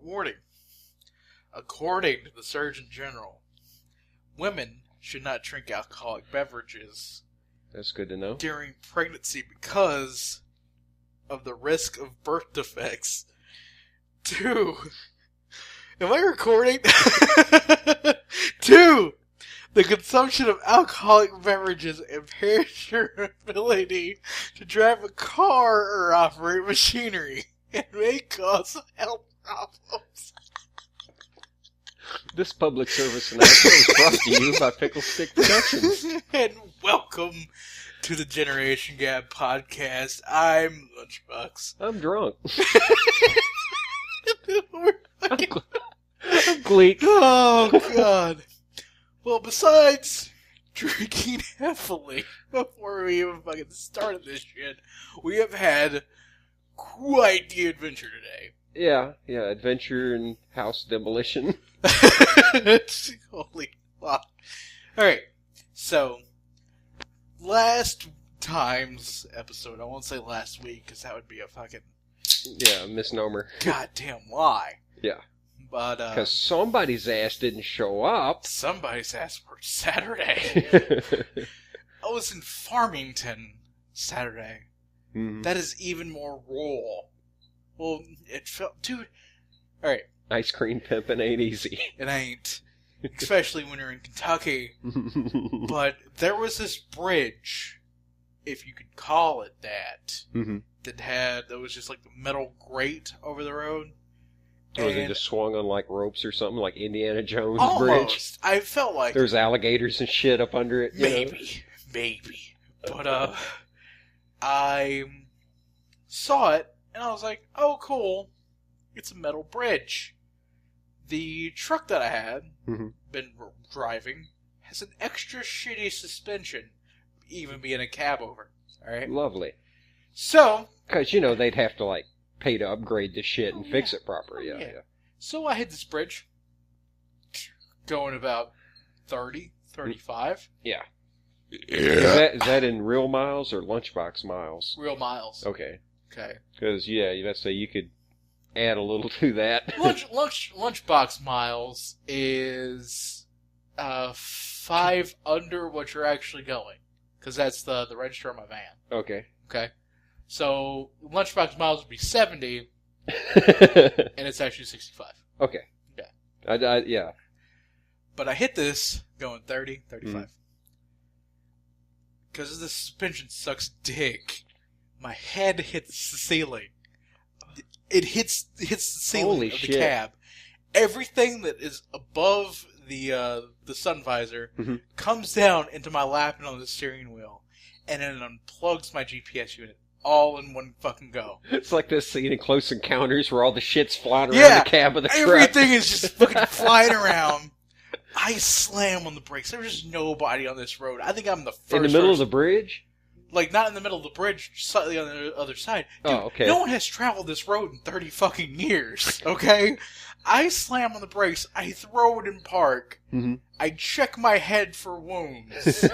Warning. According to the Surgeon General, women should not drink alcoholic beverages. That's good to know. During pregnancy because of the risk of birth defects. 2. Am I recording? 2. The consumption of alcoholic beverages impairs your ability to drive a car or operate machinery and may cause health problems. This public service announcement is brought to you by Picklestick Productions. And welcome to the Generation Gap podcast. I'm Lunchbox. I'm drunk. I'm Gleek. Oh, God. Well, besides drinking heavily before we even fucking started this shit, we have had quite the adventure today. Yeah, adventure and house demolition. Holy fuck. Alright, so, last time's episode, I won't say last week, because that would be a fucking... Yeah, misnomer. Goddamn lie. Yeah. But, because somebody's ass didn't show up. Somebody's ass worked Saturday. I was in Farmington Saturday. Mm-hmm. That is even more raw. Well, it felt... Dude, alright. Ice cream pimping ain't easy. It ain't. Especially when you're in Kentucky. But there was this bridge, if you could call it that, mm-hmm. that was just like the metal grate over the road. Or they just swung on like ropes or something, like Indiana Jones almost. Bridge. I felt like there's alligators and shit up under it. Maybe. But I saw it and I was like, "Oh, cool! It's a metal bridge." The truck that I had been driving has an extra shitty suspension, even being a cab over. All right, lovely. So, because they'd have to like pay to upgrade the shit and fix it proper. Yeah. So I hit this bridge, going about 30, 35. Yeah. Is that in real miles or lunchbox miles? Real miles. Okay. Because let's say you could add a little to that. Lunchbox miles is 5 under what you're actually going, because that's the register on my van. Okay. So Lunchbox miles would be 70, and it's actually 65. Okay. Yeah. Yeah. But I hit this going 30, 35. Because the suspension sucks dick. My head hits the ceiling. It hits the ceiling of the cab. Everything that is above the sun visor comes down into my lap and on the steering wheel, and then it unplugs my GPS unit all in one fucking go. It's like this scene in Close Encounters where all the shit's flying around the cab of the truck. Everything is just fucking flying around. I slam on the brakes. There's nobody on this road. I think I'm the first. In the middle of the bridge? Like, not in the middle of the bridge, slightly on the other side. Dude, okay. No one has traveled this road in 30 fucking years, okay? I slam on the brakes. I throw it in park. Mm-hmm. I check my head for wounds.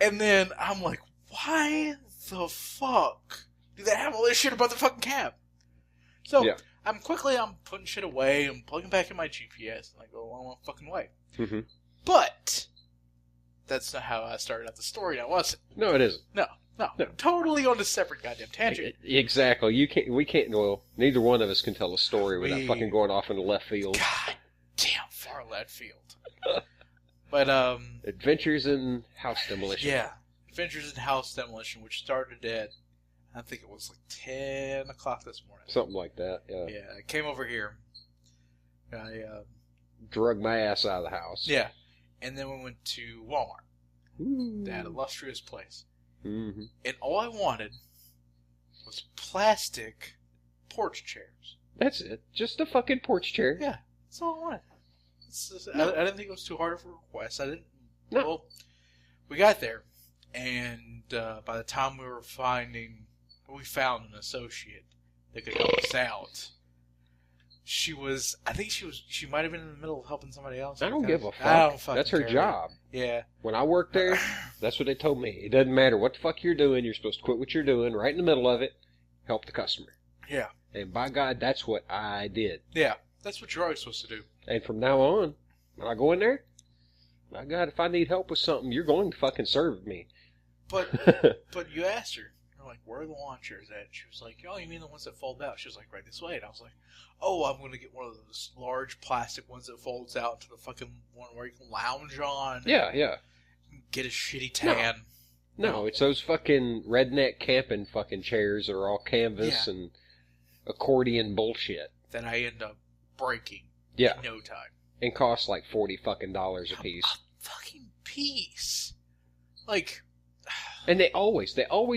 And then I'm like, why the fuck do they have all this shit about the fucking cab? So, I'm putting shit away. I'm plugging back in my GPS. And I go along my fucking way. Mm-hmm. But that's not how I started out the story, now was it? No, it isn't. No. Totally on a separate goddamn tangent. Exactly. We can't, neither one of us can tell a story without fucking going off into left field. God damn, far left field. But, Adventures in House Demolition. Yeah. Adventures in House Demolition, which started at, I think it was like 10 o'clock this morning. Something like that, yeah. Yeah, I came over here. I, drug my ass out of the house. Yeah. And then we went to Walmart. Ooh. That illustrious place. Mm-hmm. And all I wanted was plastic porch chairs. That's it. Just a fucking porch chair. Yeah, that's all I wanted. I didn't think it was too hard of a request. No. Well, we got there, and by the time we found an associate that could help us out. She might have been in the middle of helping somebody else. I don't give a fuck. I don't fucking That's her care. job. Yeah. When I worked there, that's what they told me. It doesn't matter what the fuck you're doing. You're supposed to quit what you're doing right in the middle of it. Help the customer. Yeah. And by God, that's what I did. Yeah, that's what you're always supposed to do. And from now on, when I go in there, my God, if I need help with something, you're going to fucking serve me. But you asked her, you're like, where are the lawn chairs at? And she was like, oh, you mean the ones that fold out? She was like, right this way. And I was like, oh, I'm going to get one of those large plastic ones that folds out into the fucking one where you can lounge on. Yeah, yeah. Get a shitty tan. No, it's those fucking redneck camping fucking chairs that are all canvas and accordion bullshit. That I end up breaking in no time. And cost like $40 fucking a piece. A fucking piece. Like... And they always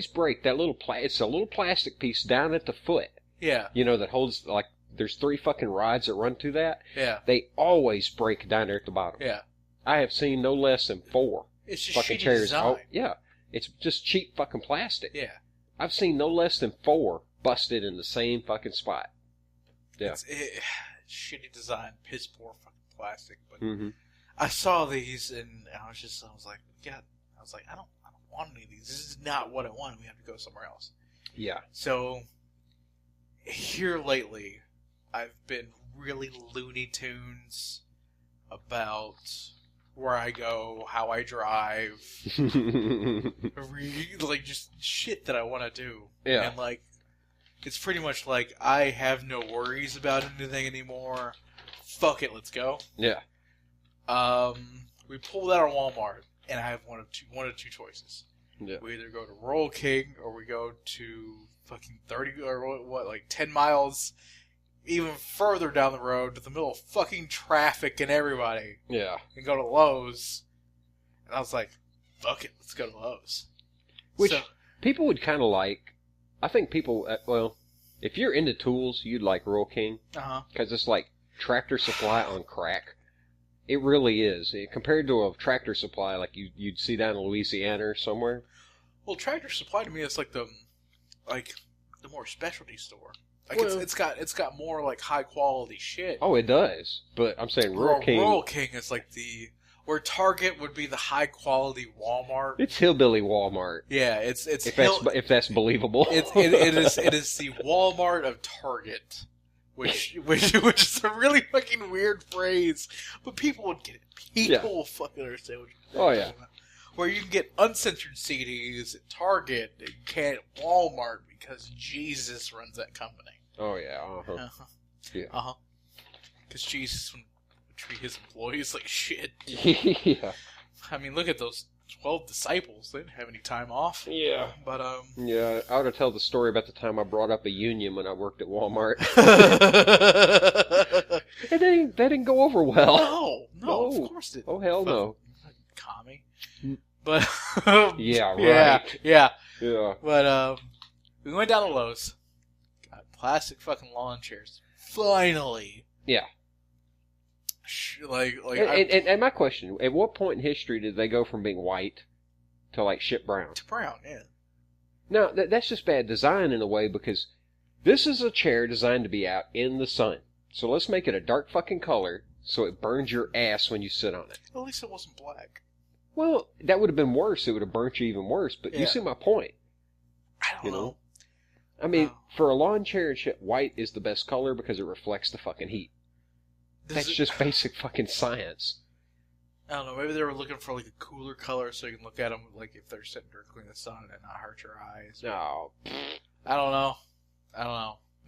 break that little it's a little plastic piece down at the foot. Yeah. You know, that holds, like, there's 3 fucking rods that run through that. Yeah. They always break down there at the bottom. Yeah. I have seen no less than 4 it's just fucking shitty chairs. Design. Oh, yeah. It's just cheap fucking plastic. Yeah. I've seen no less than 4 busted in the same fucking spot. Yeah. It's shitty design, piss poor fucking plastic. But I saw these and I was like, God, I don't want any of these. This is not what I want. We have to go somewhere else. Yeah. So here lately, I've been really Looney Tunes about where I go, how I drive, like just shit that I want to do. Yeah. And like, it's pretty much like I have no worries about anything anymore. Fuck it, let's go. Yeah. We pulled out of Walmart, and I have one of two choices. Yeah. We either go to Rural King, or we go to fucking 30 or what, like 10 miles, even further down the road to the middle of fucking traffic and everybody. Yeah. And go to Lowe's. And I was like, fuck it, let's go to Lowe's. Which people would kind of like. I think people, well, if you're into tools, you'd like Rural King. Uh-huh. Because it's like Tractor Supply on crack. It really is. Compared to a Tractor Supply like you'd see down in Louisiana or somewhere. Well, Tractor Supply to me is like the more specialty store. Like well, it's got more like high quality shit. Oh, it does. But I'm saying Rural King. Rural King is like where Target would be the high quality Walmart. It's hillbilly Walmart. Yeah, it's if that's believable. It is the Walmart of Target, which is a really fucking weird phrase, but people would get it. People will fucking understand what you're talking about. Where you can get uncensored CDs at Target, and you can't at Walmart because Jesus runs that company. Oh yeah. Uh-huh. Yeah. Uh-huh. Because Jesus would treat his employees like shit. Yeah. I mean, look at those 12 disciples. They didn't have any time off. Yeah. But, yeah, I ought to tell the story about the time I brought up a union when I worked at Walmart. That didn't go over well. No, of course it didn't. Oh, hell no. Commie. But, yeah, right. Yeah. Yeah. But, we went down to Lowe's. Got plastic fucking lawn chairs. Finally. Yeah. And my question, at what point in history did they go from being white to like shit brown? To brown, yeah. Now, that's just bad design in a way because this is a chair designed to be out in the sun. So let's make it a dark fucking color so it burns your ass when you sit on it. At least it wasn't black. Well, that would have been worse. It would have burnt you even worse. But you see my point. I don't know. I mean, for a lawn chair and shit, white is the best color because it reflects the fucking heat. That's just basic fucking science. I don't know. Maybe they were looking for like a cooler color so you can look at them like if they're sitting directly in the sun and not hurt your eyes. No. I don't know.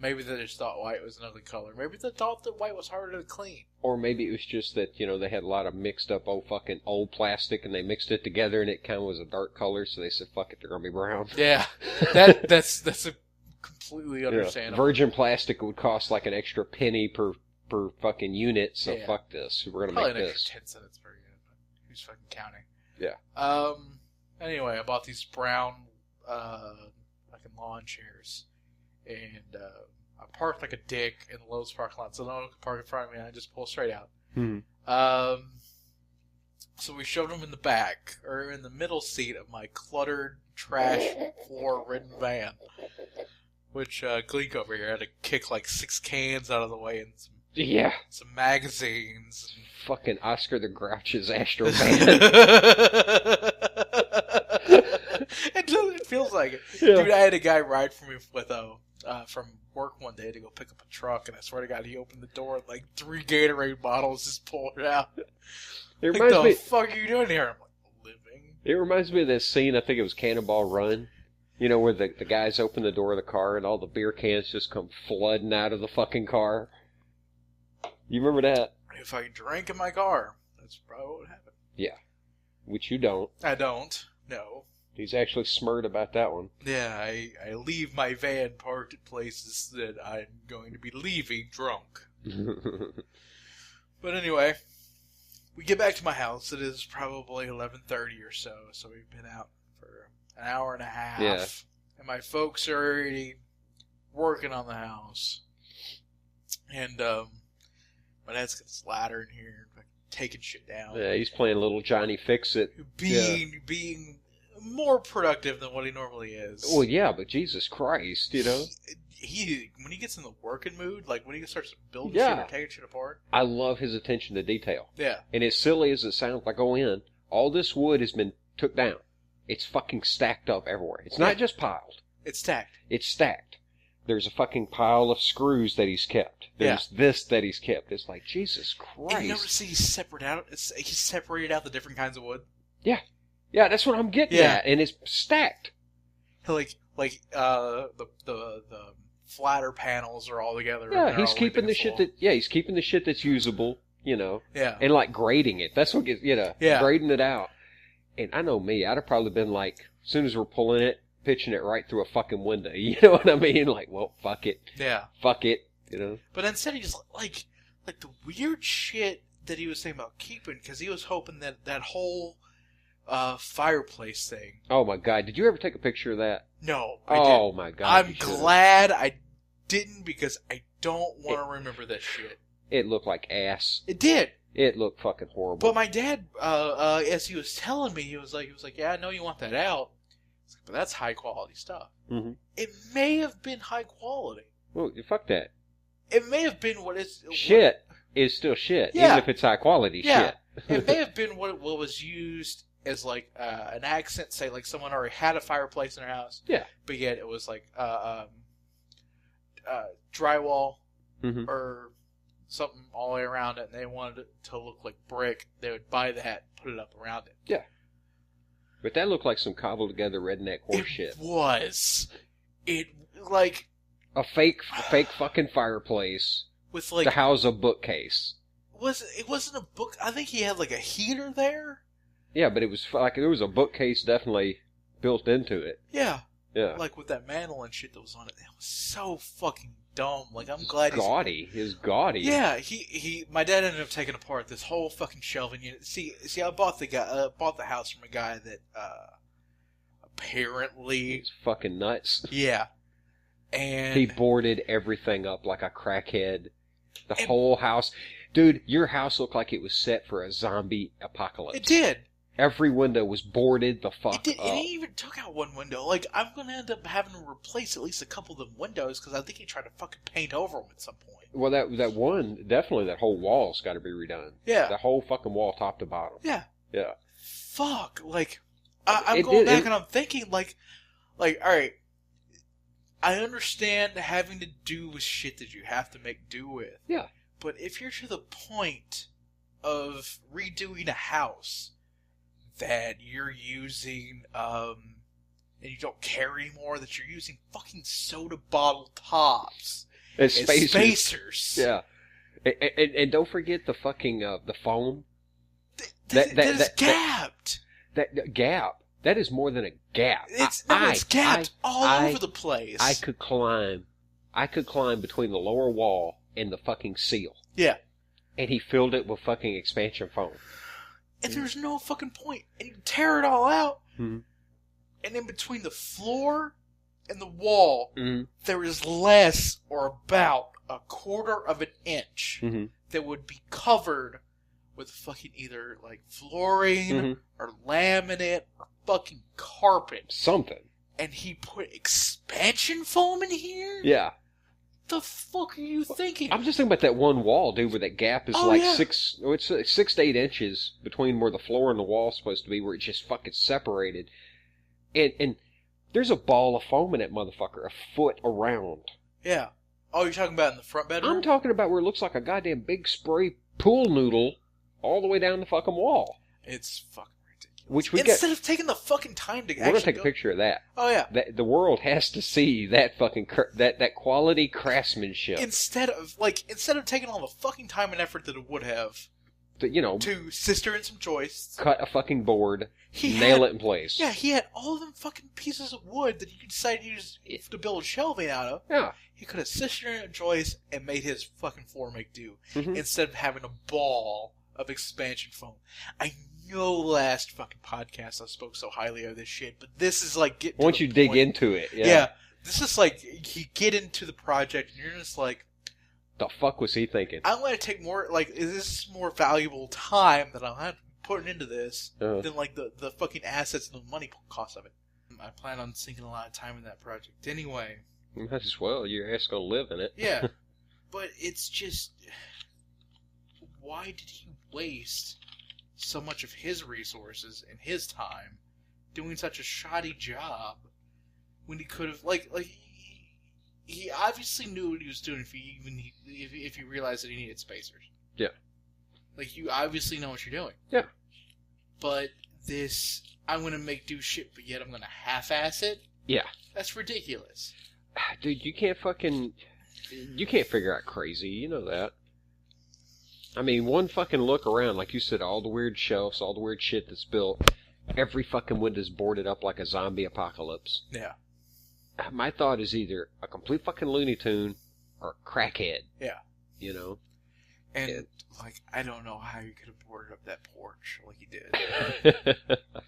Maybe they just thought white was an ugly color. Maybe they thought that white was harder to clean. Or maybe it was just that, they had a lot of mixed up old plastic and they mixed it together and it kind of was a dark color, so they said, fuck it, they're going to be brown. Yeah. That's a completely understandable. Virgin plastic would cost like an extra penny per fucking unit, so fuck this. We're going to make this. 10 cents per unit, but who's fucking counting? Yeah. Anyway, I bought these brown fucking lawn chairs. And I parked like a dick in the Lowe's parking lot, so no one could park in front of me, and I just pull straight out. So we shoved them in the back, or in the middle seat of my cluttered, trash, floor-ridden van. Which Gleek over here had to kick like 6 cans out of the way and some magazines. Fucking Oscar the Grouch's Astro van. It feels like it. Yeah. Dude, I had a guy ride for me with from work one day to go pick up a truck, and I swear to God, he opened the door and like 3 Gatorade bottles just pulled out. It Like, reminds the me. fuck are you doing here? I'm like, living. It reminds me of that scene. I think it was Cannonball Run. You know, where the guys open the door of the car and all the beer cans just come flooding out of the fucking car. You remember that? If I drank in my car, that's probably what would happen. Yeah. Which you don't. I don't. No. He's actually smirred about that one. Yeah, I leave my van parked at places that I'm going to be leaving drunk. But anyway, we get back to my house. It is probably 11:30 or so, so we've been out for an hour and a half. Yeah. And my folks are already working on the house. And my dad's got this ladder in here, taking shit down. Yeah, he's playing little Johnny Fix-It. Being more productive than what he normally is. Well, yeah, but Jesus Christ, you know? He when he gets in the working mood, like when he starts building Yeah. shit or taking shit apart. I love his attention to detail. Yeah. And as silly as it sounds, I go in, all this wood has been took down. It's fucking stacked up everywhere. It's not just piled. It's stacked. It's stacked. There's a fucking pile of screws that he's kept. There's this that he's kept. It's like, Jesus Christ. And you notice he's separated out the different kinds of wood. Yeah. Yeah, that's what I'm getting at. And it's stacked. Like the flatter panels are all together. Yeah, he's keeping the shit he's keeping the shit that's usable, you know. Yeah. And like grading it. That's what gets, Yeah. grading it out. And I know me, I'd have probably been like, as soon as we're pulling it, pitching it right through a fucking window. You know what I mean? Like, well, fuck it. Yeah. Fuck it. You know? But instead he's like the weird shit that he was saying about keeping, because he was hoping that whole fireplace thing. Oh my God. Did you ever take a picture of that? No. Oh my God. I'm glad I didn't, because I don't want to remember that shit. It looked like ass. It did. It looked fucking horrible. But my dad, as he was telling me, he was like, yeah, I know you want that out. But that's high quality stuff. Mm-hmm. It may have been high quality. Well, fuck that. It may have been what is shit is still shit, Yeah. even if it's high quality shit. It may have been what was used as like an accent. Say like someone already had a fireplace in their house. Yeah. But yet it was like drywall Mm-hmm. or something all the way around it, and they wanted it to look like brick. They would buy that, put it up around it. Yeah. But that looked like some cobbled together redneck horse shit. It like a fake fucking fireplace with like to house a bookcase. It wasn't a book. I think he had like a heater there. Yeah, but it was like there was a bookcase definitely built into it. Yeah. Yeah. Like with that mantle and shit that was on it. It was so fucking dumb. Like I'm glad He's gaudy. Yeah, my dad ended up taking apart this whole fucking shelving unit. See, I bought the house from a guy that apparently He's fucking nuts. Yeah. And he boarded everything up like a crackhead. The whole house. Dude, your house looked like it was set for a zombie apocalypse. It did. Every window was boarded the fuck It did. up. And he even took out one window. Like, I'm going to end up having to replace at least a couple of the windows because I think he tried to fucking paint over them at some point. Well, that one, definitely that whole wall's got to be redone. Yeah. The whole fucking wall top to bottom. Yeah. Yeah. Fuck. Like, I'm going back and I'm thinking, like, all right, I understand having to do with shit that you have to make do with. Yeah. But if you're to the point of redoing a house that you're using, and you don't care anymore, that you're using fucking soda bottle tops as spacers. Yeah. And don't forget the fucking, the foam. That is gapped. That gap. That is more than a gap. It's gapped all over the place. I could climb between the lower wall and the fucking seal. Yeah. And he filled it with fucking expansion foam. And there's no fucking point. And you tear it all out. Mm-hmm. And in between the floor and the wall, mm-hmm. there is less or about a quarter of an inch mm-hmm. that would be covered with fucking either like flooring mm-hmm. or laminate or fucking carpet. Something. And he put expansion foam in here? Yeah. The fuck are you thinking? I'm just thinking about that one wall, dude, where that gap is it's 6 to 8 inches between where the floor and the wall is supposed to be, where it's just fucking separated. And there's a ball of foam in that motherfucker, a foot around. Yeah. Oh, you're talking about in the front bedroom? I'm talking about where it looks like a goddamn big spray pool noodle all the way down the fucking wall. It's fucking ridiculous. Instead of taking the fucking time to we're going to take a picture of that. Oh, yeah. The world has to see that fucking that quality craftsmanship. Instead of taking all the fucking time and effort that it would have to sister in some joists, cut a fucking board, nail it in place. Yeah, he had all of them fucking pieces of wood that you could decide to use to build shelving out of. Yeah. He could have sister in a joist and made his fucking floor make do, Mm-hmm. instead of having a ball of expansion foam. I know last fucking podcast I spoke so highly of this shit, but this is like getting once you dig into it. Yeah. This is like you get into the project and you're just like, the fuck was he thinking? I'm going to take more, like, this is more valuable time that I'll have to be putting into this than, like, the fucking assets and the money cost of it. I plan on sinking a lot of time in that project anyway. Might as well. Your ass going to live in it. Yeah. But it's just, why did he waste so much of his resources and his time doing such a shoddy job when he could have, he obviously knew what he was doing if he realized that he needed spacers. Yeah. Like, you obviously know what you're doing. Yeah. But this, I'm going to make do shit, but yet I'm going to half-ass it? Yeah. That's ridiculous. Dude, you can't figure out crazy. You know that. I mean, one fucking look around, like you said, all the weird shelves, all the weird shit that's built. Every fucking window's boarded up like a zombie apocalypse. Yeah. My thought is either a complete fucking Looney Tune or a crackhead. Yeah. You know? And, I don't know how you could have boarded up that porch like you did.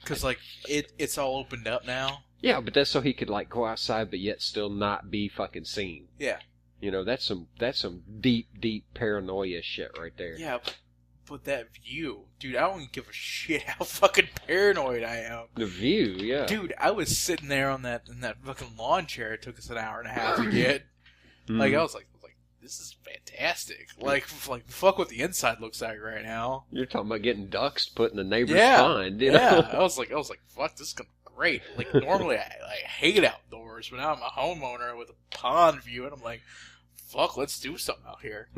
Because, it's all opened up now. Yeah, but that's so he could, go outside but yet still not be fucking seen. Yeah. You know, that's some deep, deep paranoia shit right there. Yeah, but that view, dude, I don't give a shit how fucking paranoid I am. The view, yeah. Dude, I was sitting there in that fucking lawn chair. It took us an hour and a half to get. I was like, this is fantastic. Fuck what the inside looks like right now. You're talking about getting ducks put in the neighbor's pond, you know? Yeah, I was like, fuck, this is gonna be great. Normally I hate outdoors, but now I'm a homeowner with a pond view, and I'm like, fuck, let's do something out here.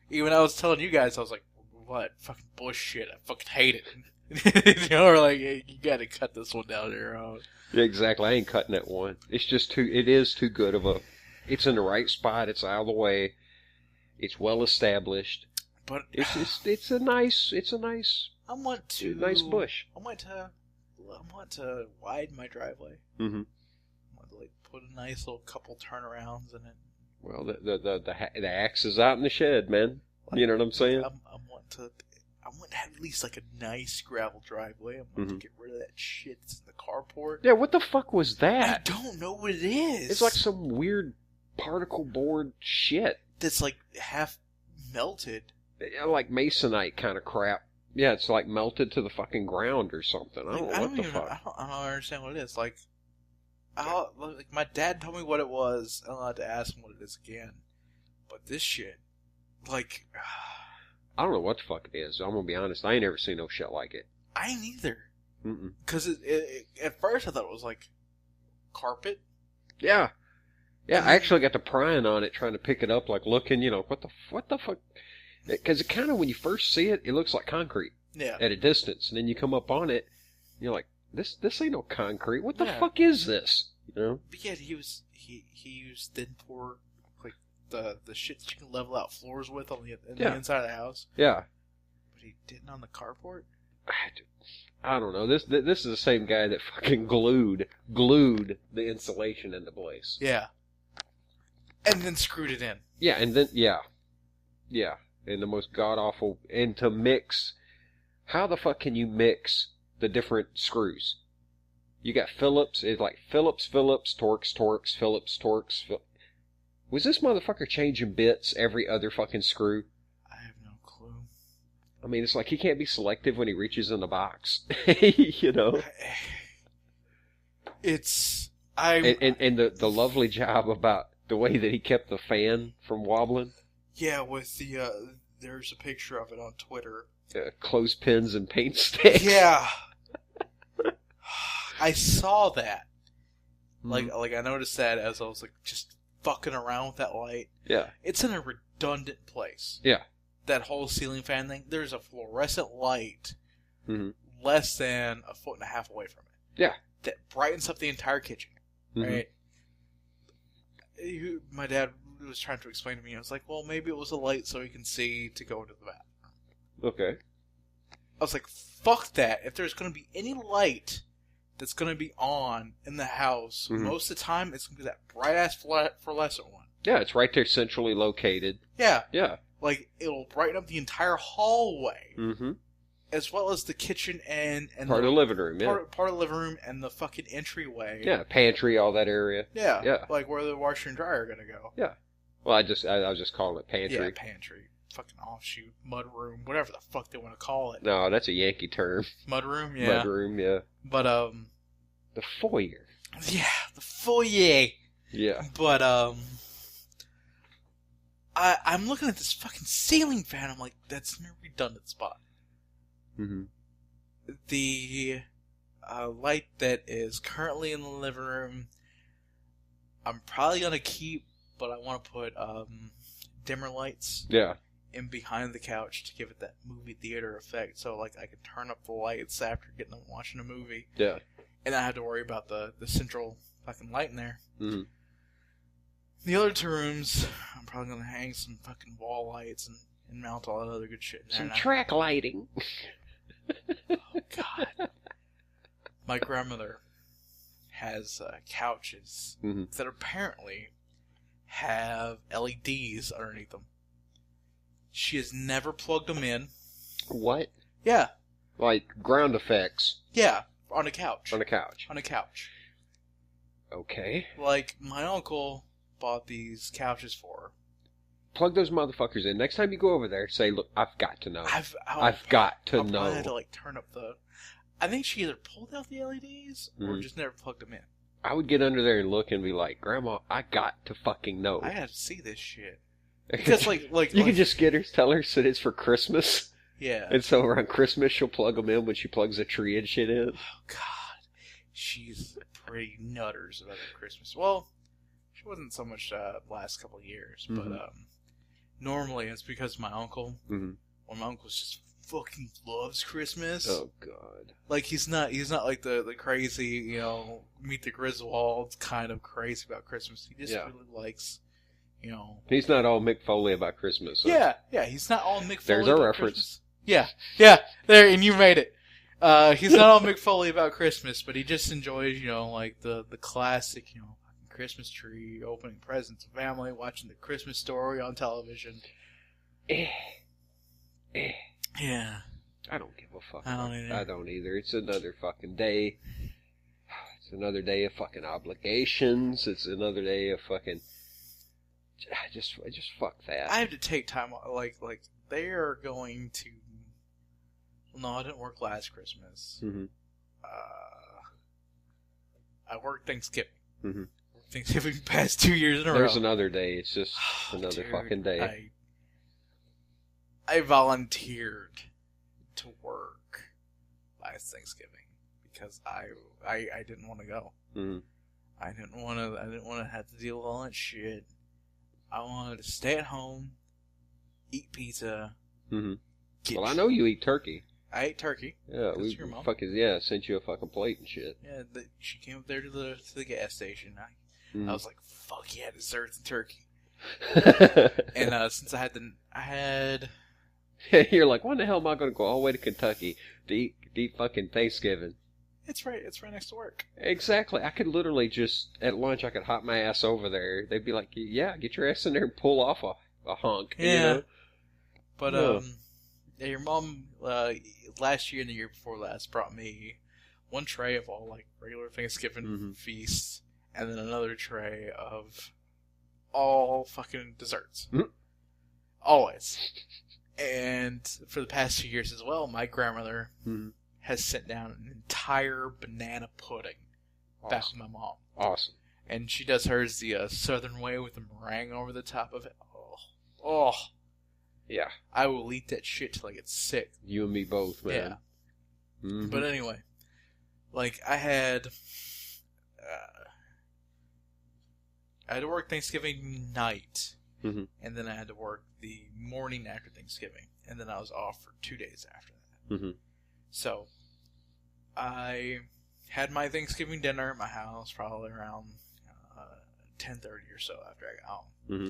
Even I was telling you guys, I was like, what? Fucking bullshit. I fucking hate it. Or hey, you gotta cut this one down your own. Yeah, exactly. I ain't cutting that one. It's just it is too good of a, it's in the right spot. It's out of the way. It's well established. But it's a nice nice bush. I want to widen my driveway. Mm-hmm. I want to put a nice little couple turnarounds in it. Well, the axe is out in the shed, man. You know what I'm saying? I want to have at least a nice gravel driveway. I want to get rid of that shit that's in the carport. Yeah, what the fuck was that? I don't know what it is. It's like some weird particle board shit. That's half melted. Like masonite kind of crap. Yeah, it's melted to the fucking ground or something. I don't know what the fuck. I don't understand what it is. My dad told me what it was. I'm allowed to ask him what it is again. But this shit, I don't know what the fuck it is. I'm gonna be honest. I ain't never seen no shit like it. I ain't either. Because at first I thought it was carpet. Yeah. Yeah, I actually got to prying on it, trying to pick it up, looking, what the fuck? Because it kind of, when you first see it, it looks like concrete. Yeah. At a distance, and then you come up on it, and you're like, this ain't no concrete. What the fuck is this? You know? But yet he used thin pour, the shit that you can level out floors with on the inside of the house. Yeah. But he didn't on the carport. I don't know. This is the same guy that fucking glued the insulation into place. Yeah. And then screwed it in. Yeah, and then, yeah. And the most god-awful, and to mix, how the fuck can you mix the different screws? You got Phillips, it's Phillips, Torx, Phillips, Torx. Was this motherfucker changing bits every other fucking screw? I have no clue. I mean, it's he can't be selective when he reaches in the box. You know? And the lovely job about the way that he kept the fan from wobbling. Yeah, with there's a picture of it on Twitter. Clothespins and paint sticks. Yeah. I saw that. Like I noticed that as I was like just fucking around with that light. Yeah. It's in a redundant place. Yeah. That whole ceiling fan thing. There's a fluorescent light less than a foot and a half away from it. Yeah. That brightens up the entire kitchen. Right? My dad was trying to explain to me. I was like, well, maybe it was a light so he can see to go into the bathroom. Okay. I was like, fuck that. If there's going to be any light that's going to be on in the house, most of the time it's going to be that bright-ass fluorescent one. Yeah, it's right there centrally located. Yeah. Yeah. Like, it'll brighten up the entire hallway. As well as the kitchen and part of the living room, part of the living room and the fucking entryway. Yeah, pantry, all that area. Yeah. Yeah. Like where the washer and dryer are going to go. Yeah. Well, I was just calling it pantry. Yeah, pantry. Fucking offshoot, mudroom, whatever the fuck they want to call it. No, that's a Yankee term. Mudroom, yeah. Mudroom, yeah. But, the foyer. Yeah, the foyer. Yeah. But, I'm looking at this fucking ceiling fan. I'm like, that's in a redundant spot. The light that is currently in the living room, I'm probably going to keep, but I want to put dimmer lights in behind the couch to give it that movie theater effect. So, like, I can turn up the lights after getting done watching a movie. Yeah. And I have to worry about the central fucking light in there. The other two rooms, I'm probably going to hang some fucking wall lights and mount all that other good shit in there. Some track lighting. Oh, God. My grandmother has couches that apparently have LEDs underneath them. She has never plugged them in. What? Yeah. Like ground effects? Yeah, on a couch. On a couch. On a couch. Okay. Like, my uncle bought these couches for her. Plug those motherfuckers in. Next time you go over there, say, look, I've got to know. I've got to know. I had to, like, turn up the... I think she either pulled out the LEDs or just never plugged them in. I would get under there and look and be like, Grandma, I got to fucking know. I had to see this shit. Because, like you can just get her, tell her that it's for Christmas. Yeah. And so around Christmas, she'll plug them in when she plugs a tree and shit in. Oh, God. She's pretty nutters about Christmas. Well, she wasn't so much last couple of years, but normally it's because my uncle. Well, my uncle just fucking loves Christmas. Oh, God. Like, he's not like the crazy, you know, Meet the Griswolds kind of crazy about Christmas. He just really likes, you know... He's not all Mick Foley about Christmas. So. Yeah, he's not all Mick Foley There's our reference. Christmas. Yeah, there, and you made it. He's not all Mick Foley about Christmas, but he just enjoys, you know, like the classic, you know, Christmas tree, opening presents with family, watching the Christmas Story on television. Yeah. I don't give a fuck. I don't either. It's another fucking day. It's another day of fucking obligations. It's another day of fucking... Just fuck that. I have to take time off. Like, they are going to... No, I didn't work last Christmas. I worked Thanksgiving. Thanksgiving past 2 years in a row. There's another day. It's just another fucking day. I volunteered to work last Thanksgiving because I didn't want to go. I didn't want to have to deal with all that shit. I wanted to stay at home, eat pizza. Well, I know you eat turkey. I ate turkey. Yeah, we your mom. Sent you a fucking plate and shit. Yeah, she came up there to the gas station. I was like, fuck yeah, desserts and turkey. And since I had You're like, when the hell am I going to go all the way to Kentucky to eat fucking Thanksgiving? It's right next to work. Exactly. I could literally just, at lunch, I could hop my ass over there. They'd be like, yeah, get your ass in there and pull off a hunk. Yeah. You know? But, your mom, last year and the year before last, brought me one tray of all, like, regular Thanksgiving feasts, and then another tray of all fucking desserts. Always. And for the past 2 years as well, my grandmother has sent down an entire banana pudding back with my mom. Awesome. And she does hers the southern way with the meringue over the top of it. Oh. Yeah. I will eat that shit till I get sick. You and me both, man. Yeah. But anyway, like, I had I had to work Thanksgiving night, mm-hmm. and then I had to work the morning after Thanksgiving, and then I was off for 2 days after that. Mm-hmm. So, I had my Thanksgiving dinner at my house probably around 10:30 or so after I got home. Mm-hmm.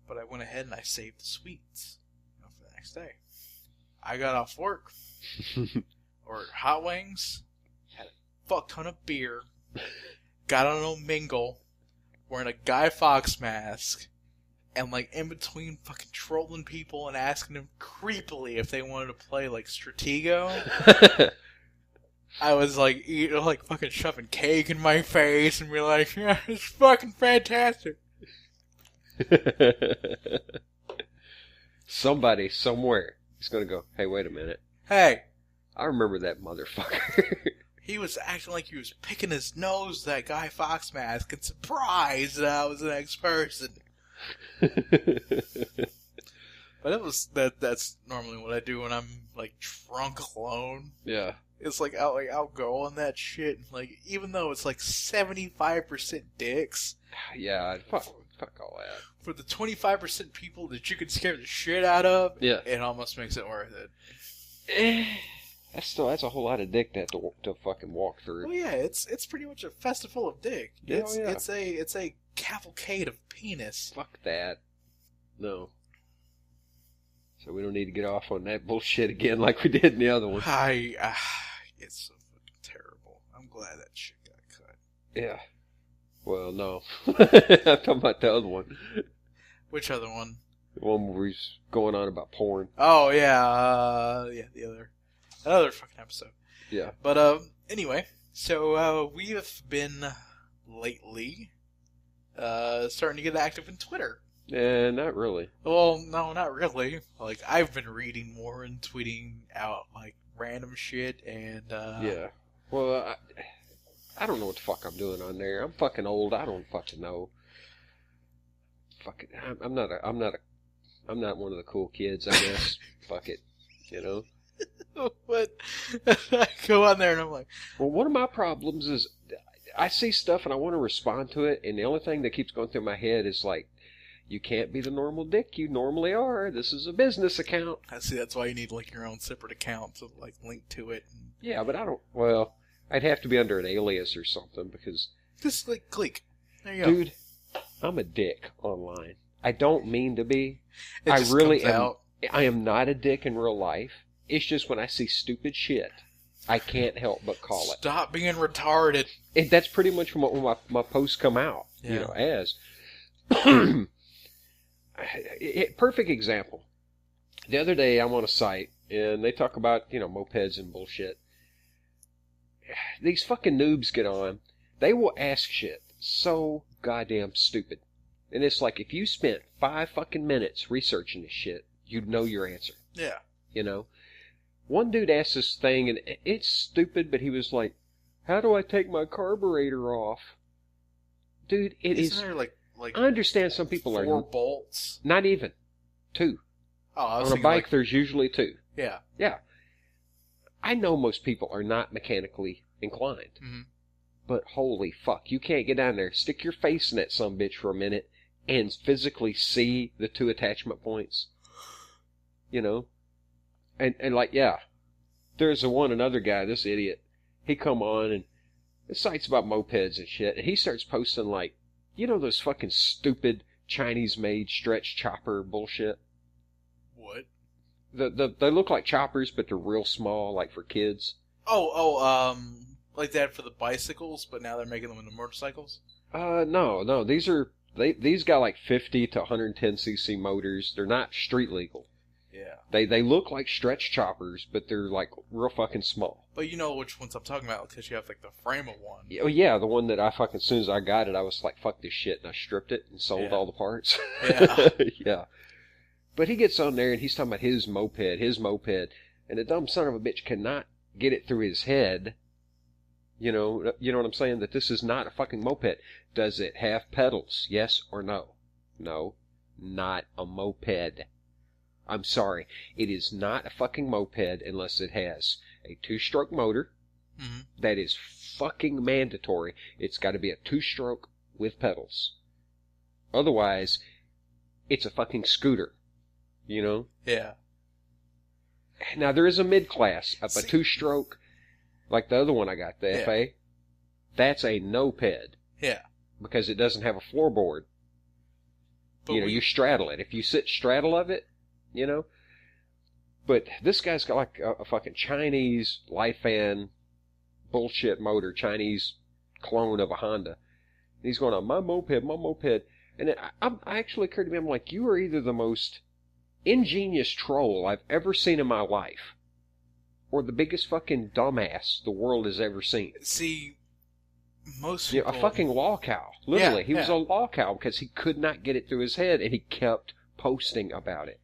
But I went ahead and I saved the sweets for the next day. I got off work, ordered hot wings, had a fuck ton of beer, got on Omingle, wearing a Guy Fawkes mask, and like in between fucking trolling people and asking them creepily if they wanted to play like Stratego. I was like eating, like fucking shoving cake in my face and be like, yeah, it's fucking fantastic. Somebody somewhere is gonna go, hey, wait a minute. Hey. I remember that motherfucker. He was acting like he was picking his nose, that Guy Fawkes mask, and surprised that I was the next person. But it was that's normally what I do when I'm like drunk alone. Yeah. It's like I'll go on that shit, like even though it's like 75% dicks. Yeah, fuck all that. For the 25% people that you can scare the shit out of, yeah, it almost makes it worth it. That's a whole lot of dick to fucking walk through. Oh yeah, it's pretty much a festival of dick. Yeah, it's a cavalcade of penis. Fuck that. No. So we don't need to get off on that bullshit again like we did in the other one. It's so fucking terrible. I'm glad that shit got cut. Yeah. Well, no. I'm talking about the other one. Which other one? The one where he's going on about porn. Oh, yeah. Another fucking episode. Yeah. But, anyway. So, we have been lately, starting to get active in Twitter. Not really. Well, no, not really. Like, I've been reading more and tweeting out, like, random shit and, Yeah. Well, I don't know what the fuck I'm doing on there. I'm fucking old. I don't fucking know. Fuck it. I'm not one of the cool kids, I guess. Fuck it. You know? But I go on there and I'm like... Well, one of my problems is I see stuff and I want to respond to it, and the only thing that keeps going through my head is like, you can't be the normal dick you normally are. This is a business account. I see. That's why you need like your own separate account to like link to it. Yeah, but I don't... Well, I'd have to be under an alias or something because... Just like Gleek. There you go. Dude, I'm a dick online. I don't mean to be. I really am. Out. I am not a dick in real life. It's just when I see stupid shit, I can't help but call it. Stop being retarded. That's pretty much what my posts come out, yeah. You know, as. Perfect example. The other day I'm on a site and they talk about, you know, mopeds and bullshit. These fucking noobs get on. They will ask shit so goddamn stupid. And it's like, if you spent 5 fucking minutes researching this shit, you'd know your answer. Yeah. You know? One dude asked this thing, and it's stupid, but he was like, how do I take my carburetor off? Dude, Isn't there like I understand some people 4 bolts? Not even. 2. Oh, I was on a bike, like... there's usually 2. Yeah. Yeah. I know most people are not mechanically inclined. Mm-hmm. But holy fuck, you can't get down there, stick your face in that sumbitch for a minute, and physically see the 2 attachment points. You know? And like, yeah. There's another guy, this idiot, he come on, and the site's about mopeds and shit, and he starts posting like, you know those fucking stupid Chinese-made stretch chopper bullshit? What? They look like choppers, but they're real small, like for kids. Like that for the bicycles, but now they're making them into motorcycles? No. These got like 50 to 110cc motors. They're not street legal. Yeah. They look like stretch choppers, but they're like real fucking small. But you know which ones I'm talking about because you have like the frame of one. Yeah, the one that I fucking, as soon as I got it, I was like, fuck this shit, and I stripped it and sold all the parts. Yeah. Yeah. But he gets on there and he's talking about his moped, and the dumb son of a bitch cannot get it through his head. You know what I'm saying? That this is not a fucking moped. Does it have pedals? Yes or no? No, not a moped. I'm sorry. It is not a fucking moped unless it has a 2-stroke motor. Mm-hmm. That is fucking mandatory. It's got to be a 2-stroke with pedals. Otherwise, it's a fucking scooter. You know? Yeah. Now, there is a mid-class, a two-stroke, like the other one I got, the FA. That's a no-ped. Yeah. Because it doesn't have a floorboard. But you straddle it. If you sit straddle of it, you know. But this guy's got like a fucking Chinese Lifan bullshit motor, Chinese clone of a Honda. And he's going on, my moped. And I actually occurred to me, I'm like, you are either the most ingenious troll I've ever seen in my life, or the biggest fucking dumbass the world has ever seen. See, most people... a fucking law cow. Literally. He was a law cow because he could not get it through his head, and he kept posting about it.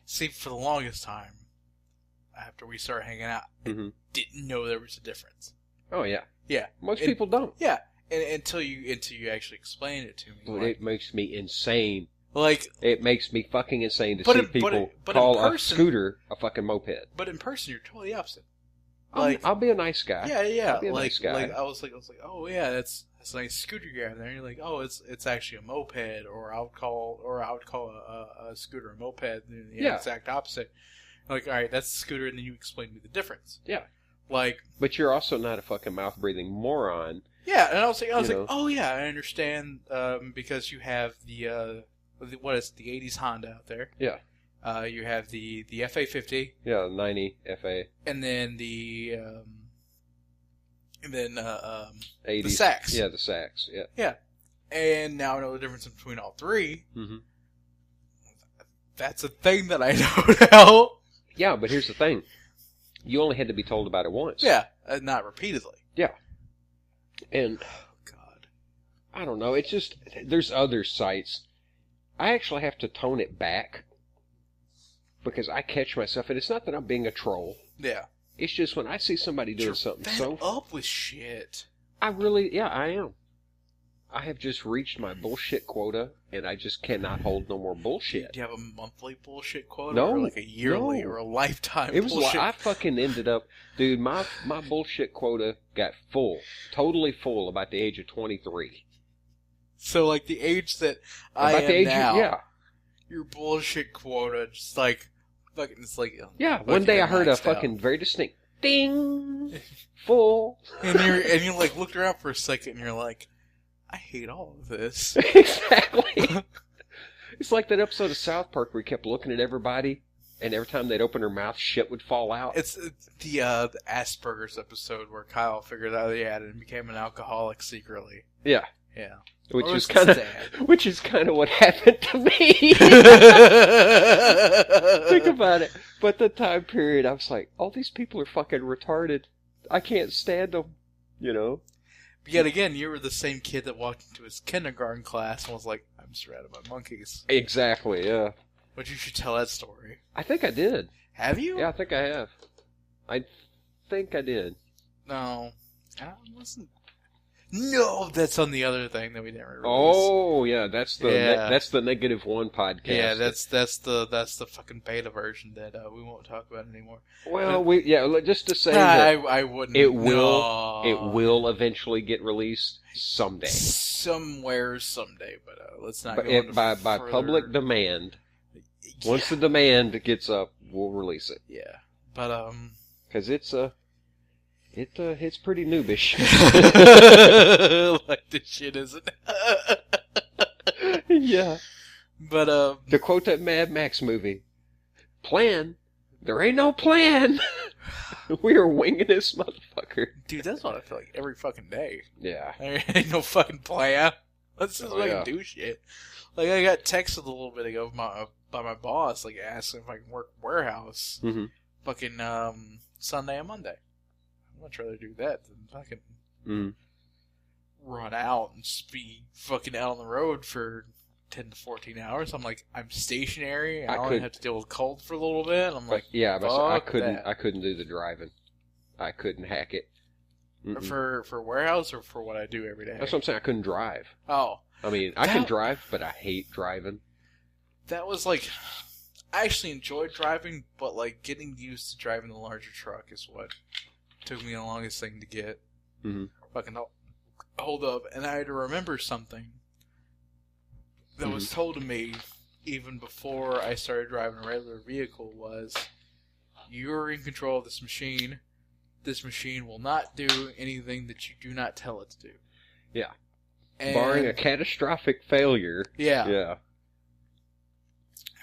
See, for the longest time, after we started hanging out, I didn't know there was a difference. Oh, yeah. Yeah. Most people don't. Yeah. And until you actually explained it to me. But it makes me insane. Like, it makes me fucking insane to see people call a scooter a fucking moped. But in person, you're totally opposite. Like, I'll be a nice guy. Yeah. I'll be a nice guy. Like I was like, oh yeah, that's a nice scooter you have there. And you're like, oh, it's actually a moped, or I would call a scooter a moped. And the exact opposite. Like, all right, that's a scooter, and then you explain to me the difference. Yeah. Like, but you're also not a fucking mouth breathing moron. Yeah, and I was like, oh yeah, I understand, because you have the what is it, the 80s Honda out there. Yeah. You have the FA50. Yeah, 90 FA. And then the 80s. the Sax. Yeah, the Sax. Yeah. Yeah. And now I know the difference between all three. Mm-hmm. That's a thing that I know now. Yeah, but here's the thing. You only had to be told about it once. Yeah, not repeatedly. Yeah. And, oh, God. I don't know, it's just, there's other sites. I actually have to tone it back because I catch myself, and it's not that I'm being a troll. Yeah. It's just when I see somebody doing something so... up with shit. I am. I have just reached my bullshit quota, and I just cannot hold no more bullshit. Do you have a monthly bullshit quota? No. Or like a yearly or a lifetime it was bullshit? I fucking ended up... Dude, my bullshit quota got full. Totally full about the age of 23. So, like, the age that I am now, yeah. Your bullshit quota, just like, fucking, it's like... Yeah, one day I heard a fucking very distinct ding, full. And you like, looked around for a second, and you're like, I hate all of this. Exactly. It's like that episode of South Park where he kept looking at everybody, and every time they'd open their mouth, shit would fall out. It's the Asperger's episode where Kyle figured out he had it and became an alcoholic secretly. Yeah. Yeah. Which is kind of what happened to me. Think about it. But the time period, I was like, all these people are fucking retarded. I can't stand them, you know? But yet again, you were the same kid that walked into his kindergarten class and was like, I'm surrounded by monkeys. Exactly, yeah. But you should tell that story. I think I did. Have you? Yeah, I think I have. I think I did. No. I wasn't. No, that's on the other thing that we didn't release. Oh, yeah, that's the negative one podcast. Yeah, that's the fucking beta version that we won't talk about anymore. Well, just to say that I wouldn't. It will eventually get released someday. Somewhere, someday, but let's not go into by further... public demand. Yeah. Once the demand gets up, we'll release it. Yeah, but because it's pretty noobish. Like this shit, isn't it? Yeah. But, to quote that Mad Max movie, plan? There ain't no plan. We are winging this motherfucker. Dude, that's what I feel like every fucking day. Yeah. There ain't no fucking plan. Let's just do shit. Like, I got texted a little bit ago by my boss, like, asking if I can work warehouse. Mm-hmm. Fucking, Sunday and Monday. I'd much rather do that than fucking run out and just be fucking out on the road for 10 to 14 hours. I'm like, I'm stationary. I only have to deal with cold for a little bit. I'm like, yeah, but I couldn't. That. I couldn't do the driving. I couldn't hack it. For warehouse or for what I do every day. That's what I'm saying. I couldn't drive. Oh, I mean, I can drive, but I hate driving. That was like, I actually enjoyed driving, but like getting used to driving the larger truck is what took me the longest thing to get. Mm-hmm. Fucking hold up, and I had to remember something that was told to me even before I started driving a regular vehicle was, you're in control of this machine. This machine will not do anything that you do not tell it to do. Yeah. And, barring a catastrophic failure. Yeah. Yeah.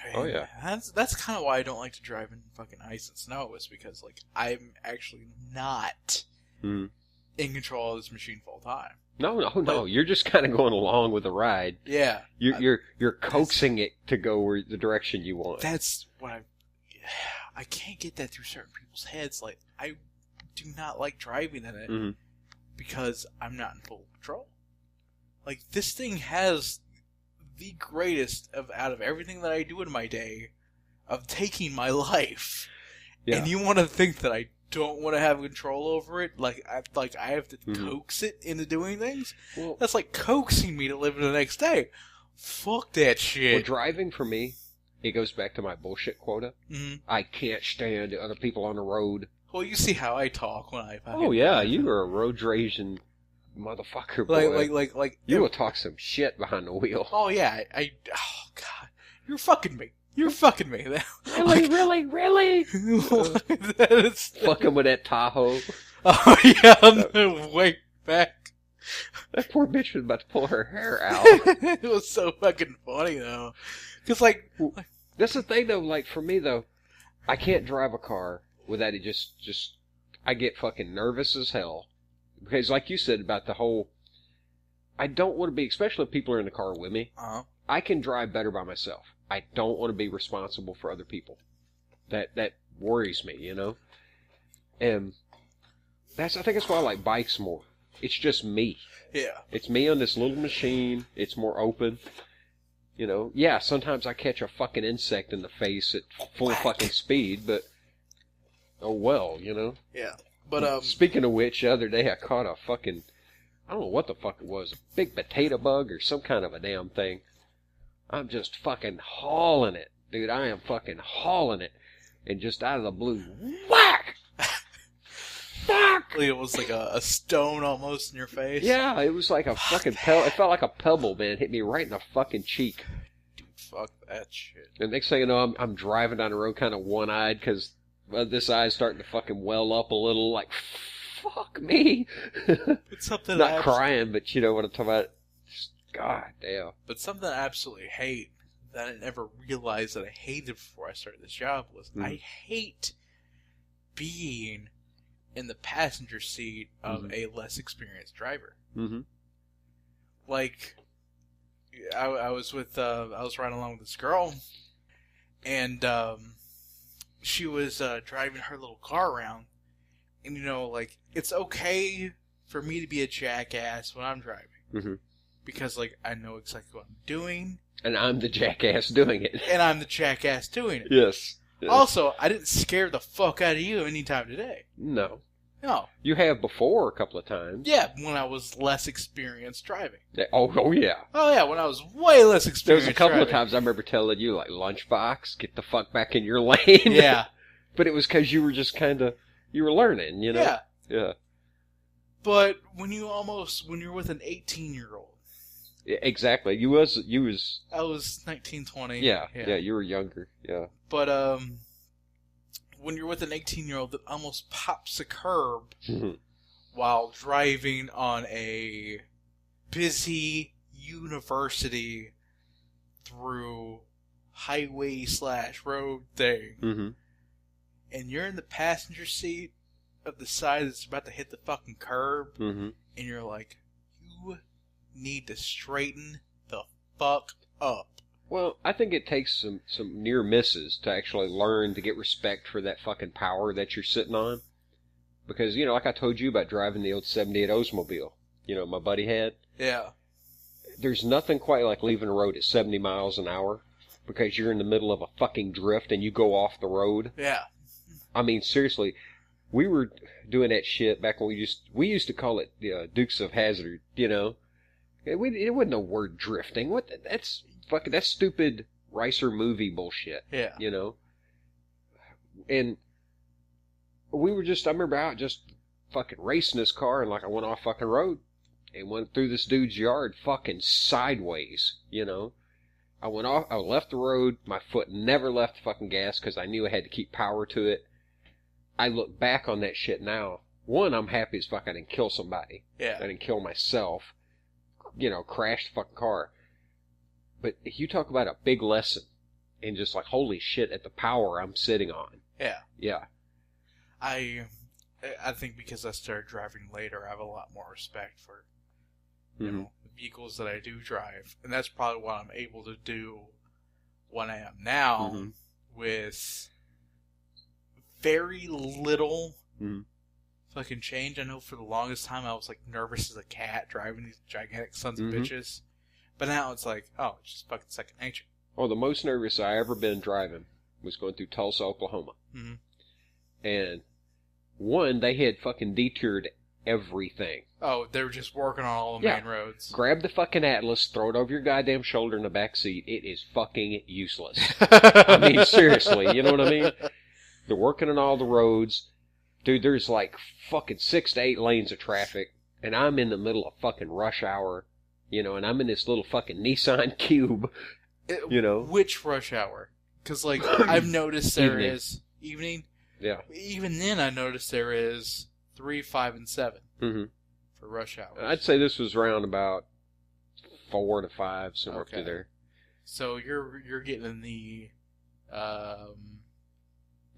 And oh, yeah. That's kind of why I don't like to drive in fucking ice and snow, is because, like, I'm actually not in control of this machine full time. No. You're just kind of going along with the ride. Yeah. You're coaxing it to go the direction you want. That's what I can't get that through certain people's heads. Like, I do not like driving in it because I'm not in full control. Like, this thing has the greatest out of everything that I do in my day of taking my life. Yeah. And you want to think that I don't want to have control over it? Like I have to coax it into doing things? Well, that's like coaxing me to live in the next day. Fuck that shit. Well, driving for me, it goes back to my bullshit quota. I can't stand other people on the road. Well, you see how I talk when I... Oh, yeah, you are a road raging motherfucker, boy. Like... You will talk some shit behind the wheel. Oh, yeah, oh, God. You're fucking me. You're fucking me. Really? Fucking with that Tahoe. Oh, yeah, on the way back. That poor bitch was about to pull her hair out. It was so fucking funny, though. Because, like... That's the thing, though, like, for me, though, I can't drive a car without it just... I get fucking nervous as hell. Because, like you said about the whole... I don't want to be... Especially if people are in the car with me. I can drive better by myself. I don't want to be responsible for other people. That worries me, you know? And I think that's why I like bikes more. It's just me. Yeah. It's me on this little machine. It's more open. You know? Yeah, sometimes I catch a fucking insect in the face at full fucking speed, but... Oh well, you know? Yeah. But, speaking of which, the other day I caught a fucking... I don't know what the fuck it was. A big potato bug or some kind of a damn thing. I'm just fucking hauling it. Dude, I am fucking hauling it. And just out of the blue, whack! Fuck! It was like a stone almost in your face. Yeah, it was like a fucking pebble. It felt like a pebble, man. It hit me right in the fucking cheek. Dude, fuck that shit. And next thing you know, I'm driving down the road kind of one-eyed because this eye's starting to fucking well up a little. Like, fuck me. It's something not crying, but you know what I'm talking about. God damn. But something I absolutely hate that I never realized that I hated before I started this job was I hate being in the passenger seat of a less experienced driver. Like, I was riding along with this girl, and she was driving her little car around, and you know, like, it's okay for me to be a jackass when I'm driving. Because, like, I know exactly what I'm doing. And I'm the jackass doing it. And I'm the jackass doing it. Yes. Also, I didn't scare the fuck out of you any time today. No. No. You have before a couple of times. Yeah, when I was less experienced driving. Oh yeah. Oh, yeah, when I was way less experienced There was a couple driving. of times I remember telling you, like, lunchbox, get the fuck back in your lane. Yeah. But it was because you were just kind of, you were learning, you know? Yeah. Yeah. But when you're with an 18-year-old. Exactly. I was 19, 20. Yeah, you were younger. Yeah. But, when you're with an 18-year-old that almost pops a curb while driving on a busy university through highway/road thing, and you're in the passenger seat of the side that's about to hit the fucking curb, and you're like, you need to straighten the fuck up. Well, I think it takes some near misses to actually learn to get respect for that fucking power that you're sitting on. Because, you know, like I told you about driving the old 78 Oldsmobile, you know, my buddy had. Yeah. There's nothing quite like leaving a road at 70 miles an hour because you're in the middle of a fucking drift and you go off the road. Yeah. I mean, seriously, we were doing that shit back when we used to call it the Dukes of Hazzard, you know. It wasn't no word drifting. That's stupid Ricer movie bullshit. Yeah. You know? And we were I remember out just fucking racing this car and like I went off fucking road and went through this dude's yard fucking sideways, you know. I left the road, my foot never left the fucking gas because I knew I had to keep power to it. I look back on that shit now. One, I'm happy as fuck I didn't kill somebody. Yeah. I didn't kill myself. You know, crash the fucking car. But if you talk about a big lesson and just like, holy shit, at the power I'm sitting on. Yeah. Yeah. I think because I started driving later, I have a lot more respect for, you know, the vehicles that I do drive. And that's probably what I'm able to do when I am now with very little fucking change. I know for the longest time I was like nervous as a cat driving these gigantic sons of bitches. But now it's like, oh, it's just fucking second nature. Oh, the most nervous I ever been driving was going through Tulsa, Oklahoma. And one, they had fucking detoured everything. Oh, they were just working on all the main roads. Grab the fucking Atlas, throw it over your goddamn shoulder in the back seat. It is fucking useless. I mean, seriously, you know what I mean? They're working on all the roads. Dude, there's like fucking 6 to 8 lanes of traffic, and I'm in the middle of fucking rush hour, you know, and I'm in this little fucking Nissan Cube, you know. Which rush hour? Because, like, I've noticed there is... Evening? Yeah. Even then I noticed there is 3, 5, and 7 for rush hours. I'd say this was around about 4 to 5, somewhere up to there. So you're getting in the...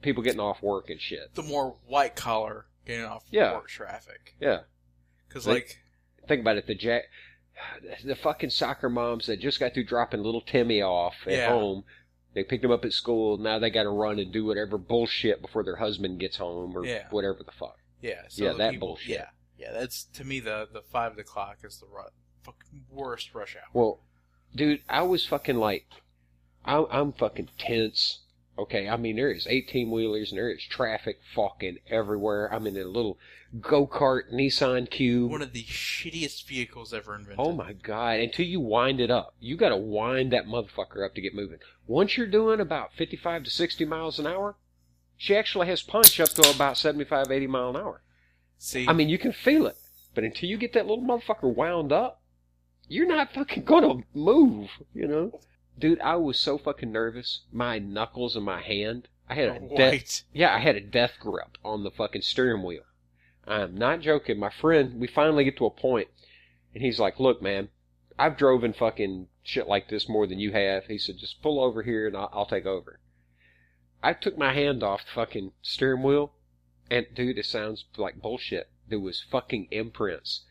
people getting off work and shit. The more white collar getting off work traffic. Yeah. Because, like... Think about it, the fucking soccer moms that just got through dropping little Timmy off at home, they picked him up at school, now they gotta run and do whatever bullshit before their husband gets home, or whatever the fuck. Yeah, so yeah, that bullshit. Yeah, that's, to me, the 5 o'clock is the fucking worst rush hour. Well, dude, I was fucking like, I'm fucking tense. Okay, I mean, there is 18-wheelers and there is traffic fucking everywhere. I'm in a little go-kart Nissan Cube. One of the shittiest vehicles ever invented. Oh my god, until you wind it up. You gotta wind that motherfucker up to get moving. Once you're doing about 55 to 60 miles an hour, she actually has punch up to about 75, 80 mile an hour. See? I mean, you can feel it. But until you get that little motherfucker wound up, you're not fucking gonna move, you know? Dude, I was so fucking nervous. My knuckles in my hand. I had I had a death grip on the fucking steering wheel. I'm not joking. My friend, we finally get to a point, and he's like, look, man, I've driven fucking shit like this more than you have. He said, just pull over here and I'll take over. I took my hand off the fucking steering wheel, and dude, it sounds like bullshit. There was fucking imprints.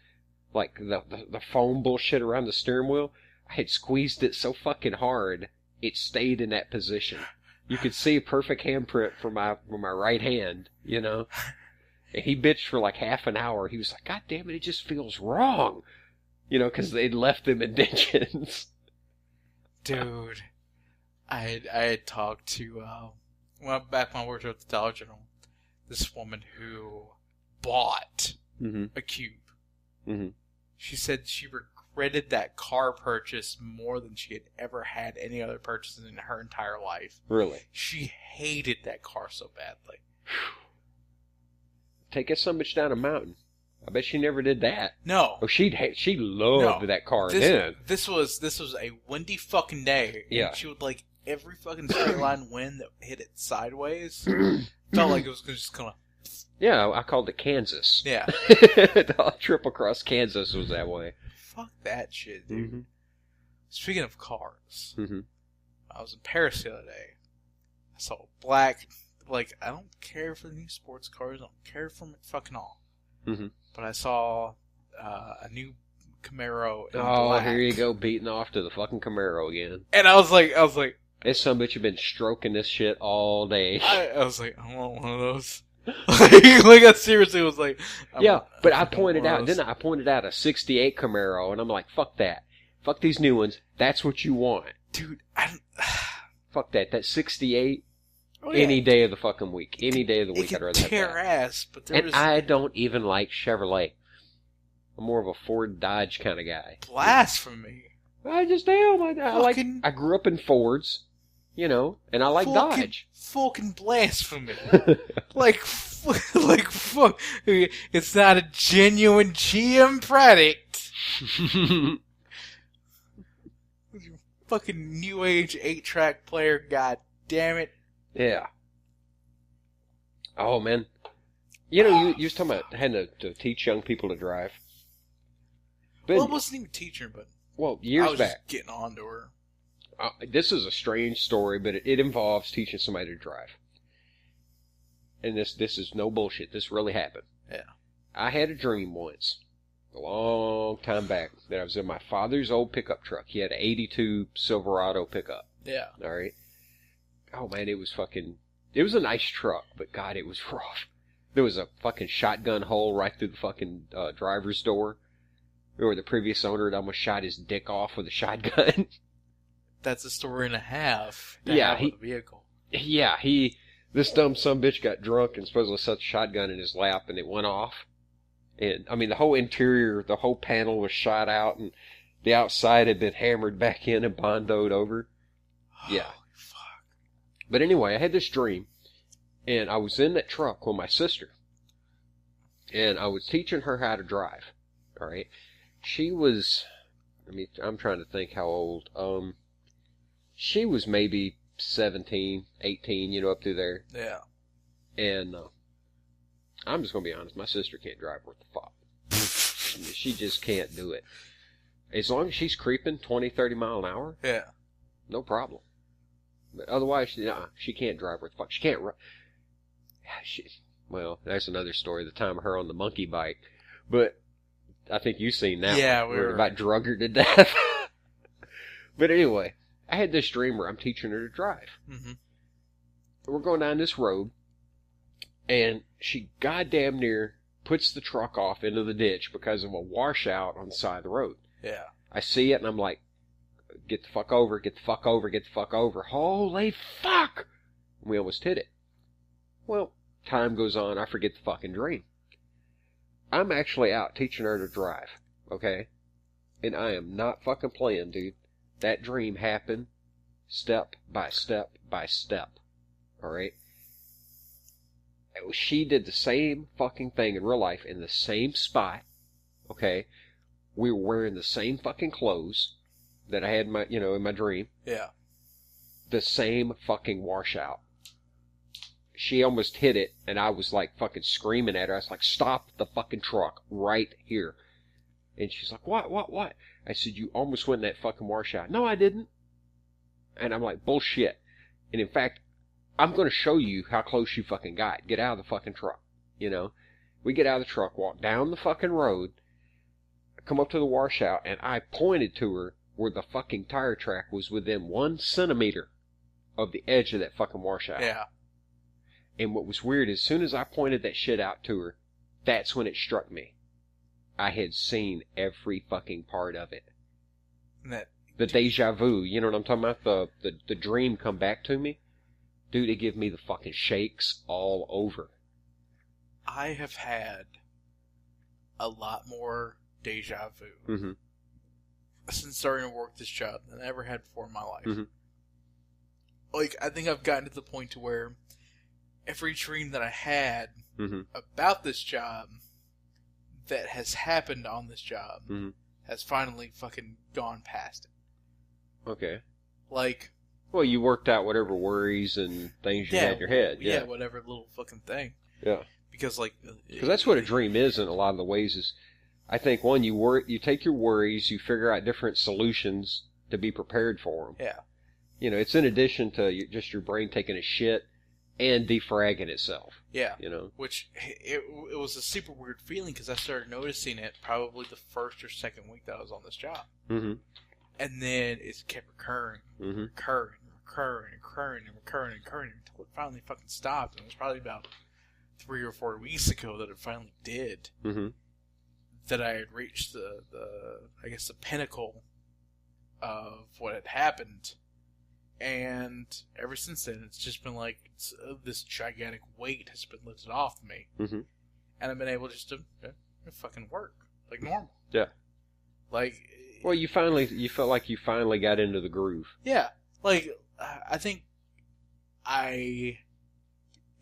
Like the foam bullshit around the steering wheel. I had squeezed it so fucking hard, it stayed in that position. You could see a perfect handprint from my right hand, you know? And he bitched for like half an hour. He was like, God damn it just feels wrong. You know, because they'd left them indentions. Dude, I had talked to, back when I worked at the Dollar General, this woman who bought a Cube. She said she regretted that car purchase more than she had ever had any other purchases in her entire life. Really? She hated that car so badly. Take that son bitch down a mountain. I bet she never did that. No. Oh, she loved that car then. This was a windy fucking day. Yeah. And she would, like, every fucking straight line wind that hit it sideways felt like it was just gonna... Yeah, I called it Kansas. Yeah. The trip across Kansas was that way. Fuck that shit, dude. Speaking of cars, I was in Paris the other day. I saw a black, like, I don't care for the new sports cars. I don't care for them at fucking all. But I saw a new Camaro in black. Here you go, beating off to the fucking Camaro again. And I was like, this son bitch have been stroking this shit all day. I was like, I want one of those. like I seriously was like, but I pointed out a 68 Camaro, and I'm like, fuck that. Fuck these new ones. That's what you want. Dude, fuck that. That 68, any day of the fucking week. Any day of the week, I'd rather have tear that. ass, but I don't even like Chevrolet. I'm more of a Ford Dodge kind of guy. Blasphemy. I just am. I grew up in Fords. You know, and I like Dodge. Fucking blasphemy. like, fuck. It's not a genuine GM product. Fucking new age 8-track player, god damn it. Yeah. Oh, man. You know, you was talking about having to teach young people to drive. Well, I wasn't even teaching her, but years I was back. Just getting on to her. This is a strange story, but it involves teaching somebody to drive. And this is no bullshit. This really happened. Yeah. I had a dream once, a long time back, that I was in my father's old pickup truck. He had an 82 Silverado pickup. Yeah. All right. Oh, man, it was a nice truck, but God, it was rough. There was a fucking shotgun hole right through the fucking driver's door. Or the previous owner had almost shot his dick off with a shotgun. That's a story and a half. Yeah, the vehicle. Yeah, this dumb sumbitch got drunk and supposedly set the shotgun in his lap and it went off. And, I mean, the whole interior, the whole panel was shot out and the outside had been hammered back in and bondoed over. Yeah. Holy fuck. But anyway, I had this dream and I was in that truck with my sister. And I was teaching her how to drive. All right. She was, I'm trying to think how old. She was maybe 17, 18, up through there. Yeah. And I'm just going to be honest, my sister can't drive worth the fuck. She just can't do it. As long as she's creeping 20, 30 mile an hour, yeah, no problem. But otherwise, she can't drive worth the fuck. She can't run. Well, that's another story, the time of her on the monkey bike. But I think you've seen that one. Yeah, we were about drug her to death. But anyway, I had this dream where I'm teaching her to drive. Mm-hmm. We're going down this road, and she goddamn near puts the truck off into the ditch because of a washout on the side of the road. Yeah. I see it, and I'm like, get the fuck over, get the fuck over, get the fuck over. Holy fuck! And we almost hit it. Well, time goes on, I forget the fucking dream. I'm actually out teaching her to drive, okay? And I am not fucking playing, dude. That dream happened step by step by step, alright? She did the same fucking thing in real life in the same spot, okay? We were wearing the same fucking clothes that I had in my, in my dream. Yeah. The same fucking washout. She almost hit it, and I was like fucking screaming at her. I was like, stop the fucking truck right here. And she's like, what? I said, you almost went in that fucking washout. No, I didn't. And I'm like, bullshit. And in fact, I'm going to show you how close you fucking got. Get out of the fucking truck. We get out of the truck, walk down the fucking road, come up to the washout, and I pointed to her where the fucking tire track was within 1 centimeter of the edge of that fucking washout. Yeah. And what was weird, as soon as I pointed that shit out to her, that's when it struck me. I had seen every fucking part of it. The deja vu, you know what I'm talking about? The dream come back to me. Dude, it gave me the fucking shakes all over. I have had a lot more deja vu mm-hmm. since starting to work this job than I ever had before in my life. Mm-hmm. Like, I think I've gotten to the point to where every dream that I had mm-hmm. about this job that has happened on this job mm-hmm. has finally fucking gone past it. Okay. Like... Well, you worked out whatever worries and things you had in your head. Yeah, whatever little fucking thing. Yeah. Because, like... Because that's what a dream is in a lot of the ways is, I think, one, you take your worries, you figure out different solutions to be prepared for them. Yeah. It's in addition to just your brain taking a shit and defragging itself. Yeah. Which, it was a super weird feeling because I started noticing it probably the first or second week that I was on this job. Mm-hmm. And then it kept recurring, mm-hmm. recurring until it finally fucking stopped. And it was probably about 3 or 4 weeks ago that it finally did. Mm-hmm. That I had reached the pinnacle of what had happened. And ever since then, it's just been like this gigantic weight has been lifted off of me. Mm-hmm. And I've been able just to fucking work like normal. Yeah. Like... Well, you felt like you finally got into the groove. Yeah. Like, I think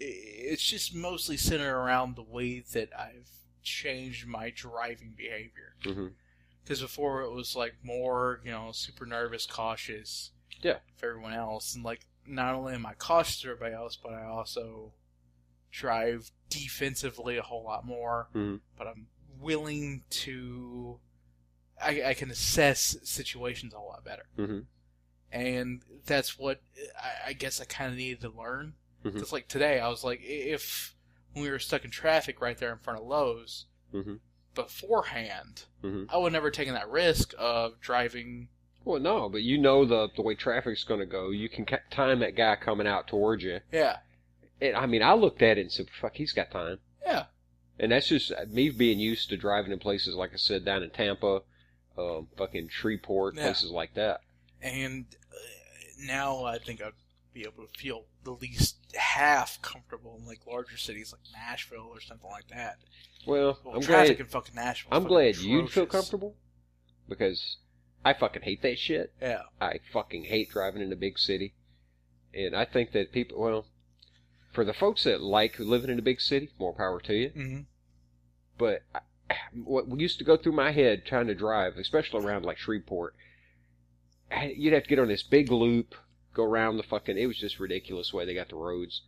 it's just mostly centered around the way that I've changed my driving behavior. Mm-hmm. Because before it was like more, super nervous, cautious. Yeah. For everyone else, and like not only am I cautious of everybody else, but I also drive defensively a whole lot more. Mm-hmm. But I'm willing to. I can assess situations a lot better. Mm-hmm. And that's what I guess I kind of needed to learn. Mm-hmm. Because like today, I was like, when we were stuck in traffic right there in front of Lowe's, mm-hmm. beforehand, mm-hmm. I would never taken that risk of driving. Well, no, but you know the way traffic's going to go. You can time that guy coming out towards you. Yeah. And, I mean, I looked at it and said, fuck, he's got time. Yeah. And that's just me being used to driving in places, like I said, down in Tampa, fucking Shreveport, places like that. And now I think I'd be able to feel the least half comfortable in like larger cities like Nashville or something like that. Well, I'm traffic in fucking Nashville. I'm glad atrocious. you'd feel comfortable, because I fucking hate that shit. Yeah. I fucking hate driving in a big city. And I think that people, well, for the folks that like living in a big city, more power to you. Mm-hmm. But what used to go through my head trying to drive, especially around like Shreveport, you'd have to get on this big loop, go around the fucking, it was just ridiculous the way they got the roads.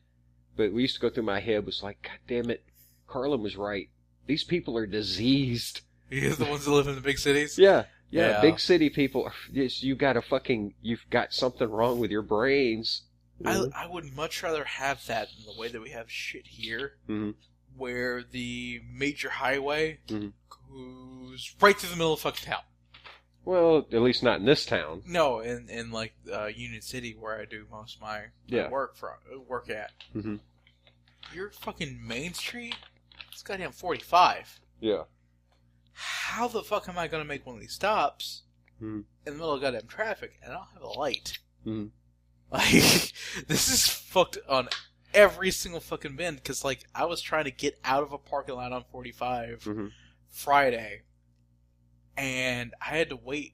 But what used to go through my head was like, God damn it, Carlin was right. These people are diseased. You're the ones that live in the big cities? Yeah. Big city people, you've got something wrong with your brains. Mm-hmm. I would much rather have that than the way that we have shit here, mm-hmm. where the major highway mm-hmm. goes right through the middle of fucking town. Well, at least not in this town. No, in like Union City, where I do most of my work at. Mm-hmm. Your fucking Main Street, it's goddamn 45. Yeah. How the fuck am I going to make one of these stops mm-hmm. in the middle of goddamn traffic and I don't have a light? Mm-hmm. Like, this is fucked on every single fucking bend, because, like, I was trying to get out of a parking lot on 45 mm-hmm. Friday, and I had to wait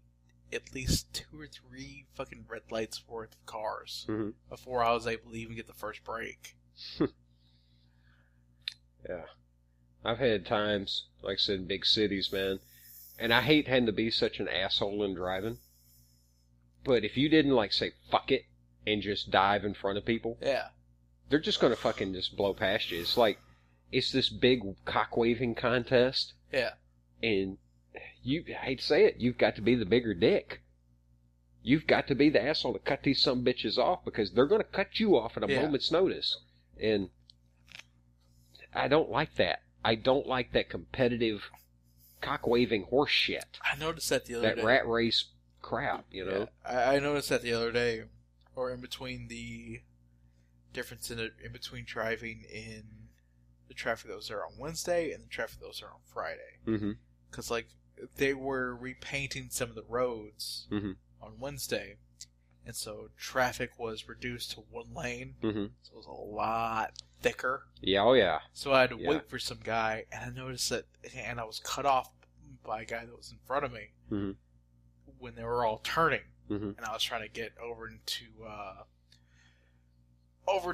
at least 2 or 3 fucking red lights worth of cars mm-hmm. before I was able to even get the first break. Yeah. I've had times, like I said, in big cities, man, and I hate having to be such an asshole in driving, but if you didn't, like, say, fuck it, and just dive in front of people, yeah, they're just going to fucking just blow past you. It's like, it's this big cock-waving contest. Yeah. And I hate to say it, you've got to be the bigger dick. You've got to be the asshole to cut these some bitches off, because they're going to cut you off at a moment's notice. And I don't like that. I don't like that competitive cock-waving horse shit. I noticed that the other day. That rat race crap, you know? Yeah. I noticed that the other day, or in between the difference in between driving in the traffic that was there on Wednesday and the traffic that was there on Friday. Mm-hmm. Because, like, they were repainting some of the roads mm-hmm. on Wednesday, and so traffic was reduced to one lane, mm-hmm. so it was a lot thicker. Yeah, oh yeah. So I had to wait for some guy, and I noticed that, and I was cut off by a guy that was in front of me mm-hmm. when they were all turning. Mm-hmm. And I was trying to get over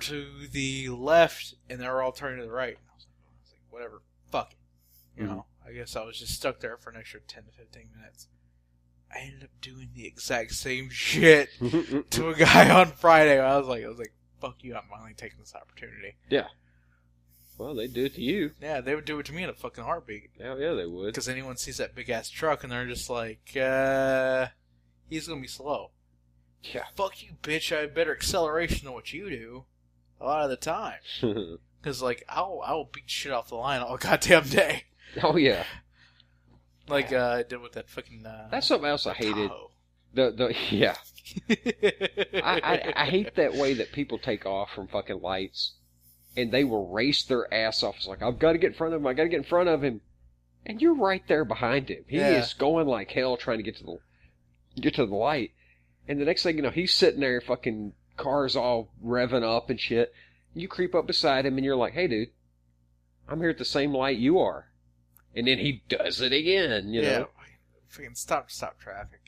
to the left, and they were all turning to the right. I was like whatever, fuck it. You know, I guess I was just stuck there for an extra 10 to 15 minutes. I ended up doing the exact same shit to a guy on Friday. I was like, fuck you, I'm finally taking this opportunity. Yeah. Well, they'd do it to you. Yeah, they would do it to me in a fucking heartbeat. Hell yeah, they would. Because anyone sees that big-ass truck, and they're just like, he's going to be slow. Yeah. Fuck you, bitch. I have better acceleration than what you do a lot of the time. Because, like, I'll beat shit off the line all goddamn day. Oh, yeah. Like I did with that fucking... That's something else I hated. Tahoe. Yeah. I hate that way that people take off from fucking lights, and they will race their ass off. It's like, I've got to get in front of him. I got to get in front of him. And you're right there behind him. He is going like hell trying to get to the light. And the next thing you know, he's sitting there, fucking cars all revving up and shit. You creep up beside him and you're like, hey dude, I'm here at the same light you are. And then he does it again, you know? Freaking stop traffic.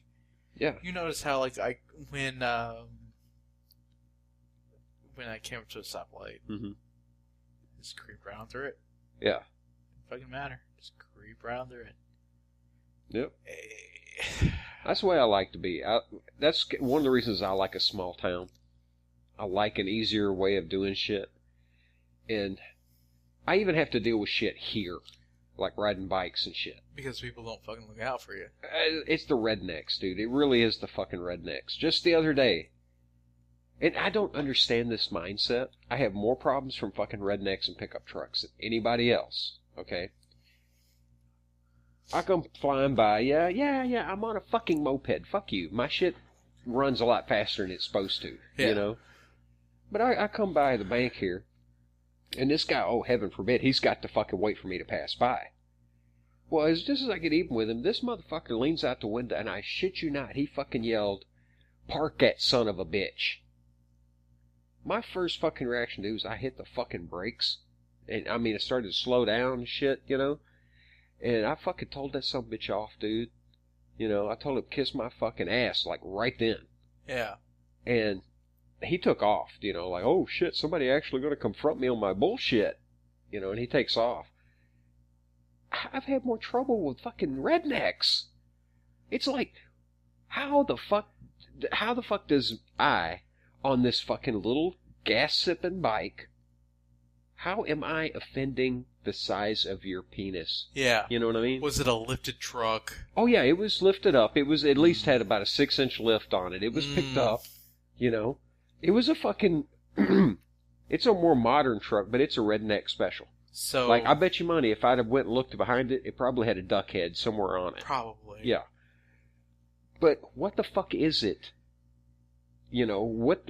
Yeah. You notice how, like, when I came up to a stoplight, just creep around through it. Yeah. Fucking matter. Just creep around through it. Yep. That's the way I like to be. That's one of the reasons I like a small town. I like an easier way of doing shit. And I even have to deal with shit here. Like riding bikes and shit. Because people don't fucking look out for you. It's the rednecks, dude. It really is the fucking rednecks. Just the other day. And I don't understand this mindset. I have more problems from fucking rednecks and pickup trucks than anybody else. Okay? I come flying by. Yeah, I'm on a fucking moped. Fuck you. My shit runs a lot faster than it's supposed to. Yeah. You know? But I come by the bank here. And this guy, oh, heaven forbid, he's got to fucking wait for me to pass by. Well, just as I get even with him, this motherfucker leans out the window, and I shit you not, he fucking yelled, "Park that son of a bitch." My first fucking reaction, dude, was I hit the fucking brakes. And, I mean, I started to slow down and shit, you know? And I fucking told that son of a bitch off, dude. You know, I told him kiss my fucking ass, like, right then. Yeah. And he took off, you know, like, oh shit, somebody actually going to confront me on my bullshit, you know, and he takes off. I've had more trouble with fucking rednecks. It's like, how the fuck does I, on this fucking little gas-sipping bike, how am I offending the size of your penis? Yeah. You know what I mean? Was it a lifted truck? Oh yeah, it was lifted up. It was at least had about a 6-inch lift on it. It was picked up, you know. It was a fucking, it's a more modern truck, but it's a redneck special. So, like, I bet you money, if I'd have went and looked behind it, it probably had a duck head somewhere on it. Probably. Yeah. But what the fuck is it? You know, what,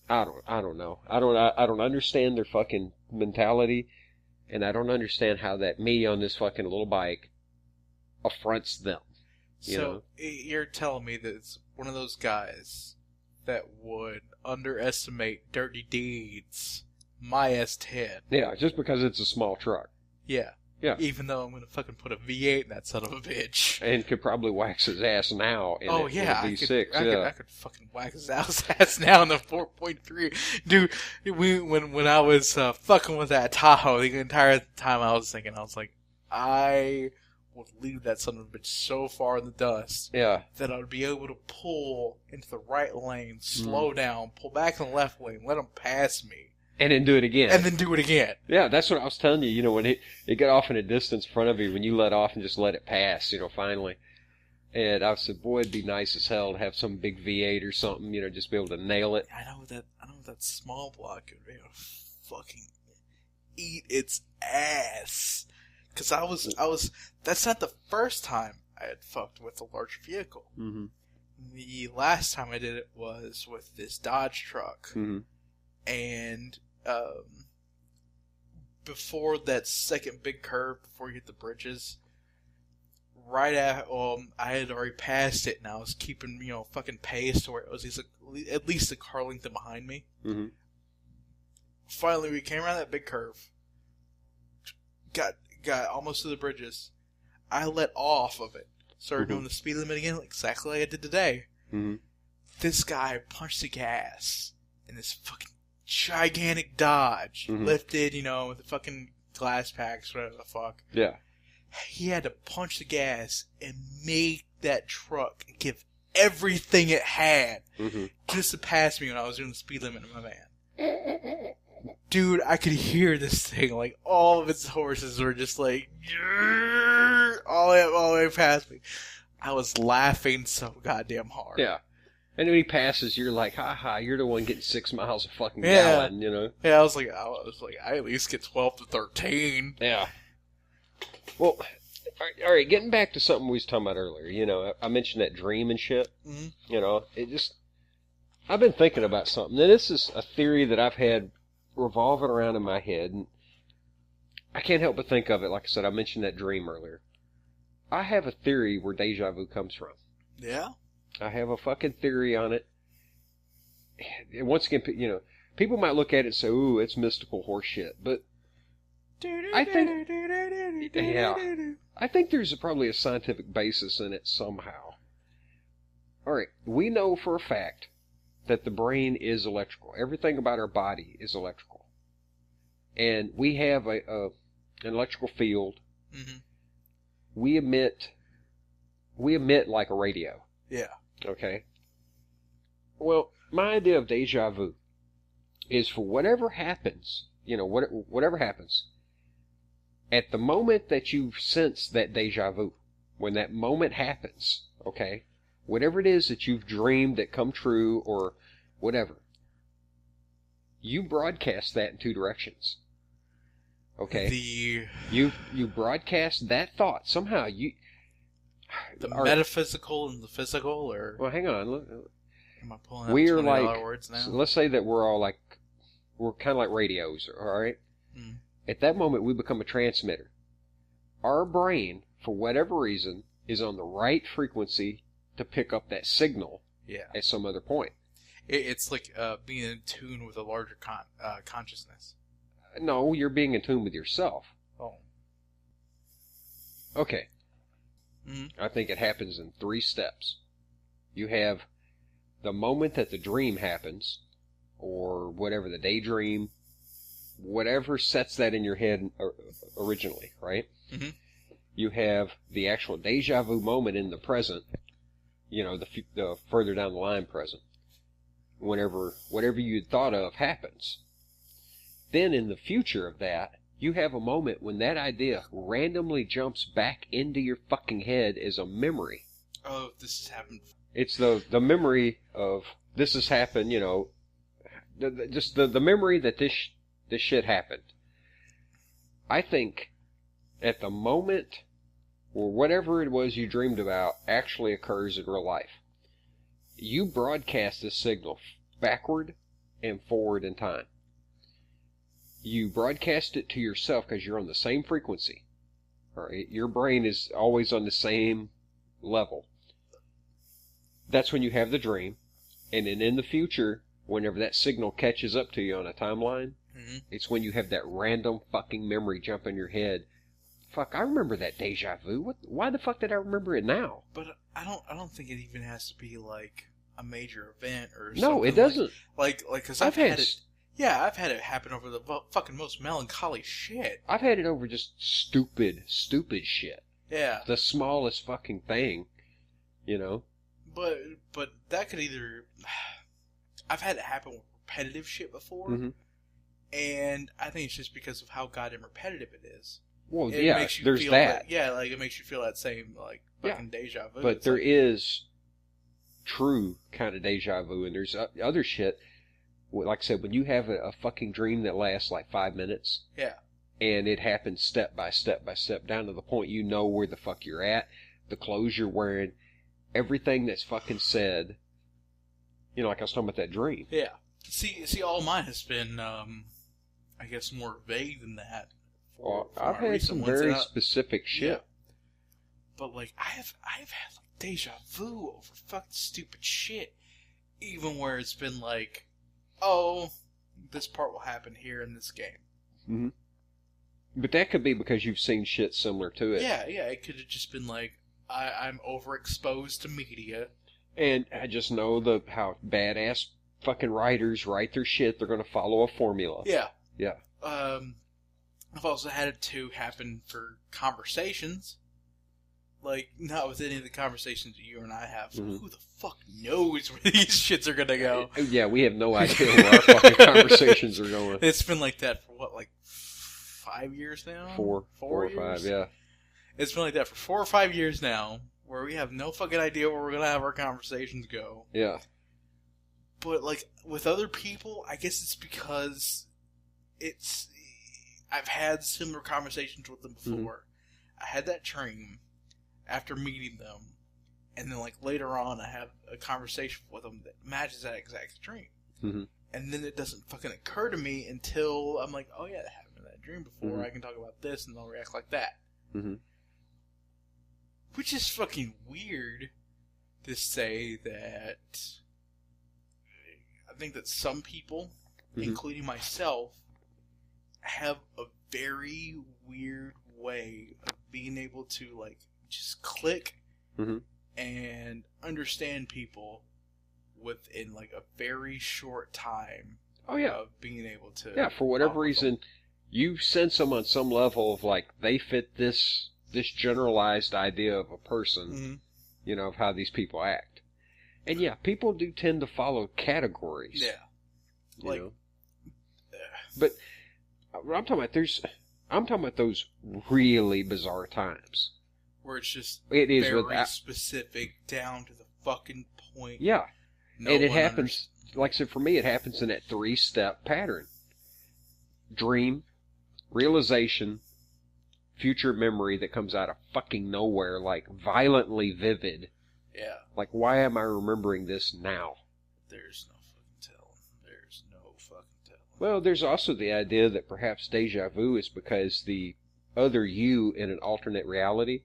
I don't know. I don't understand their fucking mentality, and I don't understand how that me on this fucking little bike affronts them. You know? You're telling me that it's one of those guys that would underestimate dirty deeds my S10. Yeah, just because it's a small truck. Yeah. Yeah. Even though I'm going to fucking put a V8 in that son of a bitch. And could probably wax his ass now in a V6. I could fucking wax his ass now in the 4.3. Dude, when I was fucking with that Tahoe, the entire time I was thinking, I was like, I would leave that son of a bitch so far in the dust that I would be able to pull into the right lane, slow down, pull back in the left lane, let him pass me. And then do it again. And then do it again. Yeah, that's what I was telling you. You know, when it got off in a distance in front of you, when you let off and just let it pass, you know, finally. And I said, boy, it'd be nice as hell to have some big V8 or something, you know, just be able to nail it. I know that small block would be able to fucking eat its ass. Because I was, that's not the first time I had fucked with a large vehicle. Mm-hmm. The last time I did it was with this Dodge truck. Mm-hmm. And, before that second big curve, before you hit the bridges, right at, I had already passed it, and I was keeping, you know, fucking pace to where it was at least a car length behind me. Mm-hmm. Finally, we came around that big curve, got almost to the bridges. I let off of it, started doing the speed limit again, exactly like I did today. Mm-hmm. This guy punched the gas, and this fucking gigantic Dodge, lifted, you know, with the fucking glass packs, whatever the fuck. Yeah. He had to punch the gas and make that truck give everything it had just to pass me when I was doing the speed limit in my van. Dude, I could hear this thing, like, all of its horses were just like, all the way past me. I was laughing so goddamn hard. Yeah. And when he passes, you're like, ha, you're the one getting 6 miles a fucking gallon, you know? Yeah, I was like, I at least get 12 to 13. Yeah. Well, all right, getting back to something we was talking about earlier, you know, I mentioned that dream and shit. Mm-hmm. You know, I've been thinking about something, and this is a theory that I've had revolving around in my head, and I can't help but think of it. Like I said, I mentioned that dream earlier. I have a theory where deja vu comes from. Yeah? I have a fucking theory on it. And once again, you know, people might look at it and say, ooh, it's mystical horse shit. But I think there's probably a scientific basis in it somehow. All right, we know for a fact that the brain is electrical. Everything about our body is electrical. And we have an electrical field. Mm-hmm. we emit like a radio. Yeah. Okay? Well, my idea of deja vu is for whatever happens, whatever happens, at the moment that you sense that deja vu, when that moment happens, okay, whatever it is that you've dreamed that come true or whatever, you broadcast that in two directions. Okay? You broadcast that thought. Somehow the metaphysical and the physical, or... Well, hang on. Look, am I pulling out $20 words now? So let's say that we're kind of like radios, all right? Mm. At that moment, we become a transmitter. Our brain, for whatever reason, is on the right frequency to pick up that signal at some other point. It's like being in tune with a larger consciousness. No, you're being in tune with yourself. Oh. Okay. Mm-hmm. I think it happens in 3 steps. You have the moment that the dream happens, or whatever, the daydream, whatever sets that in your head originally, right? Mm-hmm. You have the actual deja vu moment in the present, the further down the line present, whatever you'd thought of happens. Then in the future of that, you have a moment when that idea randomly jumps back into your fucking head as a memory. Oh, this has happened. It's the memory of this has happened, just the memory that this shit happened. I think at the moment, or whatever it was you dreamed about actually occurs in real life, you broadcast this signal backward and forward in time. You broadcast it to yourself because you're on the same frequency. All right? Your brain is always on the same level. That's when you have the dream. And then in the future, whenever that signal catches up to you on a timeline, it's when you have that random fucking memory jump in your head. Fuck, I remember that deja vu. Why the fuck did I remember it now? But I don't think it even has to be like a major event or something. No, it doesn't. Like, because I've had it. Yeah, I've had it happen over the fucking most melancholy shit. I've had it over just stupid shit. Yeah. The smallest fucking thing, But that could either... I've had it happen with repetitive shit before, and I think it's just because of how goddamn repetitive it is. Well, it yeah, makes you there's feel that. it makes you feel that same, fucking deja vu. But there is true kind of deja vu, and there's other shit. Like I said, when you have a fucking dream that lasts like 5 minutes, and it happens step by step by step, down to the point you know where the fuck you're at, the clothes you're wearing, everything that's fucking said, like I was talking about that dream. Yeah. See, all mine has been, I guess, more vague than that. I've had some very specific shit. Yeah. But, I've had, deja vu over fucking stupid shit. Even where it's been oh, this part will happen here in this game. Mm-hmm. But that could be because you've seen shit similar to it. Yeah, it could have just been I'm overexposed to media. And I just know how badass fucking writers write their shit. They're going to follow a formula. Yeah. Yeah. I've also had it to happen for conversations. Not with any of the conversations that you and I have. So who the fuck knows where these shits are gonna go? Yeah, we have no idea where our fucking conversations are going. It's been like that for 5 years now? 4 or 5, yeah. It's been like that for 4 or 5 years now, where we have no fucking idea where we're gonna have our conversations go. Yeah. But, with other people, I guess it's because I've had similar conversations with them before. I had that dream after meeting them, and then later on I have a conversation with them that matches that exact dream. Mm-hmm. And then it doesn't fucking occur to me until I'm like, oh yeah, that happened in that dream before, I can talk about this and they'll react like that. Mm-hmm. Which is fucking weird to say that. I think that some people, including myself, have a very weird way of being able to just click and understand people within a very short time. Oh yeah, of being able to. Yeah, for whatever reason, you sense them on some level of they fit this this generalized idea of a person, of how these people act. And yeah, people do tend to follow categories. Yeah. You know? But I'm talking about those really bizarre times. Where it's just very specific, down to the fucking point. Yeah. And it happens, like I said, for me, it happens in that 3-step pattern. Dream, realization, future memory that comes out of fucking nowhere, like violently vivid. Yeah. Like, why am I remembering this now? There's no fucking telling. Well, there's also the idea that perhaps deja vu is because the other you in an alternate reality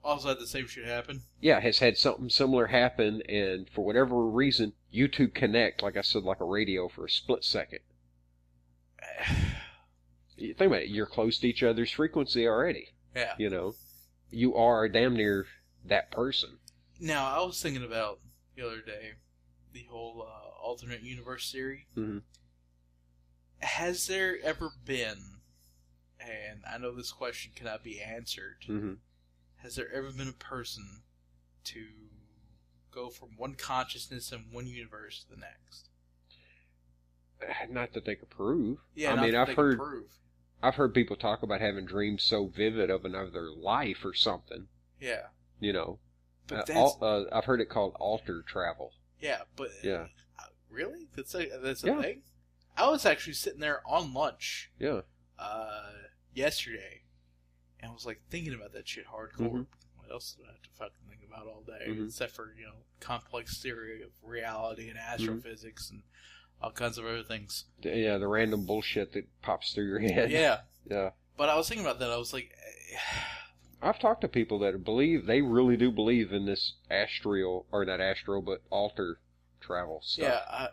also had the same shit happen? Yeah, has had something similar happen, and for whatever reason, you two connect, like I said, like a radio for a split second. You think about it, you're close to each other's frequency already. Yeah. You are damn near that person. Now, I was thinking about the other day, the whole alternate universe theory. Mm-hmm. Has there ever been, and I know this question cannot be answered, has there ever been a person to go from one consciousness in one universe to the next? Not that they could prove. Yeah, I've heard people talk about having dreams so vivid of another life or something. Yeah. But I've heard it called alter travel. Yeah, but yeah. Really? That's a thing? I was actually sitting there on lunch. Yeah. Yesterday, and I was like thinking about that shit hardcore. What else did I have to fucking think about all day? Except for, complex theory of reality and astrophysics and all kinds of other things. Yeah, the random bullshit that pops through your head. Yeah. Yeah. But I was thinking about that. I was like... I've talked to people that they really do believe in this but alter travel stuff. Yeah,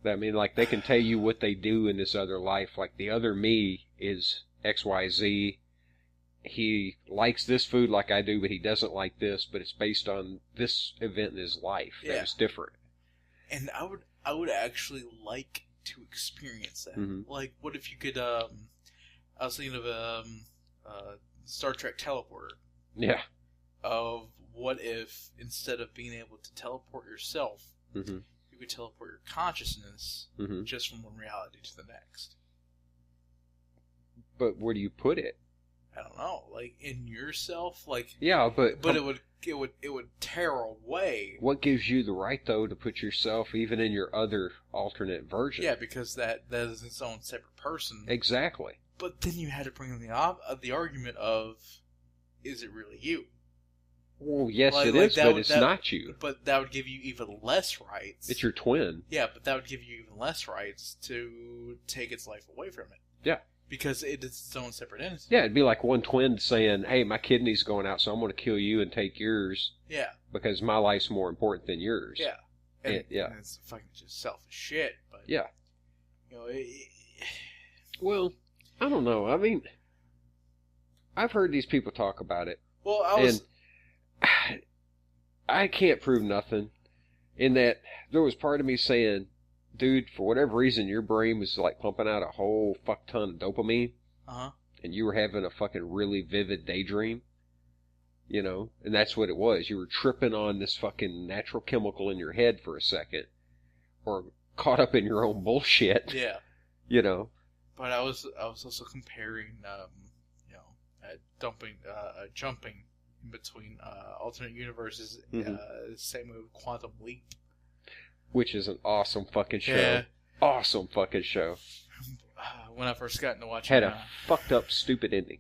I mean, like, they can tell you what they do in this other life. Like, the other me is XYZ. He likes this food like I do, but he doesn't like this, but it's based on this event in his life. Yeah. That was different. And I would actually like to experience that. Like, what if you could, I was thinking of, Star Trek teleporter. Yeah. Of what if, instead of being able to teleport yourself, you could teleport your consciousness just from one reality to the next. But where do you put it? I don't know, like in yourself, like yeah, but it would tear away. What gives you the right though to put yourself even in your other alternate version? Yeah, because that is its own separate person. Exactly. But then you had to bring in the argument of, is it really you? Well, yes, it is, but it's not you. But that would give you even less rights. It's your twin. Yeah, but that would give you even less rights to take its life away from it. Yeah. Because it is its own separate entity. Yeah, it'd be like one twin saying, hey, my kidney's going out, so I'm going to kill you and take yours. Yeah. Because my life's more important than yours. Yeah. And it's fucking just selfish shit. But, yeah. Well, I don't know. I mean, I've heard these people talk about it. Well, I can't prove nothing. In that, there was part of me saying, dude, for whatever reason, your brain was like pumping out a whole fuck ton of dopamine. And you were having a fucking really vivid daydream. And that's what it was. You were tripping on this fucking natural chemical in your head for a second. Or caught up in your own bullshit. Yeah. But I was also comparing, jumping in between alternate universes, same with Quantum Leap. Which is an awesome fucking show. Yeah. Awesome fucking show. When I first got into watching had a fucked up, stupid ending.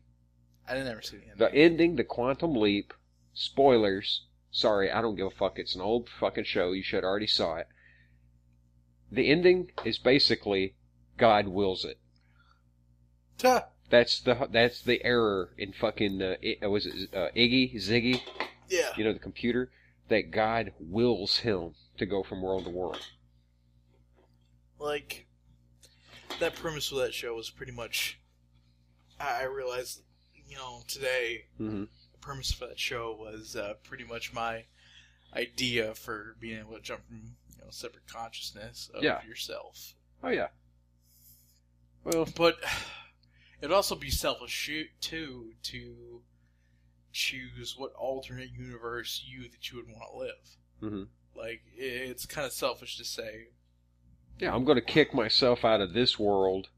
I didn't ever see the ending. The ending, the Quantum Leap, spoilers. Sorry, I don't give a fuck. It's an old fucking show. You should already saw it. The ending is basically God wills it. Tuh. That's the error in fucking Ziggy? Yeah. The computer, that God wills him to go from world to world. Like, that premise of that show was pretty much, I realized, today, the premise for that show was pretty much my idea for being able to jump from, separate consciousness of yourself. Oh, yeah. Well, but It'd also be selfish, too, to choose what alternate universe that you would want to live. Mm-hmm. Like, it's kind of selfish to say, yeah, I'm going to kick myself out of this world.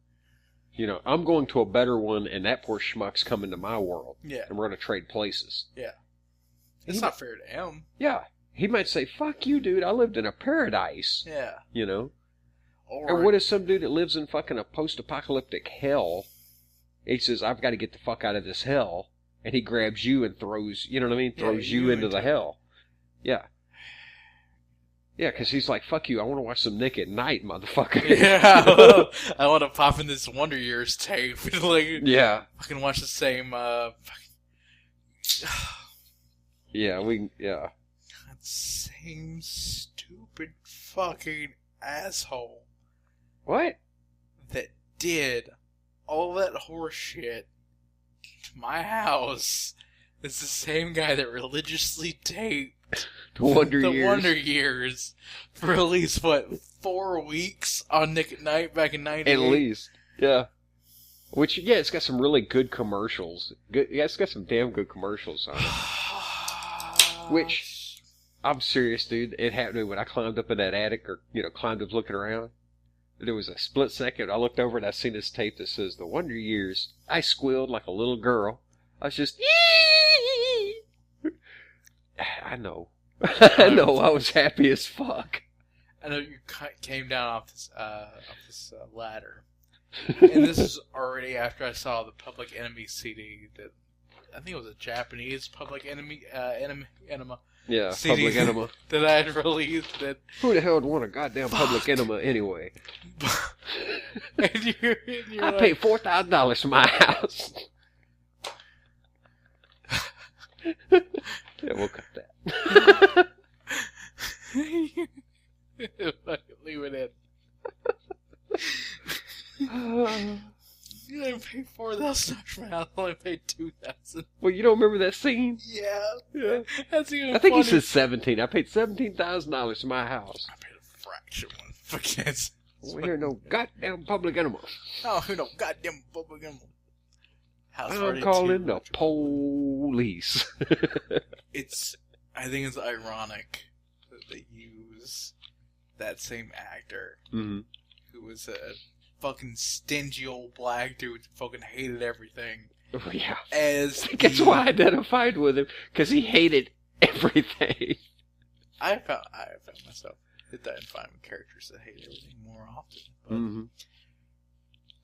You know, I'm going to a better one, and that poor schmuck's coming to my world. Yeah. And we're going to trade places. Yeah. It's not fair to him. Yeah. He might say, fuck you, dude. I lived in a paradise. Yeah. You know? Or what if some dude that lives in fucking a post-apocalyptic hell, he says, I've got to get the fuck out of this hell, and he grabs you and throws, you know what I mean? Throws you into the hell. Yeah. Yeah, because he's like, fuck you, I want to watch some Nick at Night, motherfucker. Yeah, I want to pop in this Wonder Years tape and, like, yeah. fucking watch the same, yeah. Same stupid fucking asshole. What? That did all that horse shit to my house is the same guy that religiously taped The Wonder Years for at least, 4 weeks on Nick at Night back in 98? At least, yeah. Which, yeah, it's got some really good commercials. It's got some damn good commercials on it. Which, I'm serious, dude. It happened to me when I climbed up in that attic, or, climbed up looking around. There was a split second. I looked over and I seen this tape that says, The Wonder Years. I squealed like a little girl. I was just, I know. I know. I was happy as fuck. I know you came down off this ladder, and this is already after I saw the Public Enemy CD that I think it was a Japanese Public Enemy Enema. Yeah, CD Public Enema that I had released. That who the hell would want a goddamn Public Enema anyway? and you're I paid $4,000 for my house. Yeah, we'll cut that. Leave it in. You didn't pay $4,000 for my house. I only paid $2,000. Well, you don't remember that scene? Yeah. That's even I think funny. he said 17. I paid $17,000 for my house. I paid a fraction one for kids. We hear no goddamn Public Enema. Oh, who no goddamn Public Enema. I'm calling the police. I think it's ironic that they use that same actor, mm-hmm. who was a fucking stingy old black dude who fucking hated everything. Oh, yeah. I think that's why I identified with him, because he hated everything. I found myself identifying with characters that hate everything more often. But mm-hmm.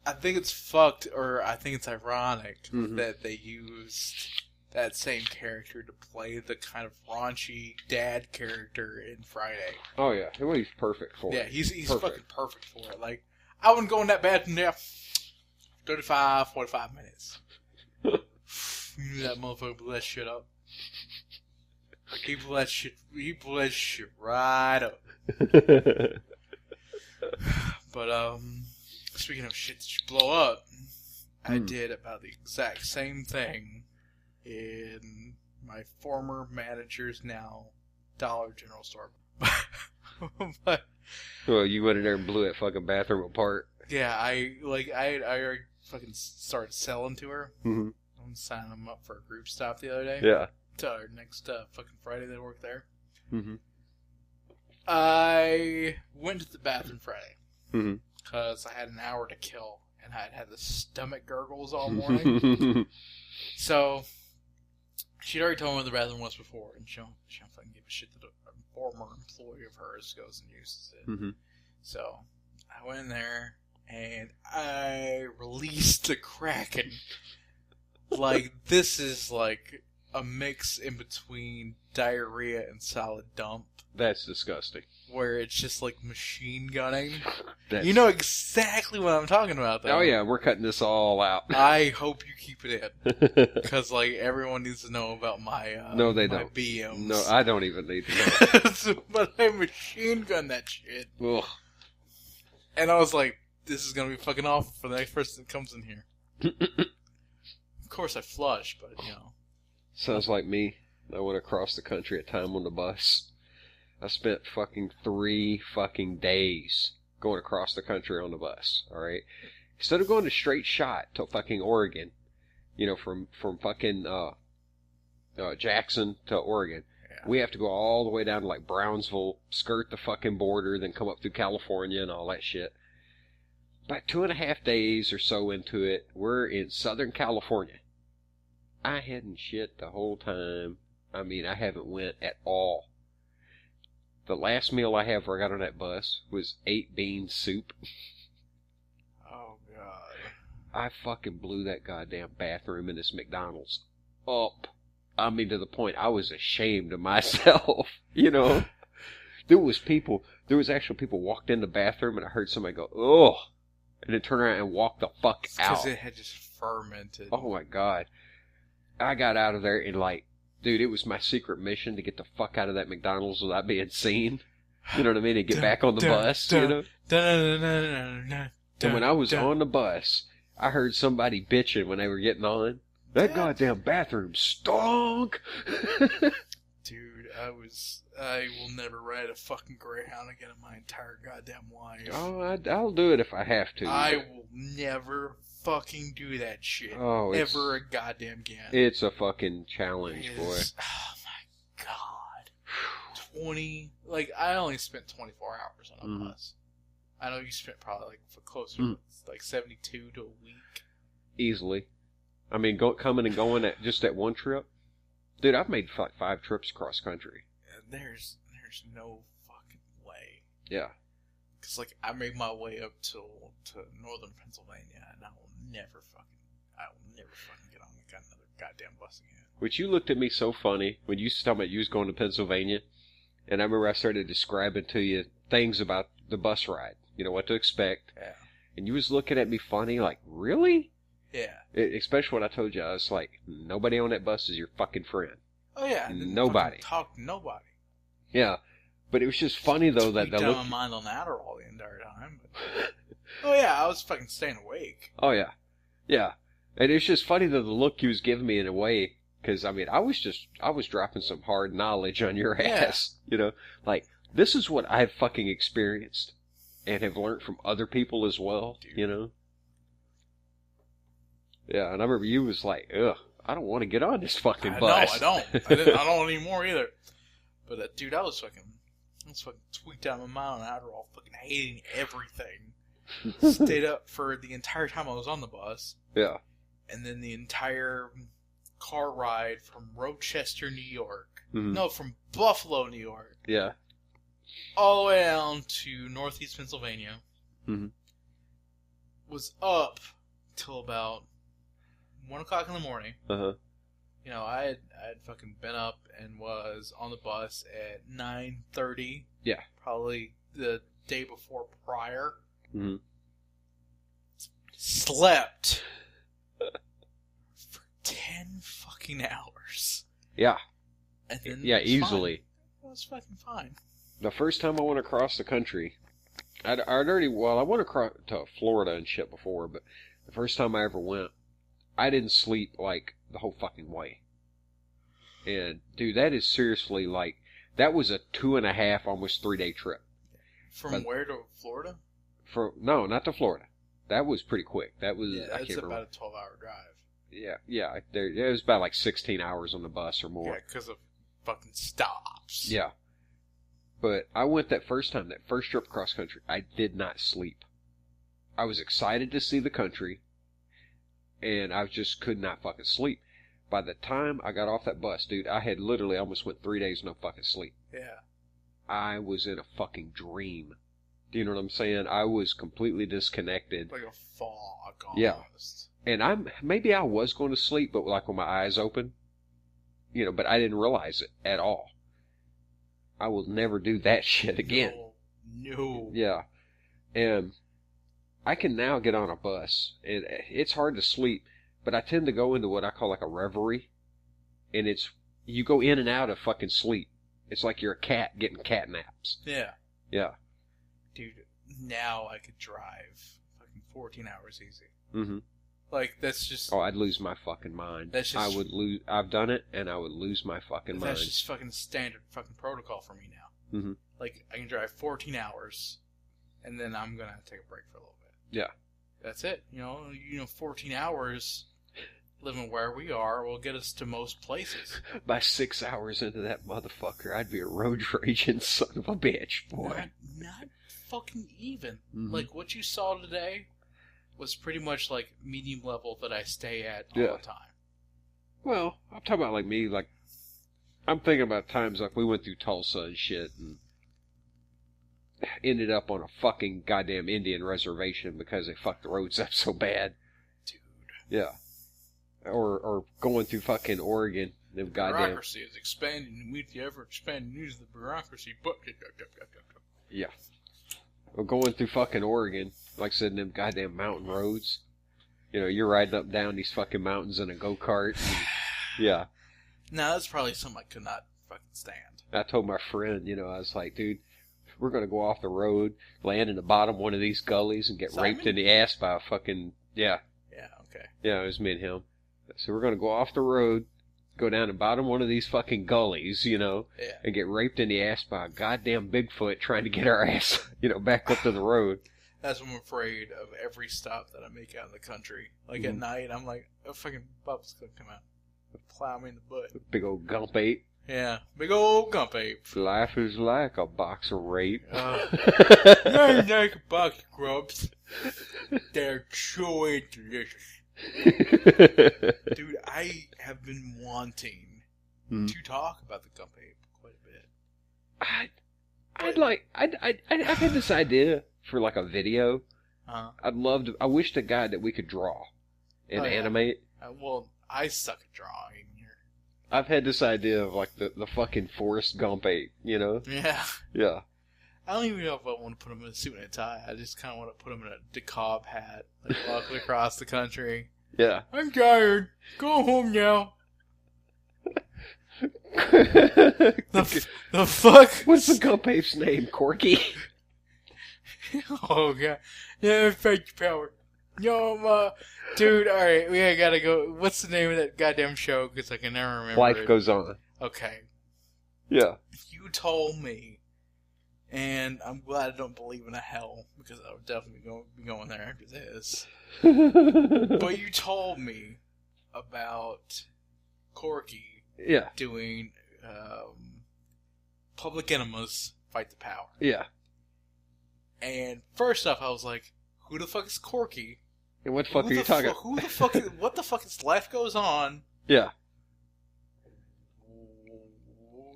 I think it's fucked, or I think it's ironic mm-hmm. that they used that same character to play the kind of raunchy dad character in Friday. Oh, yeah. Well, he's perfect for it. Yeah, he's fucking perfect for it. Like, I wouldn't go in that bathroom there 35, 45 minutes. You knew that motherfucker blew that shit up. He blew that shit right up. But, speaking of shit that should blow up, I did about the exact same thing in my former manager's now Dollar General store. But, well, you went in there and blew that fucking bathroom apart. Yeah, I already fucking started selling to her. Mm-hmm. I'm signing them up for a group stop the other day. Yeah. To our next fucking Friday they work there. Mm-hmm. I went to the bathroom Friday. Mm-hmm. Because I had an hour to kill, and I'd had the stomach gurgles all morning. So, she'd already told me where the bathroom was before, and she don't fucking give a shit that a former employee of hers goes and uses it. Mm-hmm. So, I went in there, and I released the Kraken. Like, this is like a mix in between diarrhea and solid dump. That's disgusting. Where it's just like machine gunning. You know exactly what I'm talking about, though. Oh, yeah, we're cutting this all out. I hope you keep it in. Because, like, everyone needs to know about my no, they my don't. BMs. No, I don't even need to know. But I machine gun that shit. Ugh. And I was like, this is going to be fucking awful for the next person that comes in here. Of course I flush, but, Sounds like me. I went across the country at time on the bus. I spent fucking 3 fucking days going across the country on the bus, alright? Instead of going a straight shot to fucking Oregon, you know, from fucking Jackson to Oregon, we have to go all the way down to like Brownsville, skirt the fucking border, then come up through California and all that shit. About 2.5 days or so into it, we're in Southern California. I hadn't shit the whole time. I mean, I haven't went at all. The last meal I had before I got on that bus was 8-bean soup. Oh, God. I fucking blew that goddamn bathroom in this McDonald's up. I mean, to the point I was ashamed of myself, you know. There was actual people walked in the bathroom and I heard somebody go, ugh, and then turn around and walk the fuck out. Because it had just fermented. Oh, my God. I got out of there and like, dude, it was my secret mission to get the fuck out of that McDonald's without being seen. You know what I mean? And get back on the bus, you know? And when I was on the bus, I heard somebody bitching when they were getting on. That goddamn bathroom stunk! Dude, I will never ride a fucking Greyhound again in my entire goddamn life. Oh, I'll do it if I have to. I will never fucking do that shit. Oh, ever a goddamn again. It's a fucking challenge, boy. Oh my God. I only spent 24 hours on a bus. I know you spent probably like for closer to like 72 to a week. Easily. I mean, coming and going at just that one trip. Dude, I've made like 5 trips cross country. There's no fucking way. Yeah. Because like I made my way up to northern Pennsylvania, and I will never fucking get on another goddamn bus again. Which you looked at me so funny when you talking about you was going to Pennsylvania, and I remember I started describing to you things about the bus ride. You know what to expect. Yeah. And you was looking at me funny, like, really? Yeah. Especially when I told you, I was like, nobody on that bus is your fucking friend. Oh yeah. Nobody. Talk to nobody. Yeah. But it was just funny though that the look. I my mind on Adderall the entire time. But... oh yeah, I was fucking staying awake. Oh yeah, yeah. And it's just funny though the look he was giving me in a way, because I mean I was dropping some hard knowledge on your ass. You know, like this is what I've fucking experienced and have learned from other people as well. Dude. You know. Yeah, and I remember you was like, ugh, I don't want to get on this fucking bus. No, I don't anymore either. But dude, I was fucking tweaked out my mind on Adderall, fucking hating everything. Stayed up for the entire time I was on the bus. Yeah. And then the entire car ride from Rochester, New York. Mm-hmm. No, from Buffalo, New York. Yeah. All the way down to Northeast Pennsylvania. Mm-hmm. Was up till about 1 o'clock in the morning. Uh-huh. You know, I had fucking been up and was on the bus at 9:30. Yeah. Probably the day before prior. Mm-hmm. Slept for 10 fucking hours. Yeah. And then yeah, easily. Fine. It was fucking fine. The first time I went across the country, I went across to Florida and shit before, but the first time I ever went, I didn't sleep like the whole fucking way. And dude, that is seriously like, that was a 2.5, almost 3-day trip. Where to Florida? No, not to Florida. That was pretty quick. That was, I can't remember. About a 12-hour drive. Yeah. It was about like 16 hours on the bus or more. Yeah, because of fucking stops. Yeah. But I went that first trip cross country, I did not sleep. I was excited to see the country, and I just could not fucking sleep. By the time I got off that bus, dude, I had literally almost went 3 days no fucking sleep. Yeah. I was in a fucking dream. Do you know what I'm saying? I was completely disconnected. Like a fog almost. Yeah. And maybe I was going to sleep, but like with my eyes open. You know, but I didn't realize it at all. I will never do that shit again. No. Yeah. And I can now get on a bus, and it's hard to sleep, but I tend to go into what I call like a reverie, and you go in and out of fucking sleep. It's like you're a cat getting cat naps. Yeah. Yeah. Dude, now I could drive fucking 14 hours easy. Mm-hmm. Like, that's just... Oh, I'd lose my fucking mind. That's just... I've done it, and I would lose my fucking mind. That's just fucking standard fucking protocol for me now. Mm-hmm. Like, I can drive 14 hours, and then I'm gonna take a break for a little bit. Yeah. That's it. 14 hours living where we are will get us to most places. By 6 hours into that motherfucker, I'd be a road raging son of a bitch, boy. Not fucking even. Mm-hmm. Like, what you saw today was pretty much like medium level that I stay at all the time. Well, I'm talking about like me, like, I'm thinking about times like we went through Tulsa and shit and ended up on a fucking goddamn Indian reservation because they fucked the roads up so bad. Dude. Yeah. Or going through fucking Oregon. The bureaucracy is expanding to meet the ever-expanding needs of the bureaucracy. Yeah. Or going through fucking Oregon, like I said, in them goddamn mountain roads. You're riding up and down these fucking mountains in a go-kart. Yeah. No, that's probably something I could not fucking stand. I told my friend, I was like, dude, we're going to go off the road, land in the bottom of one of these gullies, and get raped in the ass by a fucking... Yeah. Yeah, okay. Yeah, it was me and him. So we're going to go off the road, go down the bottom of one of these fucking gullies, and get raped in the ass by a goddamn Bigfoot trying to get our ass, back up to the road. That's what I'm afraid of every stop that I make out in the country. Like at night, I'm like, a fucking bub's going to come out. Plow me in the butt. Big old gump ape. Yeah, big old gump ape. Life is like a box of rape. Ain't like a box of grubs. They're chewy and delicious. Dude, I have been wanting to talk about the gump ape quite a bit. I've had this idea for like a video. Uh-huh. I wish to God that we could draw and animate. Well, I suck at drawing. I've had this idea of like the fucking Forrest Gump ape, Yeah. Yeah. I don't even know if I want to put him in a suit and a tie. I just kind of want to put him in a DeKalb hat, like walking across the country. Yeah. I'm tired. Go home now. The fuck? What's the Gump ape's name? Corky? Oh, God. Yeah, fake power. No, dude, alright, we gotta go. What's the name of that goddamn show? Because I can never remember. Life Goes On. Okay. Yeah. You told me, and I'm glad I don't believe in a hell, because I would definitely be going there after this. But you told me about Corky doing Public Enemies Fight the Power. Yeah. And first off, I was like, who the fuck is Corky? And what the fuck are you talking about? Who the fuck is, what the fuck is Life Goes On? Yeah.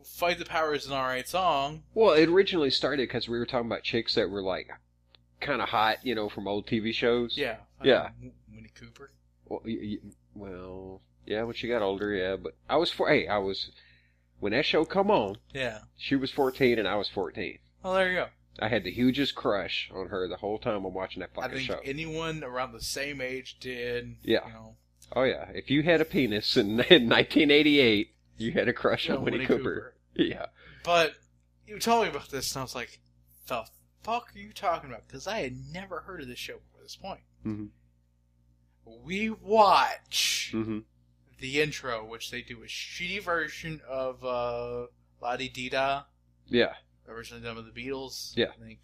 Fight the Power is an alright song. Well, it originally started because we were talking about chicks that were like kind of hot, from old TV shows. Yeah. Yeah. Winnie Cooper. Well, yeah, when she got older, yeah. But I was when that show come on. Yeah. She was 14 and I was 14. Oh, there you go. I had the hugest crush on her the whole time I'm watching that fucking show. I think anyone around the same age did. Yeah. Oh, yeah. If you had a penis in 1988, you had a crush on Winnie Cooper. Yeah. But you told me about this, and I was like, the fuck are you talking about? Because I had never heard of this show before this point. Mm-hmm. We watch the intro, which they do a shitty version of La-Di-Di-Da. Yeah. Originally done with the Beatles. Yeah. I think.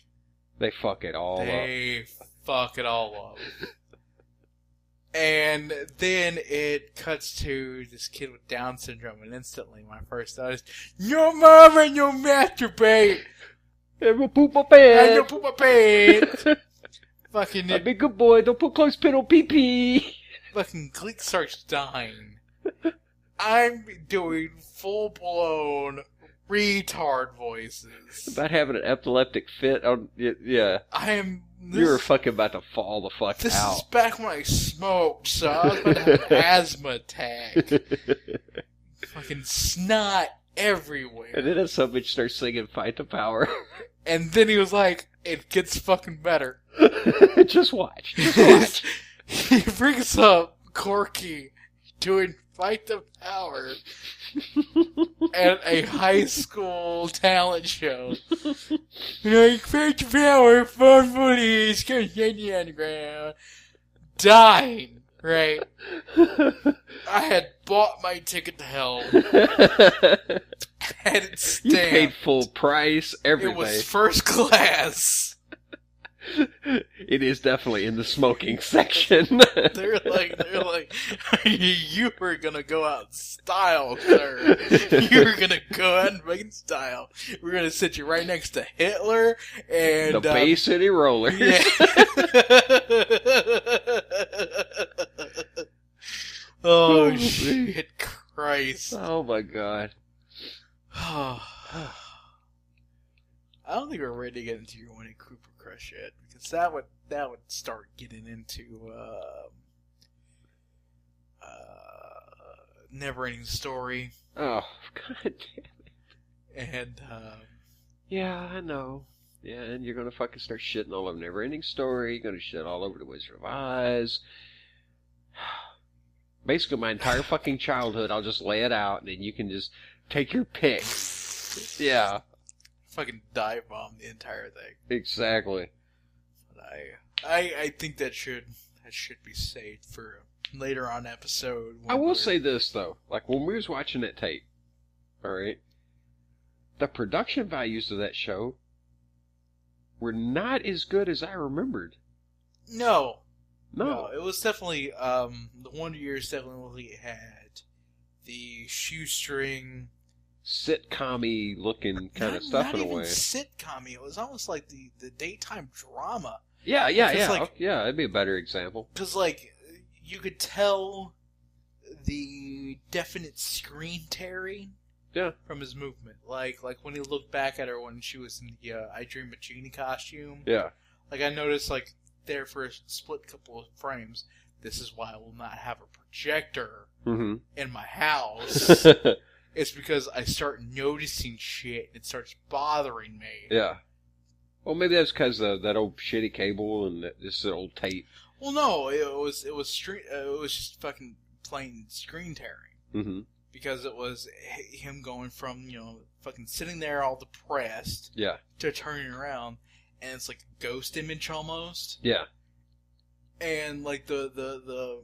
They fuck it all up. They fuck it all up. And then it cuts to this kid with Down syndrome, and instantly my first thought is, "Your mom and your masturbate! And we'll poop my pants! And you'll poop my pants!" Fucking... I'll be a good boy, don't put clothespin on pee-pee! Fucking Gleek starts dying. I'm doing full-blown retard voices. About having an epileptic fit on... Yeah. You were fucking about to fall the fuck out. This is back when I smoked, so I was about to have an asthma attack. Fucking snot everywhere. And then some bitch starts singing Fight the Power. And then he was like, it gets fucking better. Just watch. Just watch. He brings up Corky doing Fight the Power at a high school talent show. Like, Fight the Power, fun footies, come get you on the ground. Dying, right? I had bought my ticket to hell. Had it stamped. You paid full price, everything. It was first class. It is definitely in the smoking section. They're like, you were gonna go out in style, sir. You were gonna go out and make in style. We're gonna sit you right next to Hitler and the Bay City Rollers. Yeah. Oh shit, Christ! Oh my God. I don't think we're ready to get into your Winnie Cooper crush yet, because that would start getting into Never-Ending Story. Oh, God damn it! And yeah, I know. Yeah, and you're gonna fucking start shitting all over Never-Ending Story. You're gonna shit all over The Wizard of Oz. Basically, my entire fucking childhood, I'll just lay it out, and then you can just take your pick. Yeah. Fucking dive bomb the entire thing. Exactly. But I think that should be saved for a later on episode. I will say this though, like when we was watching that tape, all right, the production values of that show were not as good as I remembered. No, No, it was definitely the Wonder Years definitely had the shoestring. Sitcom-y looking kind of stuff in a way. Not even sitcom-y. It was almost like the daytime drama. Yeah. Like, yeah, that'd be a better example. Because, like, you could tell the definite screen tearing from his movement. Like when he looked back at her when she was in the I Dream of Jeannie costume. Yeah. Like, I noticed, like, there for a split couple of frames, this is why I will not have a projector in my house. It's because I start noticing shit and it starts bothering me. Yeah. Well, maybe that's because of that old shitty cable and this old tape. Well, no, it was just fucking plain screen tearing. Mm-hmm. Because it was him going from, fucking sitting there all depressed to turning around, and it's like a ghost image almost. Yeah. And like the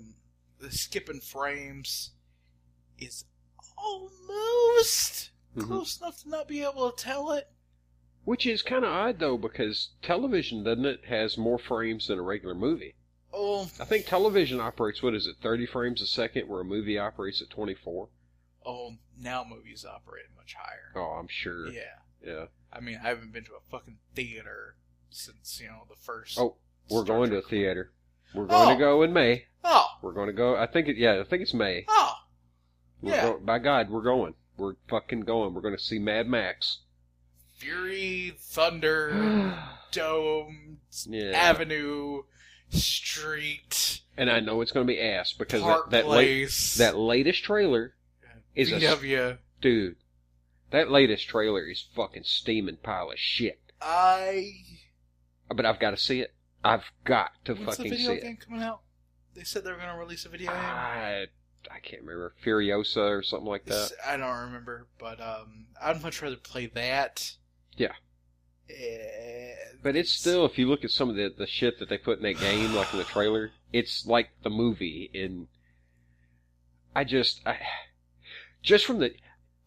skipping frames is almost close enough to not be able to tell it. Which is kind of odd, though, because television, doesn't it, has more frames than a regular movie. Oh. I think television operates, 30 frames a second, where a movie operates at 24? Oh, now movies operate much higher. Oh, I'm sure. Yeah. I mean, I haven't been to a fucking theater since, the first... Oh, we're going to a theater. We're going to go in May. Oh. We're going to go, I think it's May. Oh. Yeah. By God, we're going. We're fucking going. We're going to see Mad Max. Fury, Thunder, Dome, Avenue, Street. And I know it's going to be ass because that latest trailer is VW. Dude, that latest trailer is fucking steaming pile of shit. But I've got to see it. I've got to fucking see it. When's the video game coming out? They said they were going to release a video game. I can't remember. Furiosa or something like that. I don't remember, but I'd much rather play that. Yeah. But it's still, if you look at some of the shit that they put in that game, like in the trailer, it's like the movie. Just from the...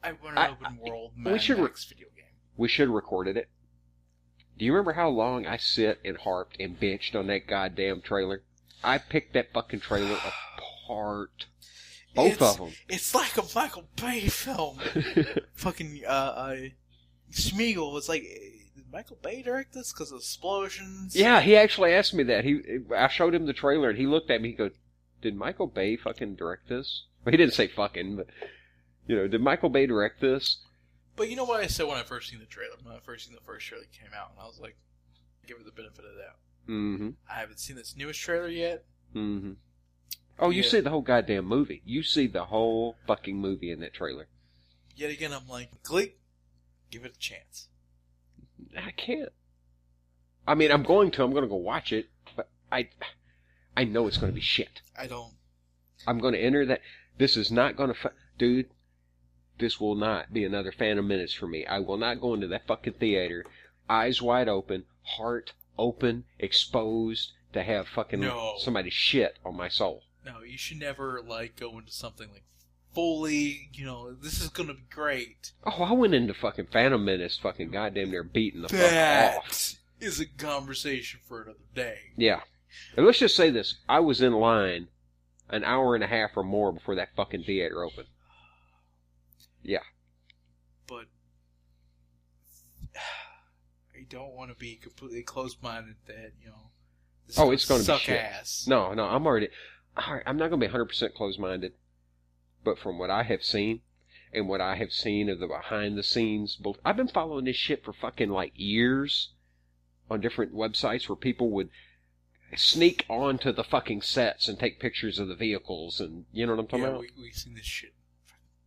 I want an open world Mad Max video game. We should have recorded it. Do you remember how long I sit and harped and benched on that goddamn trailer? I picked that fucking trailer apart. Both of them. It's like a Michael Bay film. Fucking, Smeagol was like, did Michael Bay direct this? Because of explosions? Yeah, he actually asked me that. I showed him the trailer and he looked at me and he goes, did Michael Bay fucking direct this? Well, he didn't say fucking, but, did Michael Bay direct this? But you know what I said when I first seen the trailer? When I first seen the first trailer that came out, and I was like, give it the benefit of the doubt. Mm-hmm. I haven't seen this newest trailer yet. Mm-hmm. Oh, you see the whole goddamn movie. You see the whole fucking movie in that trailer. Yet again, I'm like, Gleek, give it a chance. I can't. I mean, I'm going to go watch it, but I know it's going to be shit. I don't. I'm going to enter that. This is not going to... Dude, this will not be another Phantom Menace for me. I will not go into that fucking theater, eyes wide open, heart open, exposed, to have fucking somebody shit on my soul. No, you should never, go into something, fully, this is going to be great. Oh, I went into fucking Phantom Menace fucking goddamn near beating the fuck off. is a conversation for another day. Yeah. And let's just say this. I was in line an hour and a half or more before that fucking theater opened. Yeah. But I don't want to be completely closed-minded that, this it's going to be suck shit. ass. No, I'm not going to be 100% closed-minded. But from what I have seen, and what I have seen of the behind-the-scenes, I've been following this shit for fucking, years on different websites where people would sneak onto the fucking sets and take pictures of the vehicles, and you know what I'm talking about? We've seen this shit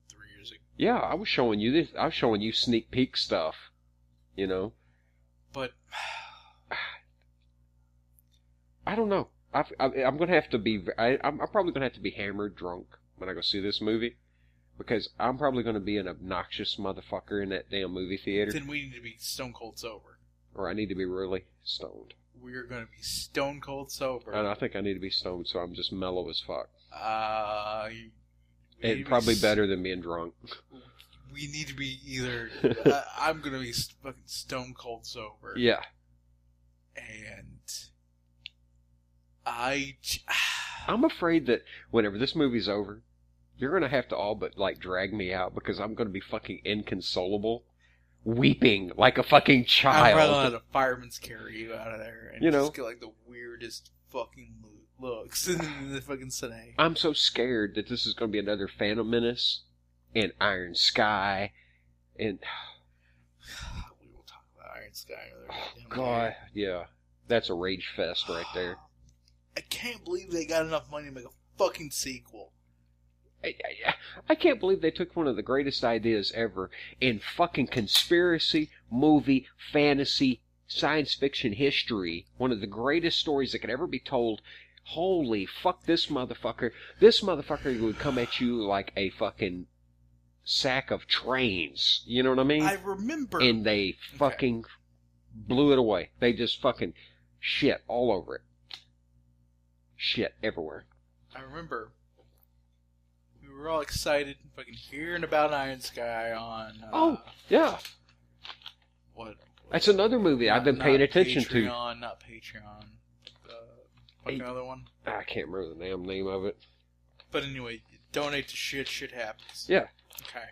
3 years ago. Yeah, I was showing you this. I was showing you sneak peek stuff, But I don't know. I'm gonna have to be. I'm probably gonna have to be hammered drunk when I go see this movie, because I'm probably gonna be an obnoxious motherfucker in that damn movie theater. Then we need to be stone cold sober. Or I need to be really stoned. We're going to be stone cold sober. And I think I need to be stoned, so I'm just mellow as fuck. And probably better than being drunk. We need to be either... I'm going to be fucking stone cold sober. Yeah. And... I'm afraid that whenever this movie's over, you're going to have to all but, drag me out, because I'm going to be fucking inconsolable. Weeping like a fucking child. I'd rather let a fireman's carry you out of there and just get the weirdest fucking looks in the fucking cine. I'm so scared that this is going to be another Phantom Menace and Iron Sky and we will talk about Iron Sky. Oh God, yeah, that's a rage fest right there. I can't believe they got enough money to make a fucking sequel. I can't believe they took one of the greatest ideas ever in fucking conspiracy, movie, fantasy, science fiction history. One of the greatest stories that could ever be told. Holy fuck, this motherfucker. This motherfucker would come at you like a fucking sack of trains. You know what I mean? I remember. And they fucking blew it away. They just fucking shit all over it. Shit everywhere. I remember. We were all excited, fucking hearing about Iron Sky on. Yeah. What? That's another movie I've been paying attention to. Not Patreon. Fucking other one. I can't remember the damn name of it. But anyway, donate to shit. Shit happens. Yeah. Okay.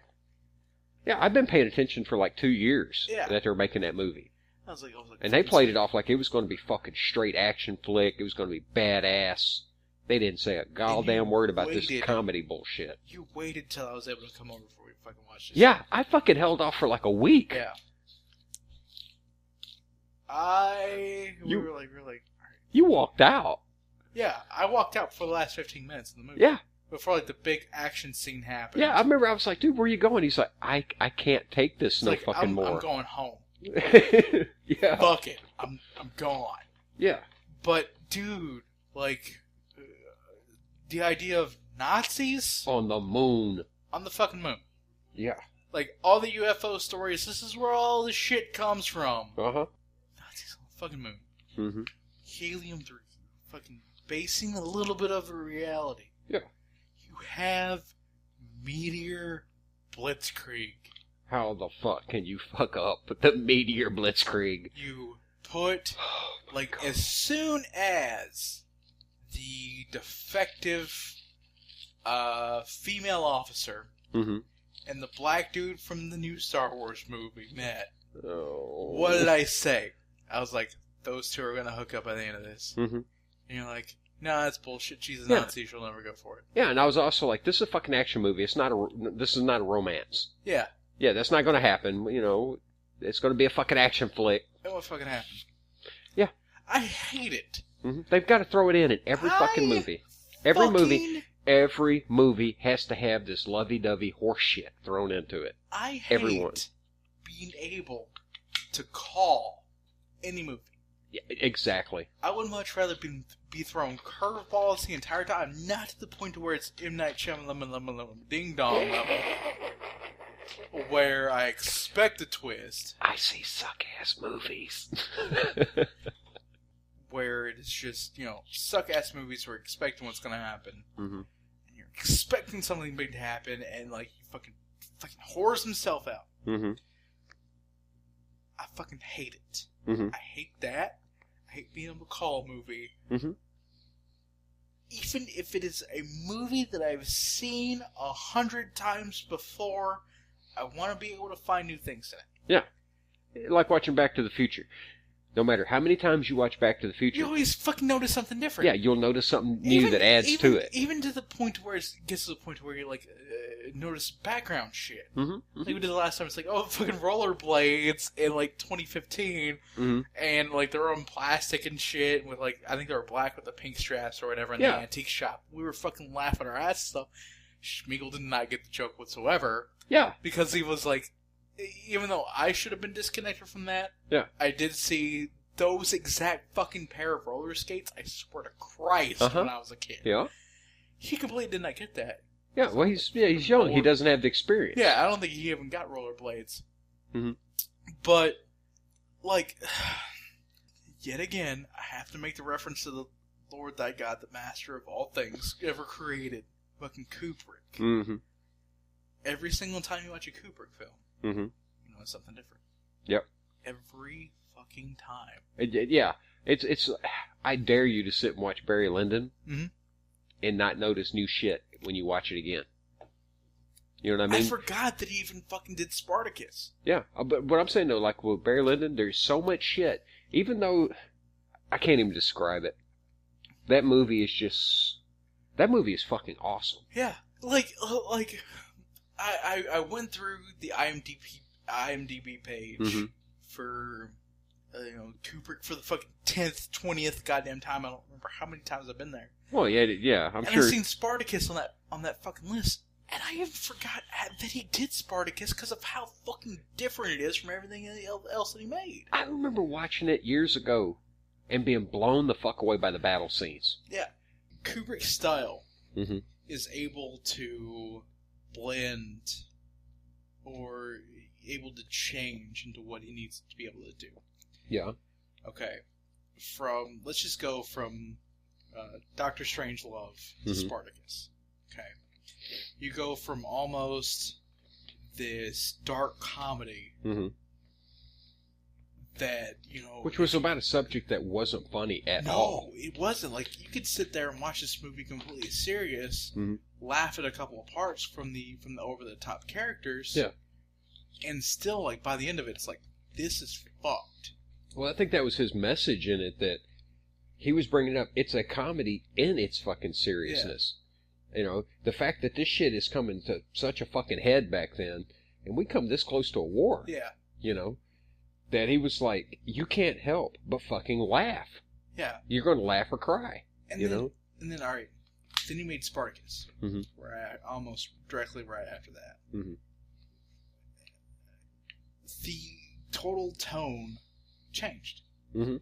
Yeah, I've been paying attention for 2 years that they were making that movie. I was like, and they played it off like it was going to be fucking straight action flick. It was going to be badass. They didn't say a goddamn word about this comedy bullshit. You waited till I was able to come over before we fucking watched this. Yeah, I fucking held off for a week. Yeah. We were like, all right. You walked out. Yeah, I walked out for the last 15 minutes of the movie. Yeah. Before the big action scene happened. Yeah, I remember I was like, dude, where are you going? He's like, I can't take this fucking more. I'm going home. Yeah. Fuck it. I'm gone. Yeah. But, dude, the idea of Nazis on the moon. On the fucking moon. Yeah. All the UFO stories, this is where all the shit comes from. Uh-huh. Nazis on the fucking moon. Mm-hmm. Helium-3. Fucking basing a little bit of a reality. Yeah. You have Meteor Blitzkrieg. How the fuck can you fuck up the Meteor Blitzkrieg? You put, as soon as the defective female officer and the black dude from the new Star Wars movie met, what did I say? I was like, those two are going to hook up by the end of this. Mm-hmm. And you're like, nah, that's bullshit. She's a Nazi. She'll never go for it. Yeah, and I was also like, this is a fucking action movie. This is not a romance. Yeah. Yeah, that's not going to happen. It's going to be a fucking action flick. It won't fucking happen. Yeah. I hate it. Mm-hmm. They've got to throw it in every fucking movie. Every movie has to have this lovey-dovey horse shit thrown into it. I hate being able to call any movie. Yeah, exactly. I would much rather be throwing curveballs the entire time, not to the point to where it's M. Night Shyamalan ding dong level, where I expect a twist. I see suck-ass movies. Where it's just, suck-ass movies where you're expecting what's going to happen. Mm-hmm. And you're expecting something big to happen, and, he fucking whores himself out. Mm-hmm. I fucking hate it. Mm-hmm. I hate that. I hate being able to call a movie. Mm-hmm. Even if it is a movie that I've seen 100 times before, I want to be able to find new things in it. Yeah. Like watching Back to the Future. No matter how many times you watch Back to the Future, you always fucking notice something different. Yeah, you'll notice something new that adds to it. Even to the point where it gets to the point where you like notice background shit. Mm-hmm. Mm-hmm. Like we did the last time. It's like, oh, fucking rollerblades in like 2015, Mm-hmm. and like they're on plastic and shit with like I think they were black with the pink straps or whatever in the antique shop. We were fucking laughing our asses off. Schmeagol did not get the joke whatsoever. Yeah, because he was like, even though I should have been disconnected from that, I did see those exact fucking pair of roller skates, I swear to Christ, when I was a kid. Yeah. He completely did not get that. Yeah, well, he's young. He doesn't have the experience. Yeah, I don't think he even got rollerblades. Mm-hmm. But, like, yet again, I have to make the reference to the Lord thy God, the master of all things ever created, fucking Kubrick. Mm-hmm. Every single time you watch a Kubrick film, you know it's something different. Yep. Every fucking time. It's. I dare you to sit and watch Barry Lyndon and not notice new shit when you watch it again. You know what I mean? I forgot that he even fucking did Spartacus. Yeah, but what I'm saying though, like with Barry Lyndon, there's so much shit. Even though I can't even describe it, that movie is fucking awesome. Yeah, like I went through the IMDb page for Kubrick for the fucking 10th, 20th goddamn time. I don't remember how many times I've been there. Well, yeah, I'm sure. And I've seen Spartacus on that fucking list, and I even forgot that he did Spartacus because of how fucking different it is from everything else that he made. I remember watching it years ago and being blown the fuck away by the battle scenes. Yeah, Kubrick's style is able to blend or able to change into what he needs to be able to do. Yeah. Okay. Let's just go from Doctor Strangelove to Spartacus. Okay. You go from almost this dark comedy that, which was about a subject that wasn't funny at all. No, it wasn't. Like, you could sit there and watch this movie completely serious, laugh at a couple of parts from the over-the-top characters, and still, like, by the end of it, it's like, this is fucked. Well, I think that was his message in it, that he was bringing up, it's a comedy in its fucking seriousness. Yeah. The fact that this shit is coming to such a fucking head back then, and we come this close to a war. Yeah. That he was like, you can't help but fucking laugh. Yeah. You're going to laugh or cry. And then, all right, then he made Spartacus. Right, almost directly right after that. The total tone changed.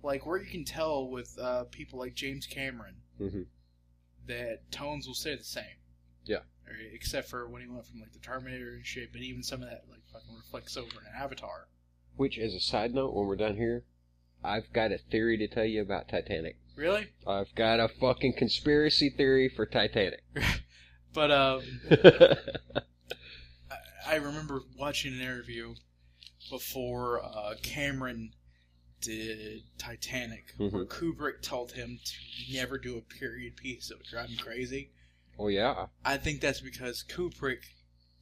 Like, where you can tell with people like James Cameron that tones will stay the same. Yeah. Except for when he went from, like, the Terminator and shit, but even some of that, like, fucking reflects over in Avatar. Which, as a side note, when we're done here, I've got a theory to tell you about Titanic. Really? I've got a fucking conspiracy theory for Titanic. But, I remember watching an interview before Cameron did Titanic, where Kubrick told him to never do a period piece that would drive him crazy. Oh, yeah. I think that's because Kubrick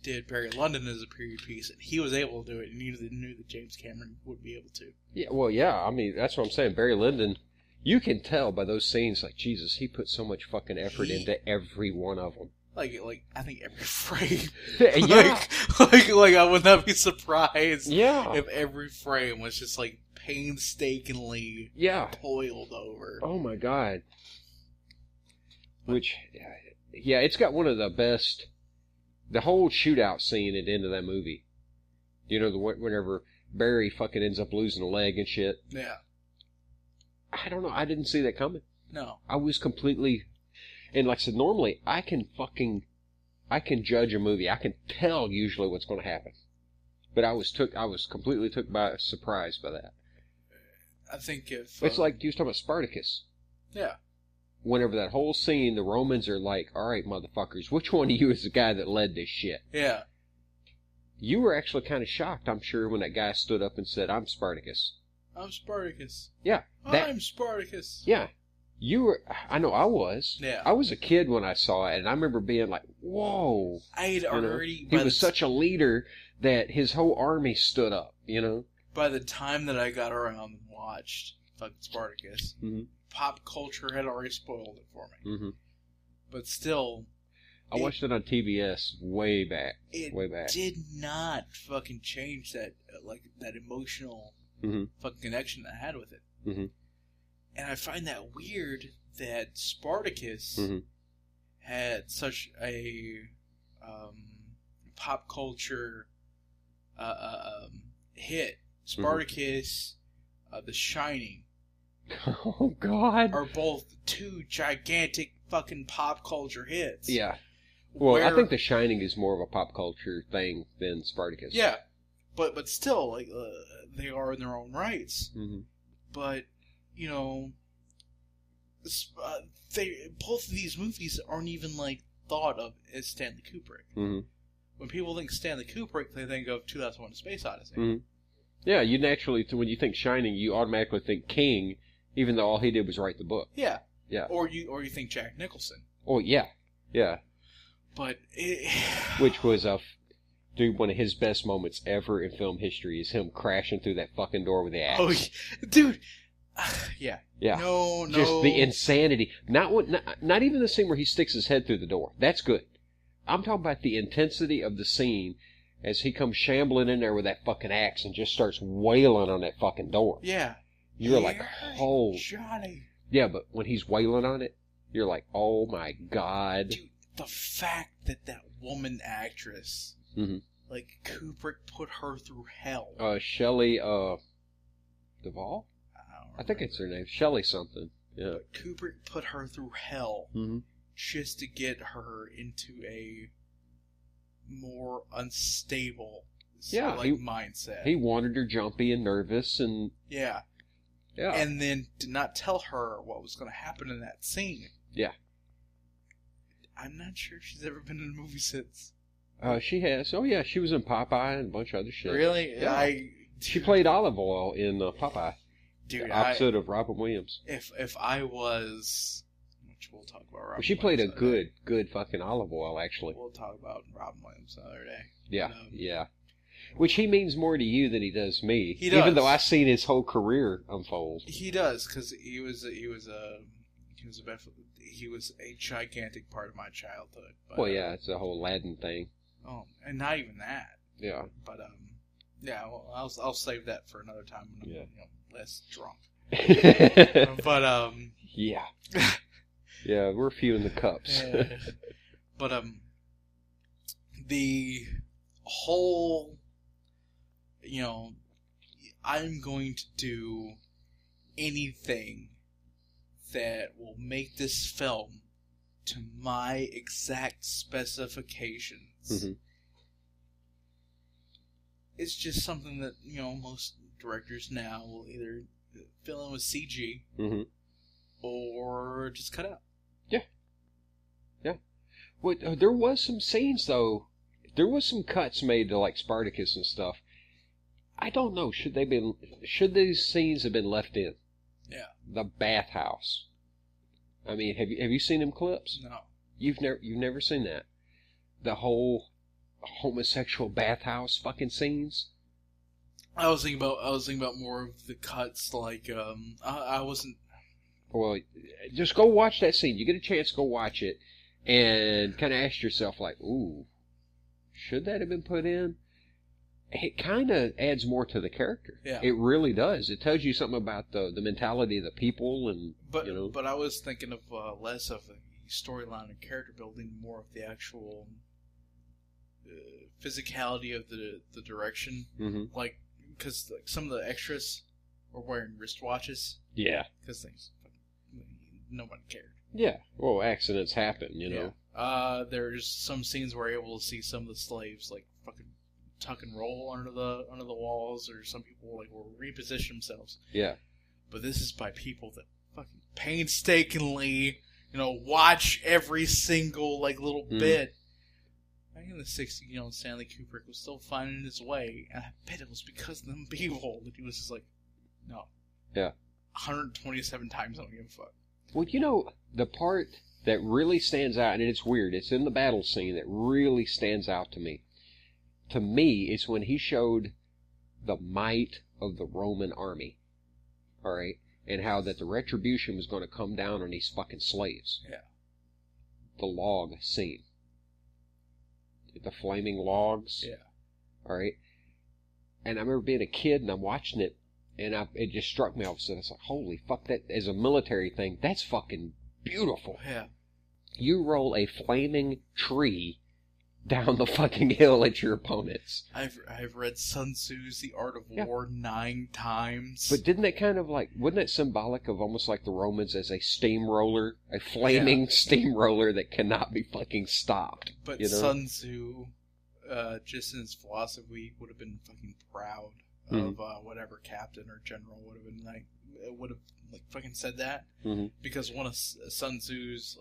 did Barry Lyndon as a period piece, and he was able to do it, and he knew that James Cameron would be able to. Yeah, well, yeah, I mean, that's what I'm saying. Barry Lyndon, you can tell by those scenes, like, Jesus, he put so much fucking effort into every one of them. Like, I think every frame. Yeah. like, I would not be surprised if every frame was just, like, painstakingly toiled over. Oh, my God. Which, yeah, it's got one of the best... The whole shootout scene at the end of that movie. Whenever Barry fucking ends up losing a leg and shit. Yeah. I don't know. I didn't see that coming. No. I was completely... And like I said, normally I can judge a movie. I can tell usually what's going to happen. But I was completely took by surprise by that. I think if... It's like you was talking about Spartacus. Yeah. Whenever that whole scene, the Romans are like, all right, motherfuckers, which one of you is the guy that led this shit? Yeah. You were actually kind of shocked, I'm sure, when that guy stood up and said, I'm Spartacus. I'm Spartacus. Yeah. I'm Spartacus. Yeah. I know I was. Yeah. I was a kid when I saw it, and I remember being like, whoa. I had already... He was such a leader that his whole army stood up, By the time that I got around and watched fucking Spartacus, pop culture had already spoiled it for me. Mm-hmm. But still... I watched it on TBS way back. It did not fucking change that, that emotional fucking connection I had with it. Mm-hmm. And I find that weird that Spartacus had such a pop culture hit. Spartacus, The Shining. Oh, God. Are both two gigantic fucking pop culture hits. Yeah. Well, I think The Shining is more of a pop culture thing than Spartacus. Yeah. But still, they are in their own rights. Mm-hmm. But... both of these movies aren't even thought of as Stanley Kubrick. Mm-hmm. When people think Stanley Kubrick, they think of 2001: A Space Odyssey. Mm-hmm. Yeah, you naturally, when you think Shining, you automatically think King, even though all he did was write the book. Yeah, yeah. Or you think Jack Nicholson. Oh yeah, yeah. But which was one of his best moments ever in film history is him crashing through that fucking door with the axe. Oh, dude. Yeah. Yeah. No. Just the insanity. Not even the scene where he sticks his head through the door. That's good. I'm talking about the intensity of the scene as he comes shambling in there with that fucking axe and just starts wailing on that fucking door. Yeah. You're like, oh. Johnny. Yeah, but when he's wailing on it, you're like, oh my God. Dude, the fact that woman actress, Kubrick put her through hell. Shelley, Duvall? I think it's her name. Shelley something. Yeah. But Kubrick put her through hell just to get her into a more unstable mindset. He wanted her jumpy and nervous and... Yeah. Yeah. And then did not tell her what was going to happen in that scene. Yeah. I'm not sure if she's ever been in a movie since. She has. Oh, yeah. She was in Popeye and a bunch of other shit. Really? Yeah. She played Olive Oil in Popeye. Dude, the opposite of Robin Williams. If I was... Which we'll talk about Robin she played Williams a good fucking Olive Oil, actually. We'll talk about Robin Williams another day. Yeah, yeah. Which he means more to you than he does me. He does. Even though I've seen his whole career unfold. He does, because he was a gigantic part of my childhood. But, well, yeah, it's the whole Aladdin thing. Oh, and not even that. Yeah. But yeah, well, I'll save that for another time when I'm less drunk. But yeah. Yeah, we're a few in the cups. But the whole, I'm going to do anything that will make this film to my exact specifications. Mm-hmm. It's just something that, most directors now will either fill in with CG or just cut out. Yeah. Yeah. Well, there was some scenes, though. There was some cuts made to, Spartacus and stuff. I don't know. Should these scenes have been left in? Yeah. The bathhouse. I mean, have you seen them clips? No. You've never seen that? The whole homosexual bathhouse fucking scenes? I was thinking about more of the cuts, I wasn't... Well, just go watch that scene. You get a chance, go watch it, and kind of ask yourself, ooh, should that have been put in? It kind of adds more to the character. Yeah. It really does. It tells you something about the mentality of the people, and But I was thinking of less of the storyline and character building, more of the actual physicality of the direction. Mm-hmm. Because some of the extras were wearing wristwatches. Yeah. Because nobody cared. Yeah. Well, accidents happen, know. There's some scenes where you're able to see some of the slaves fucking tuck and roll under the walls, or some people will reposition themselves. Yeah. But this is by people that fucking painstakingly, watch every single little bit. Back in the 60s, Stanley Kubrick was still finding his way, and I bet it was because of them people that he was just No. Yeah. 127 times, I don't give a fuck. Well, you know, the part that really stands out, and it's weird, it's in the battle scene that really stands out to me. To me, it's when he showed the might of the Roman army. All right? And how that the retribution was going to come down on these fucking slaves. Yeah. The log scene. The flaming logs. Yeah. All right? And I remember being a kid and I'm watching it, and it just struck me all of a sudden. I was like, holy fuck, that as a military thing, that's fucking beautiful. Yeah. You roll a flaming tree down the fucking hill at your opponents. I've read Sun Tzu's The Art of War 9 times. But didn't that kind of wasn't that symbolic of almost like the Romans as a steamroller, a flaming steamroller that cannot be fucking stopped? But you know? Sun Tzu, just in his philosophy, would have been fucking proud of whatever captain or general would have fucking said that. Mm-hmm. Because one of Sun Tzu's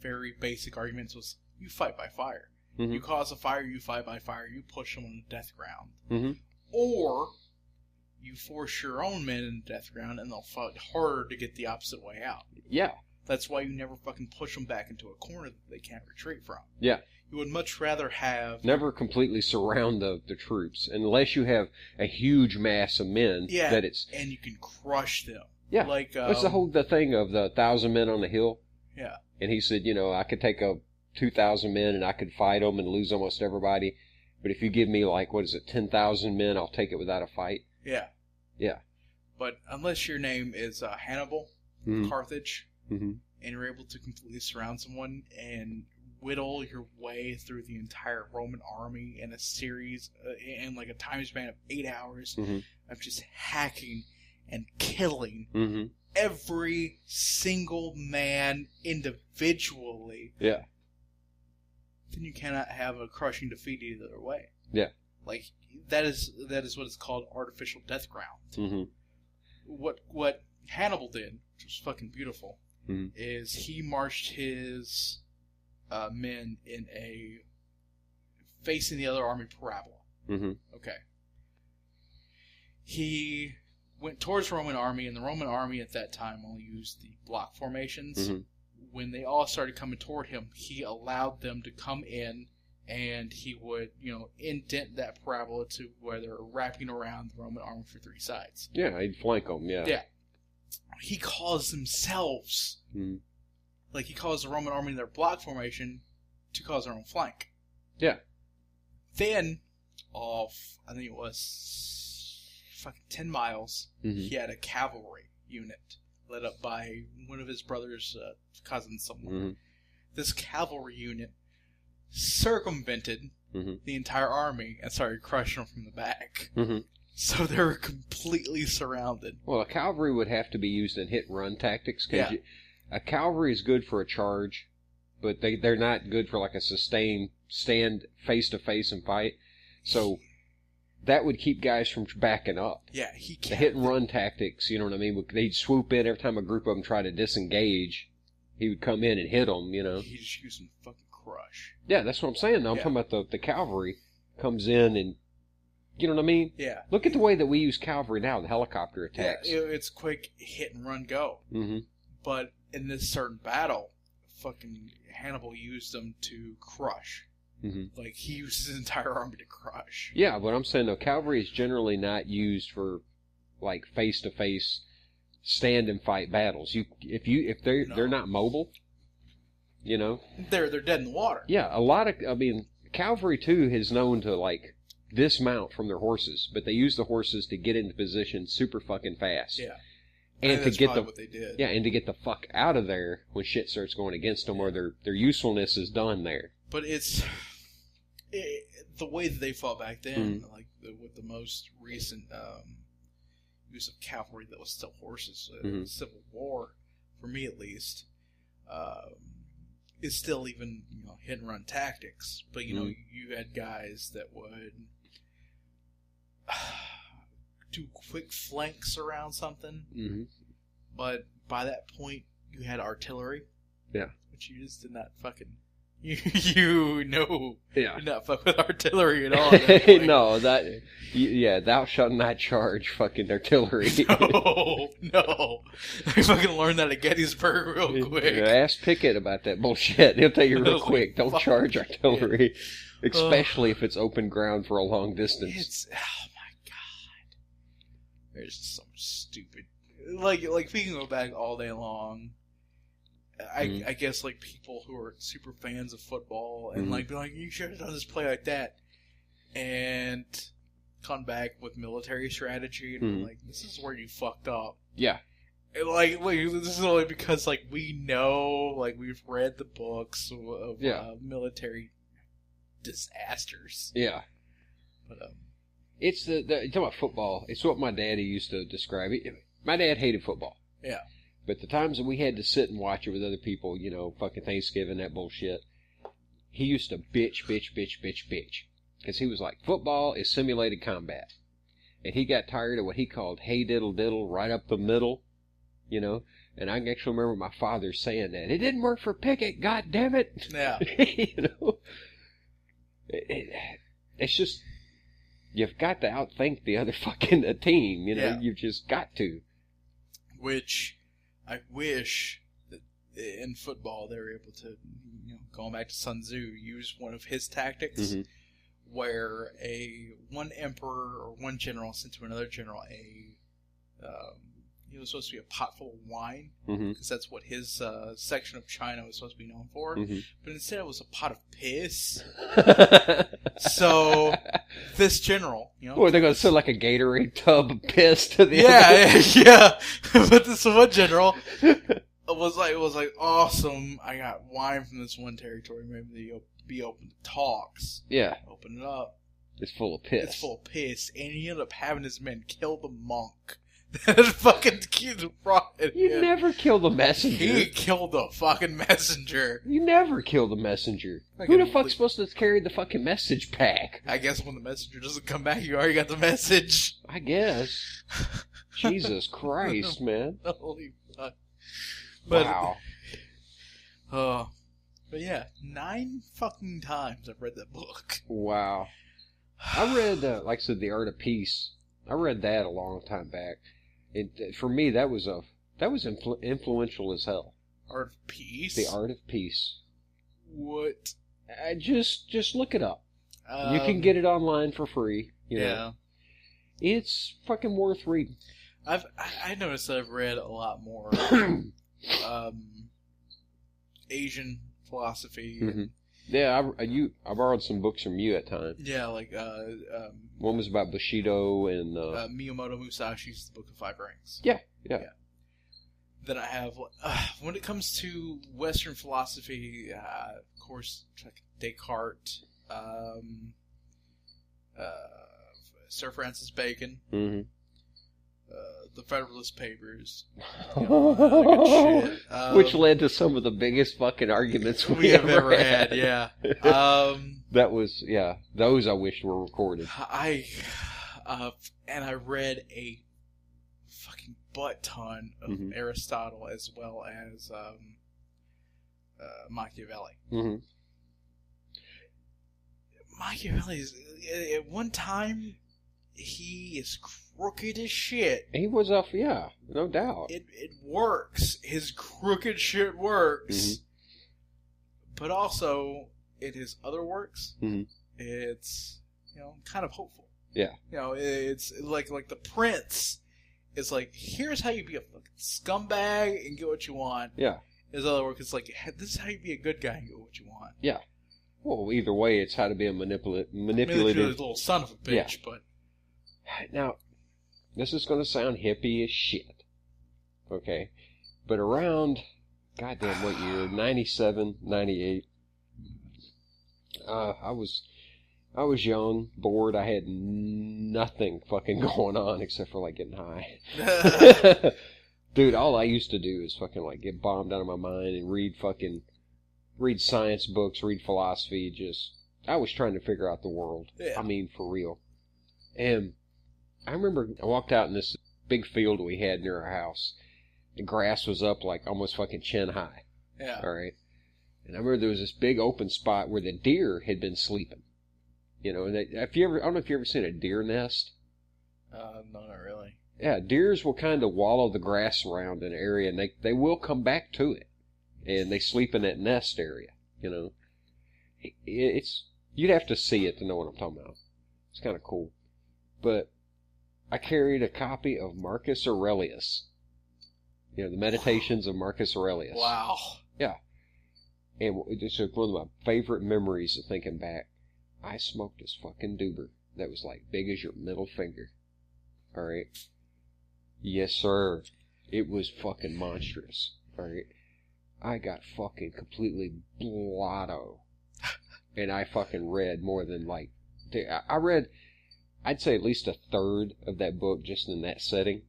very basic arguments was, you fight by fire. Mm-hmm. You cause a fire, you fight by fire, you push them on the death ground. Mm-hmm. Or you force your own men in the death ground and they'll fight harder to get the opposite way out. Yeah. That's why you never fucking push them back into a corner that they can't retreat from. Yeah. You would much rather have... Never completely surround the troops, unless you have a huge mass of men. Yeah, that it's... and you can crush them. Yeah. That's the thing of the 1,000 men on the hill. Yeah. And he said, I could take 2,000 men and I could fight them and lose almost everybody. But if you give me 10,000 men, I'll take it without a fight. Yeah. Yeah. But unless your name is Hannibal, Carthage, and you're able to completely surround someone and whittle your way through the entire Roman army in a series, in a time span of 8 hours of just hacking and killing every single man individually. Yeah. Then you cannot have a crushing defeat either way. Yeah. That is what is called artificial death ground. Mm-hmm. What Hannibal did, which was fucking beautiful, is he marched his men in a facing the other army parabola. Mm-hmm. Okay. He went towards the Roman army, and the Roman army at that time only used the block formations. Mm-hmm. When they all started coming toward him, he allowed them to come in, and he would, indent that parabola to where they're wrapping around the Roman army for three sides. Yeah, he'd flank them, yeah. Yeah. He calls themselves, he calls the Roman army in their block formation to cause their own flank. Yeah. Then, off, I think it was fucking 10 miles, he had a cavalry unit led up by one of his brother's cousins somewhere. This cavalry unit circumvented the entire army and started crushing them from the back. So they were completely surrounded. Well, a cavalry would have to be used in hit-and-run tactics. A cavalry is good for a charge, but they're not good for a sustained stand face-to-face and fight. So that would keep guys from backing up. Yeah, he can't. The hit-and-run tactics, you know what I mean? They'd swoop in every time a group of them tried to disengage. He would come in and hit them, He just used some fucking crush. Yeah, that's what I'm saying. I'm talking about the cavalry comes in and, you know what I mean? Yeah. Look at the way that we use cavalry now, the helicopter attacks. Yeah, it's quick hit and run go. But in this certain battle, fucking Hannibal used them to crush. He used his entire army to crush. Yeah, but I'm saying, though, cavalry is generally not used for, face-to-face stand and fight battles. If they're not mobile, they're dead in the water. Yeah, cavalry too is known to dismount from their horses, but they use the horses to get into position super fucking fast. Yeah. And to get what they did. Yeah, and to get the fuck out of there when shit starts going against them, or their usefulness is done there. But the way that they fought back then, with the most recent use of cavalry that was still horses, Civil War, for me at least, is still even hit and run tactics. But you had guys that would do quick flanks around something. But by that point, you had artillery. Yeah. Which you just did not fucking... You know, Yeah. you're not fucking with artillery at all. No, thou shalt not charge fucking artillery. No. I fucking learned that at Gettysburg real quick. Ask Pickett about that bullshit. He'll tell you real quick. Don't charge artillery, especially if it's open ground for a long distance. Oh my god, there's so much stupid. Like we can go back all day long. I guess like people who are super fans of football and like be like, you should have done this play like that, and come back with military strategy and be like, this is where you fucked up. Yeah. And like this is only because like we know, like we've read the books of military disasters. Yeah. But it's you talk about football. It's what my daddy used to describe it. My dad hated football. Yeah. But the times that we had to sit and watch it with other people, you know, fucking Thanksgiving, that bullshit, he used to bitch. Because he was like, football is simulated combat. And he got tired of what he called hey diddle diddle right up the middle, you know. And I can actually remember my father saying that. It didn't work for Pickett, god damn it. Yeah. You know. It's just, you've got to outthink the other fucking team, you know. Yeah. You've just got to. Which I wish that in football they were able to, you know, going back to Sun Tzu, use one of his tactics where one emperor or one general sent to another general it was supposed to be a pot full of wine because that's what his section of China was supposed to be known for, but instead it was a pot of piss. So this general, you know, they're going to send like a Gatorade tub of piss to the yeah. But this one general was like awesome. I got wine from this one territory. Maybe they'll be open to talks. Yeah, open it up. It's full of piss. And he ended up having his men kill the monk. That fucking kid brought it. You never kill the messenger. He killed the fucking messenger. You never kill the messenger. Who the fuck's supposed to carry the fucking message pack? I guess when the messenger doesn't come back, you already got the message. I guess. Jesus Christ, man. Holy fuck. Wow. But yeah, 9 fucking times I've read that book. Wow. I read, like I said, The Art of Peace. I read that a long time back. For me, that was influential as hell. Art of Peace? The Art of Peace. What? Just look it up. You can get it online for free. You know. It's fucking worth reading. I noticed that I've read a lot more Asian philosophy. Yeah, I borrowed some books from you at times. Yeah, like one was about Bushido and Miyamoto Musashi's The Book of Five Rings. Yeah. Then I have when it comes to Western philosophy, of course, Descartes, Sir Francis Bacon, the Federalist Papers, which led to some of the biggest fucking arguments we have ever had. Yeah, that was those I wish were recorded. I read a fucking butt ton of Aristotle as well as Machiavelli. Machiavelli is at one time. He is crooked as shit. He was no doubt. It works. His crooked shit works. But also, in his other works, it's, you know, kind of hopeful. Yeah. You know, it's like The Prince is like, here's how you be a fucking scumbag and get what you want. Yeah. His other work is like, this is how you be a good guy and get what you want. Yeah. Well, either way, it's how to be a manipulative little son of a bitch, but... Now, this is going to sound hippie as shit, okay? But around, goddamn what year, 97, 98, I was young, bored, I had nothing fucking going on except for, like, getting high. Dude, all I used to do is fucking, like, get bombed out of my mind and read science books, read philosophy, I was trying to figure out the world. Yeah. I mean, for real. And I remember I walked out in this big field we had near our house. The grass was up like almost fucking chin high. Yeah. All right. And I remember there was this big open spot where the deer had been sleeping. You know, and I don't know if you ever seen a deer nest. No, not really. Yeah, deers will kind of wallow the grass around an area, and they will come back to it, and they sleep in that nest area. You know, it's you'd have to see it to know what I'm talking about. It's kind of cool. But I carried a copy of Marcus Aurelius. You know, the Meditations of Marcus Aurelius. Wow. Yeah. And it's one of my favorite memories of thinking back. I smoked this fucking doober that was like big as your middle finger. Alright? Yes, sir. It was fucking monstrous. Alright? I got fucking completely blotto. And I fucking read more than like... I read, I'd say at least a third of that book just in that setting.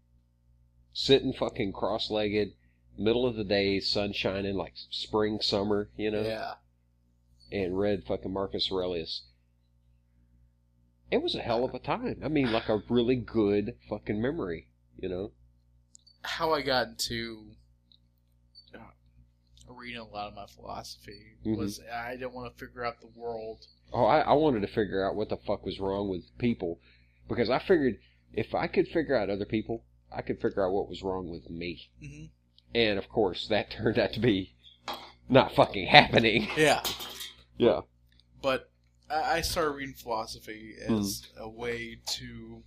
Sitting fucking cross-legged, middle of the day, sun shining like spring, summer, you know? Yeah. And read fucking Marcus Aurelius. It was a hell of a time. I mean, like a really good fucking memory, you know? How I got into reading a lot of my philosophy was I didn't want to figure out the world. Oh, I wanted to figure out what the fuck was wrong with people. Because I figured if I could figure out other people, I could figure out what was wrong with me. Mm-hmm. And, of course, that turned out to be not fucking happening. Yeah. Yeah. But I started reading philosophy as a way to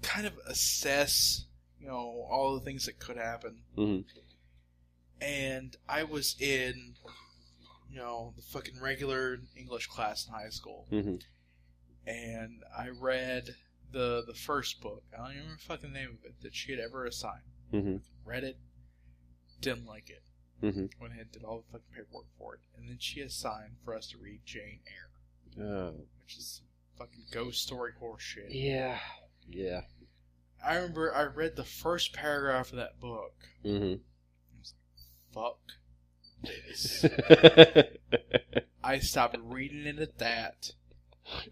kind of assess, you know, all the things that could happen. Mm-hmm. And I was in, you know, the fucking regular English class in high school. Mm-hmm. And I read the first book. I don't even remember the fucking name of it that she had ever assigned. Mm-hmm. Read it. Didn't like it. Mm-hmm. Went ahead and did all the fucking paperwork for it. And then she assigned for us to read Jane Eyre. Oh. Which is fucking ghost story horse shit. Yeah. Yeah. I remember I read the first paragraph of that book. Mm-hmm. I was like, fuck this. I stopped reading it at that.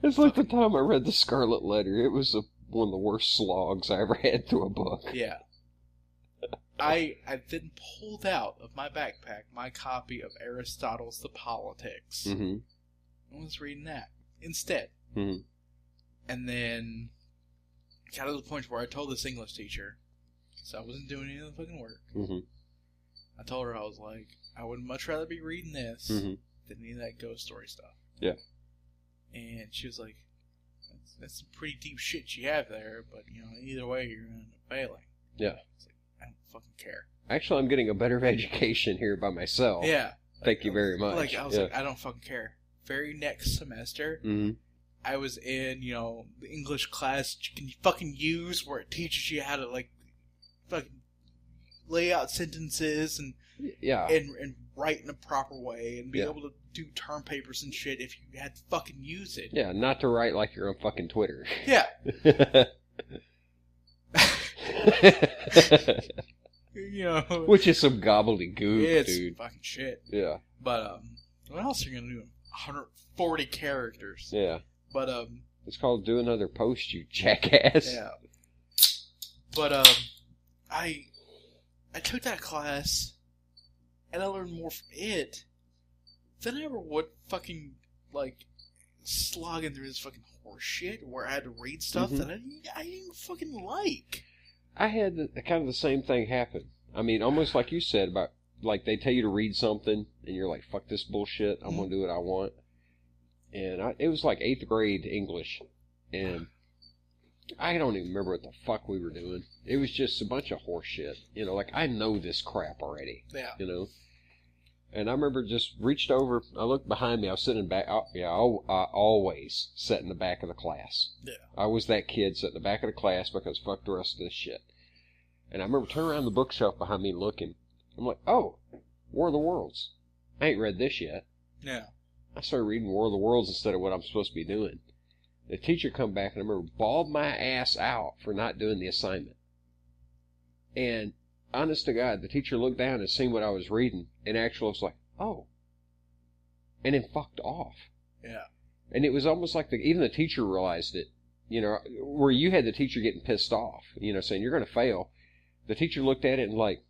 It's like the time I read The Scarlet Letter. It was one of the worst slogs I ever had through a book. Yeah. I then pulled out of my backpack my copy of Aristotle's The Politics. Mm-hmm. I was reading that instead. Mm-hmm. And then got to the point where I told this English teacher, so I wasn't doing any of the fucking work. Mm-hmm. I told her, I was like, I would much rather be reading this than any of that ghost story stuff. Yeah. And she was like, that's some pretty deep shit you have there, but, you know, either way, you're going to end up failing. Yeah. I was like, I don't fucking care. Actually, I'm getting a better education here by myself. Yeah. Thank you very much. I was like, I don't fucking care. Very next semester, I was in, you know, the English class you can fucking use where it teaches you how to, like, fucking lay out sentences and write in a proper way and be able to do term papers and shit if you had to fucking use it. Yeah, not to write like you're on fucking Twitter. Yeah. You know, which is some gobbledygook, it's dude. Fucking shit. Yeah. But what else are you gonna do? 140 characters. Yeah. But it's called Do Another Post, you jackass. Yeah. But I took that class and I learned more from it than I ever would fucking like slogging through this fucking horse shit where I had to read stuff that I didn't fucking like. I had kind of the same thing happen. I mean, almost like you said about, like, they tell you to read something, and you're like, fuck this bullshit, I'm going to do what I want. And it was like 8th grade English, and I don't even remember what the fuck we were doing. It was just a bunch of horse shit. You know, like, I know this crap already. Yeah. You know? And I remember just reached over, I looked behind me, I was sitting in back, I always sat in the back of the class. Yeah. I was that kid sitting in the back of the class because fuck the rest of this shit. And I remember turning around the bookshelf behind me and looking. I'm like, oh, War of the Worlds. I ain't read this yet. Yeah. I started reading War of the Worlds instead of what I'm supposed to be doing. The teacher come back and I remember bawled my ass out for not doing the assignment. And honest to God, the teacher looked down and seen what I was reading and actually was like, oh. And then fucked off. Yeah. And it was almost like even the teacher realized it. You know, where you had the teacher getting pissed off, you know, saying, you're going to fail. The teacher looked at it and like,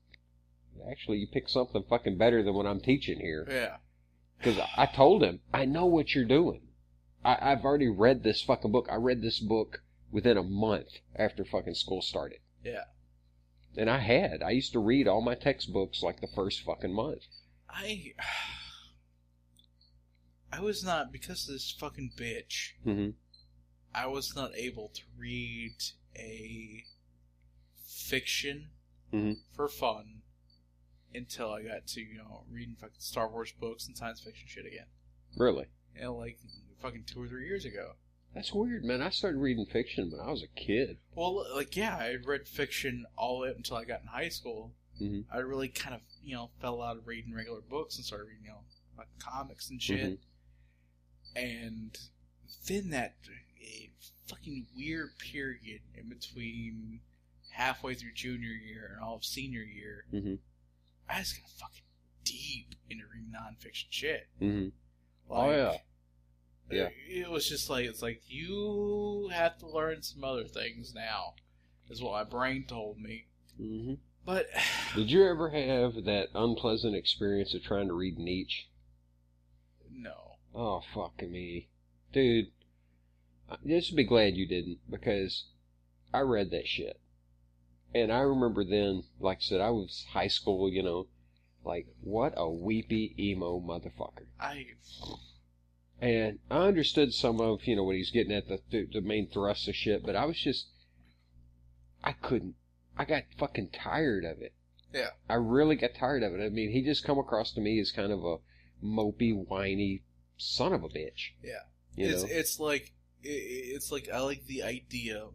actually, you picked something fucking better than what I'm teaching here. Yeah. Because I told him, I know what you're doing. I've already read this fucking book. I read this book within a month after fucking school started. Yeah. And I used to read all my textbooks like the first fucking month. I was not, because of this fucking bitch, I was not able to read a fiction for fun until I got to, reading fucking Star Wars books and science fiction shit again. Really? Like fucking 2 or 3 years ago. That's weird, man. I started reading fiction when I was a kid. Well, I read fiction all the way up until I got in high school. I really kind of, fell out of reading regular books and started reading, like comics and shit. And then that fucking weird period in between halfway through junior year and all of senior year, I just got fucking deep into reading nonfiction shit. Oh, yeah. Yeah. It was just like, it's like, you have to learn some other things now, is what my brain told me. But did you ever have that unpleasant experience of trying to read Nietzsche? No. Oh, fuck me. Dude, just be glad you didn't, because I read that shit. And I remember then, like I said, I was high school, like, what a weepy, emo motherfucker. And I understood some of, what he's getting at, the main thrust of shit, but I was just, I couldn't. I got fucking tired of it. Yeah. I really got tired of it. I mean, he just come across to me as kind of a mopey, whiny son of a bitch. Yeah. It's like I like the idea,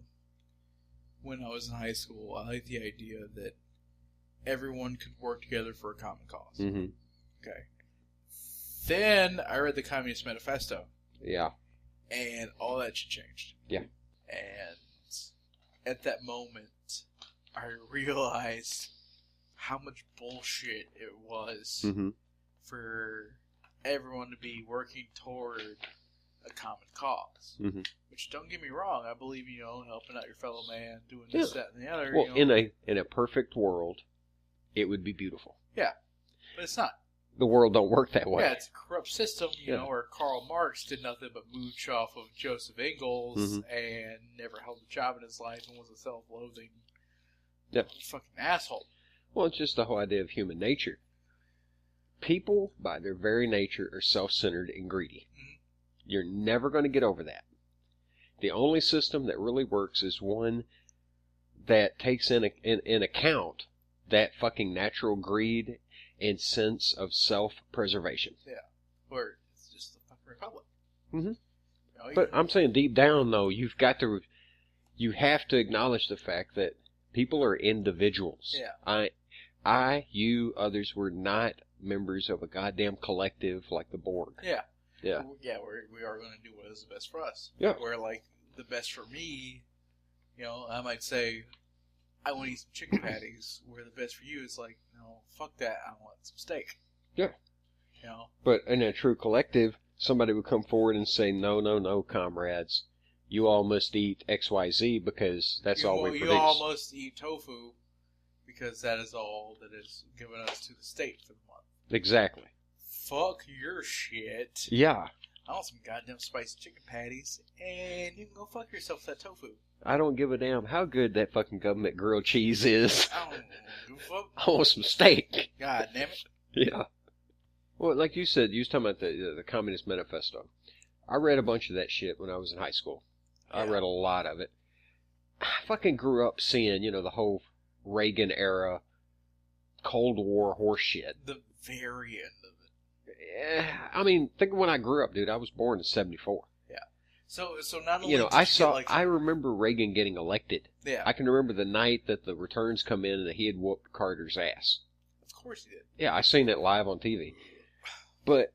when I was in high school, I like the idea that everyone could work together for a common cause. Okay. Then I read the Communist Manifesto. Yeah. And all that shit changed. Yeah. And at that moment, I realized how much bullshit it was for everyone to be working toward a common cause. Which, don't get me wrong, I believe, helping out your fellow man, doing this, that, and the other. Well, in a perfect world, it would be beautiful. Yeah. But it's not. The world don't work that way. Yeah, it's a corrupt system, where Karl Marx did nothing but mooch off of Joseph Engels and never held a job in his life and was a self-loathing fucking asshole. Well, it's just the whole idea of human nature. People, by their very nature, are self-centered and greedy. You're never going to get over that. The only system that really works is one that takes in account that fucking natural greed and sense of self-preservation. Yeah. Or it's just the fucking republic. But I'm saying deep down, though, you have to acknowledge the fact that people are individuals. Yeah. You, others were not members of a goddamn collective like the Borg. Yeah. Yeah. Yeah, we are going to do what is the best for us. Yeah. Where, like, the best for me, I might say, I want to eat some chicken patties, where the best for you is like, no, fuck that, I want some steak. Yeah. But in a true collective, somebody would come forward and say, no, comrades. You all must eat XYZ because that's all we produce. You all must eat tofu because that is all that is given us to the state for the month. Exactly. Fuck your shit. Yeah. I want some goddamn spicy chicken patties, and you can go fuck yourself with that tofu. I don't give a damn how good that fucking government grilled cheese is. I don't give a fuck. I want some steak. God damn it. Yeah. Well, like you said, you was talking about the Communist Manifesto. I read a bunch of that shit when I was in high school. I read a lot of it. I fucking grew up seeing, the whole Reagan era Cold War horse shit. The very end of it. Yeah, I mean, think of when I grew up, dude. I was born in 1974. Yeah. So not only I remember Reagan getting elected. Yeah. I can remember the night that the returns come in and that he had whooped Carter's ass. Of course he did. Yeah, I seen it live on TV. But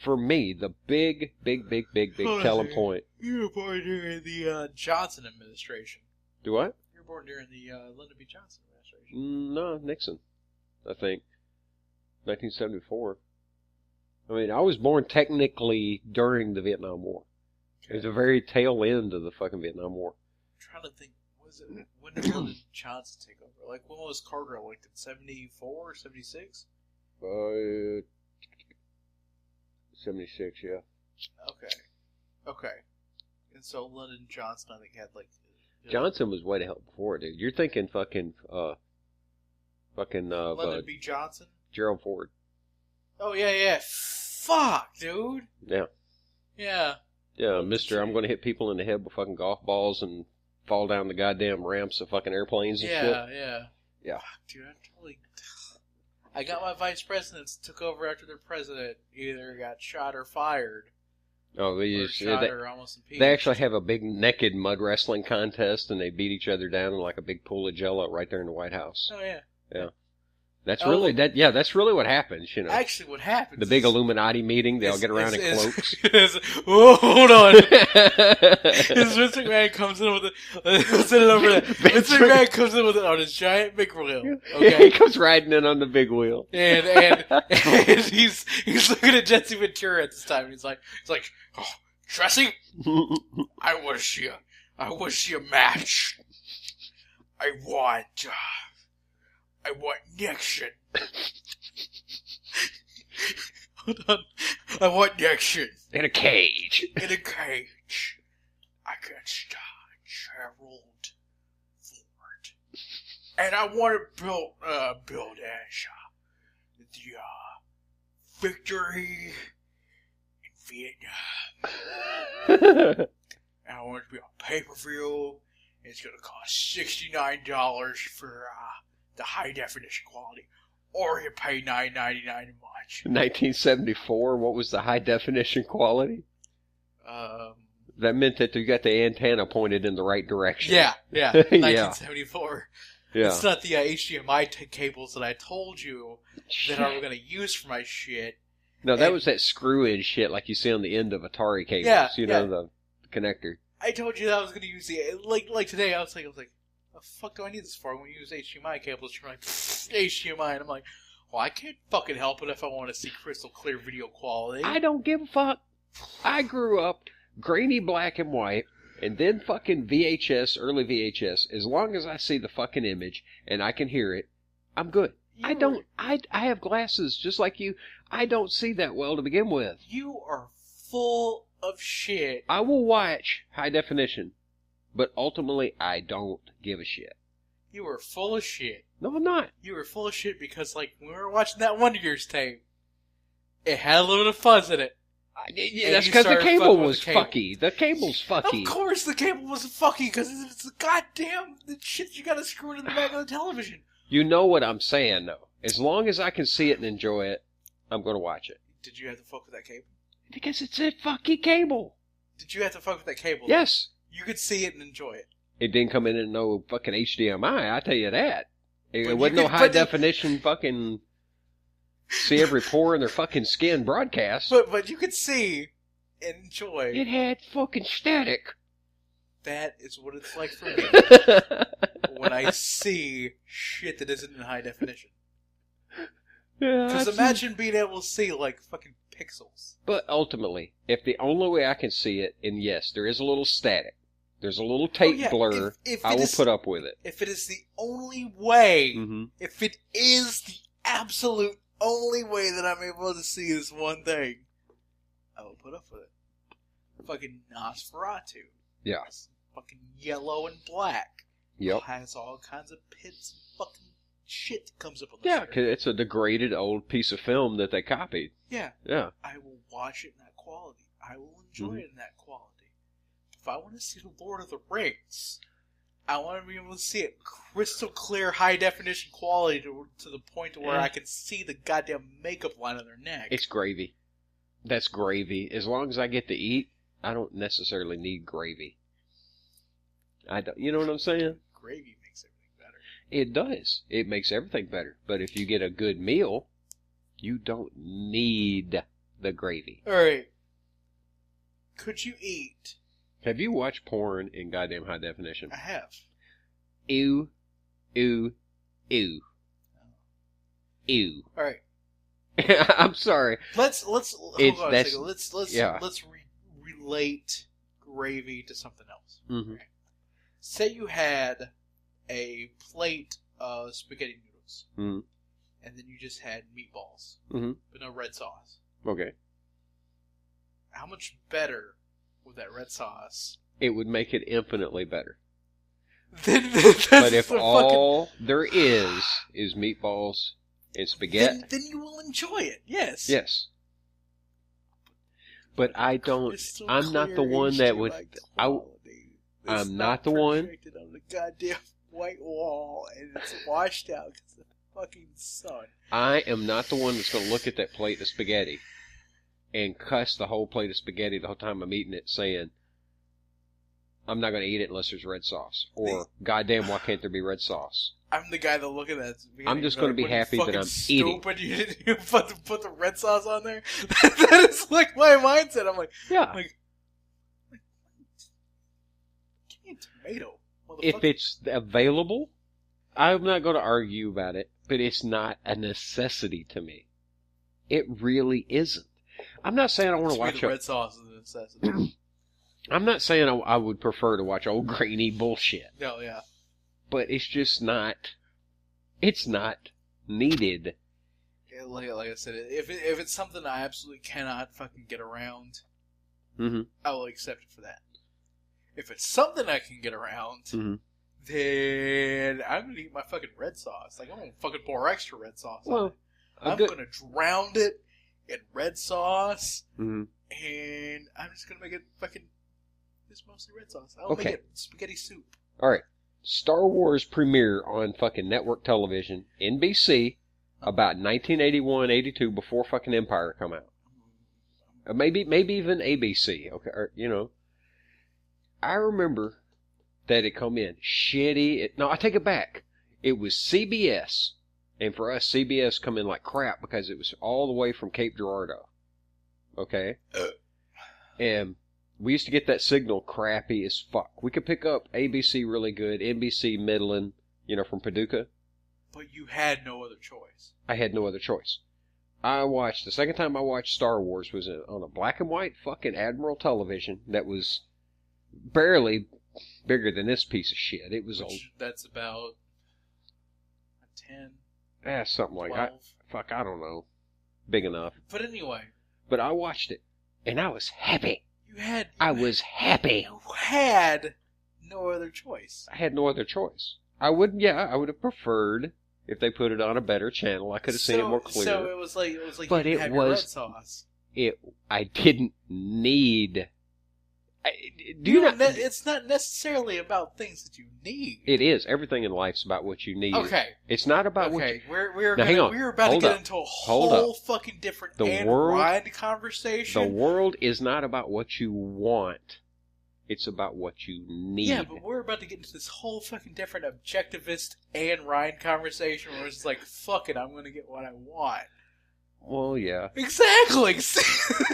for me, the big telling point. You were born during the Johnson administration. Do what? You were born during the Lyndon B. Johnson administration. No, Nixon, I think. 1974. I mean, I was born technically during the Vietnam War. Okay. It was the very tail end of the fucking Vietnam War. I'm trying to think, was When did Lyndon Johnson take over? Like, when was Carter elected? 74 or 76? 76, yeah. Okay. And so Lyndon Johnson, I think, had like... Johnson was way the hell before, dude. You're thinking fucking Lyndon B. Johnson? Gerald Ford. Oh, yeah. Fuck, dude. Yeah. Yeah. Yeah, mister, I'm going to hit people in the head with fucking golf balls and fall down the goddamn ramps of fucking airplanes and shit. Yeah. Fuck, dude, I got my vice presidents took over after their president either got shot or fired. Oh, or almost impeached. They actually have a big naked mud wrestling contest, and they beat each other down in like a big pool of Jello right there in the White House. Oh yeah. Yeah. That's really that's really what happens, you know. Actually, what happens? The big Illuminati meeting, they all get around in cloaks. Hold on. Vince McMahon comes in with Vince McMahon comes in with it on his giant big wheel. Okay, he comes riding in on the big wheel, and he's looking at Jesse Ventura at this time. And he's like, oh, Jesse, I wish you a match. I want Nixon. Hold on. I want Nixon. In a cage. Against Gerald Ford. And I want to build as the victory in Vietnam. And I want it to be on pay-per-view. It's going to cost $69 for the high definition quality, or you pay $9.99 a month. 1974. What was the high definition quality? That meant that you got the antenna pointed in the right direction. Yeah. 1974. Yeah. It's not the HDMI cables that I told you that I was going to use for my shit. No, that was that screw-in shit like you see on the end of Atari cables. Know, the connector. I told you that I was going to use the like today. I was like. The fuck do I need this for? When we use HDMI cables, you're like, HDMI, and I'm like, well, I can't fucking help it if I want to see crystal clear video quality. I don't give a fuck. I grew up grainy black and white, and then fucking VHS, early VHS. As long as I see the fucking image and I can hear it, I'm good. I have glasses just like you. I don't see that well to begin with. You are full of shit. I will watch high definition. But ultimately, I don't give a shit. You were full of shit. No, I'm not. You were full of shit because, like, when we were watching that Wonder Years tape, it had a little bit of fuzz in it. That's because the cable was fucky. The cable's fucky. Of course the cable was fucky, because it's the goddamn shit you gotta screw into the back of the television. You know what I'm saying, though. As long as I can see it and enjoy it, I'm going to watch it. Did you have to fuck with that cable? Because it's a fucky cable. Did you have to fuck with that cable? Yes. You could see it and enjoy it. It didn't come in no fucking HDMI, I tell you that. It wasn't no high definition fucking see every pore in their fucking skin broadcast. But you could see and enjoy. It had fucking static. That is what it's like for me when I see shit that isn't in high definition. Because imagine being able to see like fucking pixels. But ultimately, if the only way I can see it, and yes, there is a little static, there's a little tape blur, I will put up with it. If it is the only way, if it is the absolute only way that I'm able to see this one thing, I will put up with it. Fucking Nosferatu. Yeah. It's fucking yellow and black. Yep. It has all kinds of pits and fucking shit that comes up on the Yeah, because it's a degraded old piece of film that they copied. Yeah. Yeah. I will watch it in that quality. I will enjoy it in that quality. If I want to see the Lord of the Rings, I want to be able to see it crystal clear, high definition quality to the point to where I can see the goddamn makeup line on their neck. It's gravy. That's gravy. As long as I get to eat, I don't necessarily need gravy. I don't. You know what I'm saying? Gravy makes everything better. It does. It makes everything better. But if you get a good meal, you don't need the gravy. All right. Could you eat? Have you watched porn in goddamn high definition? I have. Ew. Ew. Ew. Ew. All right. I'm sorry. Let's hold on a second. Let's relate gravy to something else. Mm-hmm. Right? say you had a plate of spaghetti noodles, mm-hmm. and then you just had meatballs, mm-hmm. but no red sauce. Okay. How much better would that red sauce? It would make it infinitely better. But if all there is meatballs and spaghetti, then you will enjoy it. Yes. Yes. But I don't. I'm not the one that would. I'm not the one. Projected on the goddamn white wall, and it's washed out because of the fucking sun. I am not the one that's going to look at that plate of spaghetti and cuss the whole plate of spaghetti the whole time I'm eating it, saying, I'm not going to eat it unless there's red sauce. Or, goddamn, why can't there be red sauce? I'm the guy that look at that. I'm just going to be happy that I'm eating. You didn't even put the red sauce on there? That is like my mindset. I'm like, yeah. Give me a tomato, motherfucker. If it's available, I'm not going to argue about it, but it's not a necessity to me. It really isn't. I'm not saying I want to watch red sauce is a necessity. I'm not saying I would prefer to watch old grainy bullshit. No, yeah. But it's just not. It's not needed. Yeah, like I said, if it's something I absolutely cannot fucking get around, mm-hmm. I will accept it for that. If it's something I can get around, mm-hmm. then I'm gonna eat my fucking red sauce. Like I'm gonna fucking pour extra red sauce on it. I'm gonna drown it in red sauce, mm-hmm. and I'm just gonna make it fucking just mostly red sauce. I'll make it spaghetti soup. All right. Star Wars premiere on fucking network television, NBC, about 1981, 82, before fucking Empire come out. Maybe even ABC. Okay, or, I remember that it come in shitty. No, I take it back. It was CBS, and for us, CBS come in like crap because it was all the way from Cape Girardeau. Okay, and we used to get that signal crappy as fuck. We could pick up ABC really good, NBC middling, from Paducah. But you had no other choice. I had no other choice. The second time I watched Star Wars was on a black and white fucking Admiral television that was barely bigger than this piece of shit. It was old. That's about 10. Something 12. like that. Fuck, I don't know. Big enough. But anyway. But I watched it, and I was happy. I was happy. You had no other choice. I had no other choice. I would have preferred if they put it on a better channel. I could have seen it more clear. So it was like but you had your red sauce. I didn't need. It's not necessarily about things that you need. It is. Everything in life's about what you need. Okay. It's not about what you... We're about to get into a whole fucking different ride conversation. The world is not about what you want. It's about what you need. Yeah, but we're about to get into this whole fucking different objectivist and ride conversation where it's like, fuck it, I'm going to get what I want. Well, yeah. Exactly.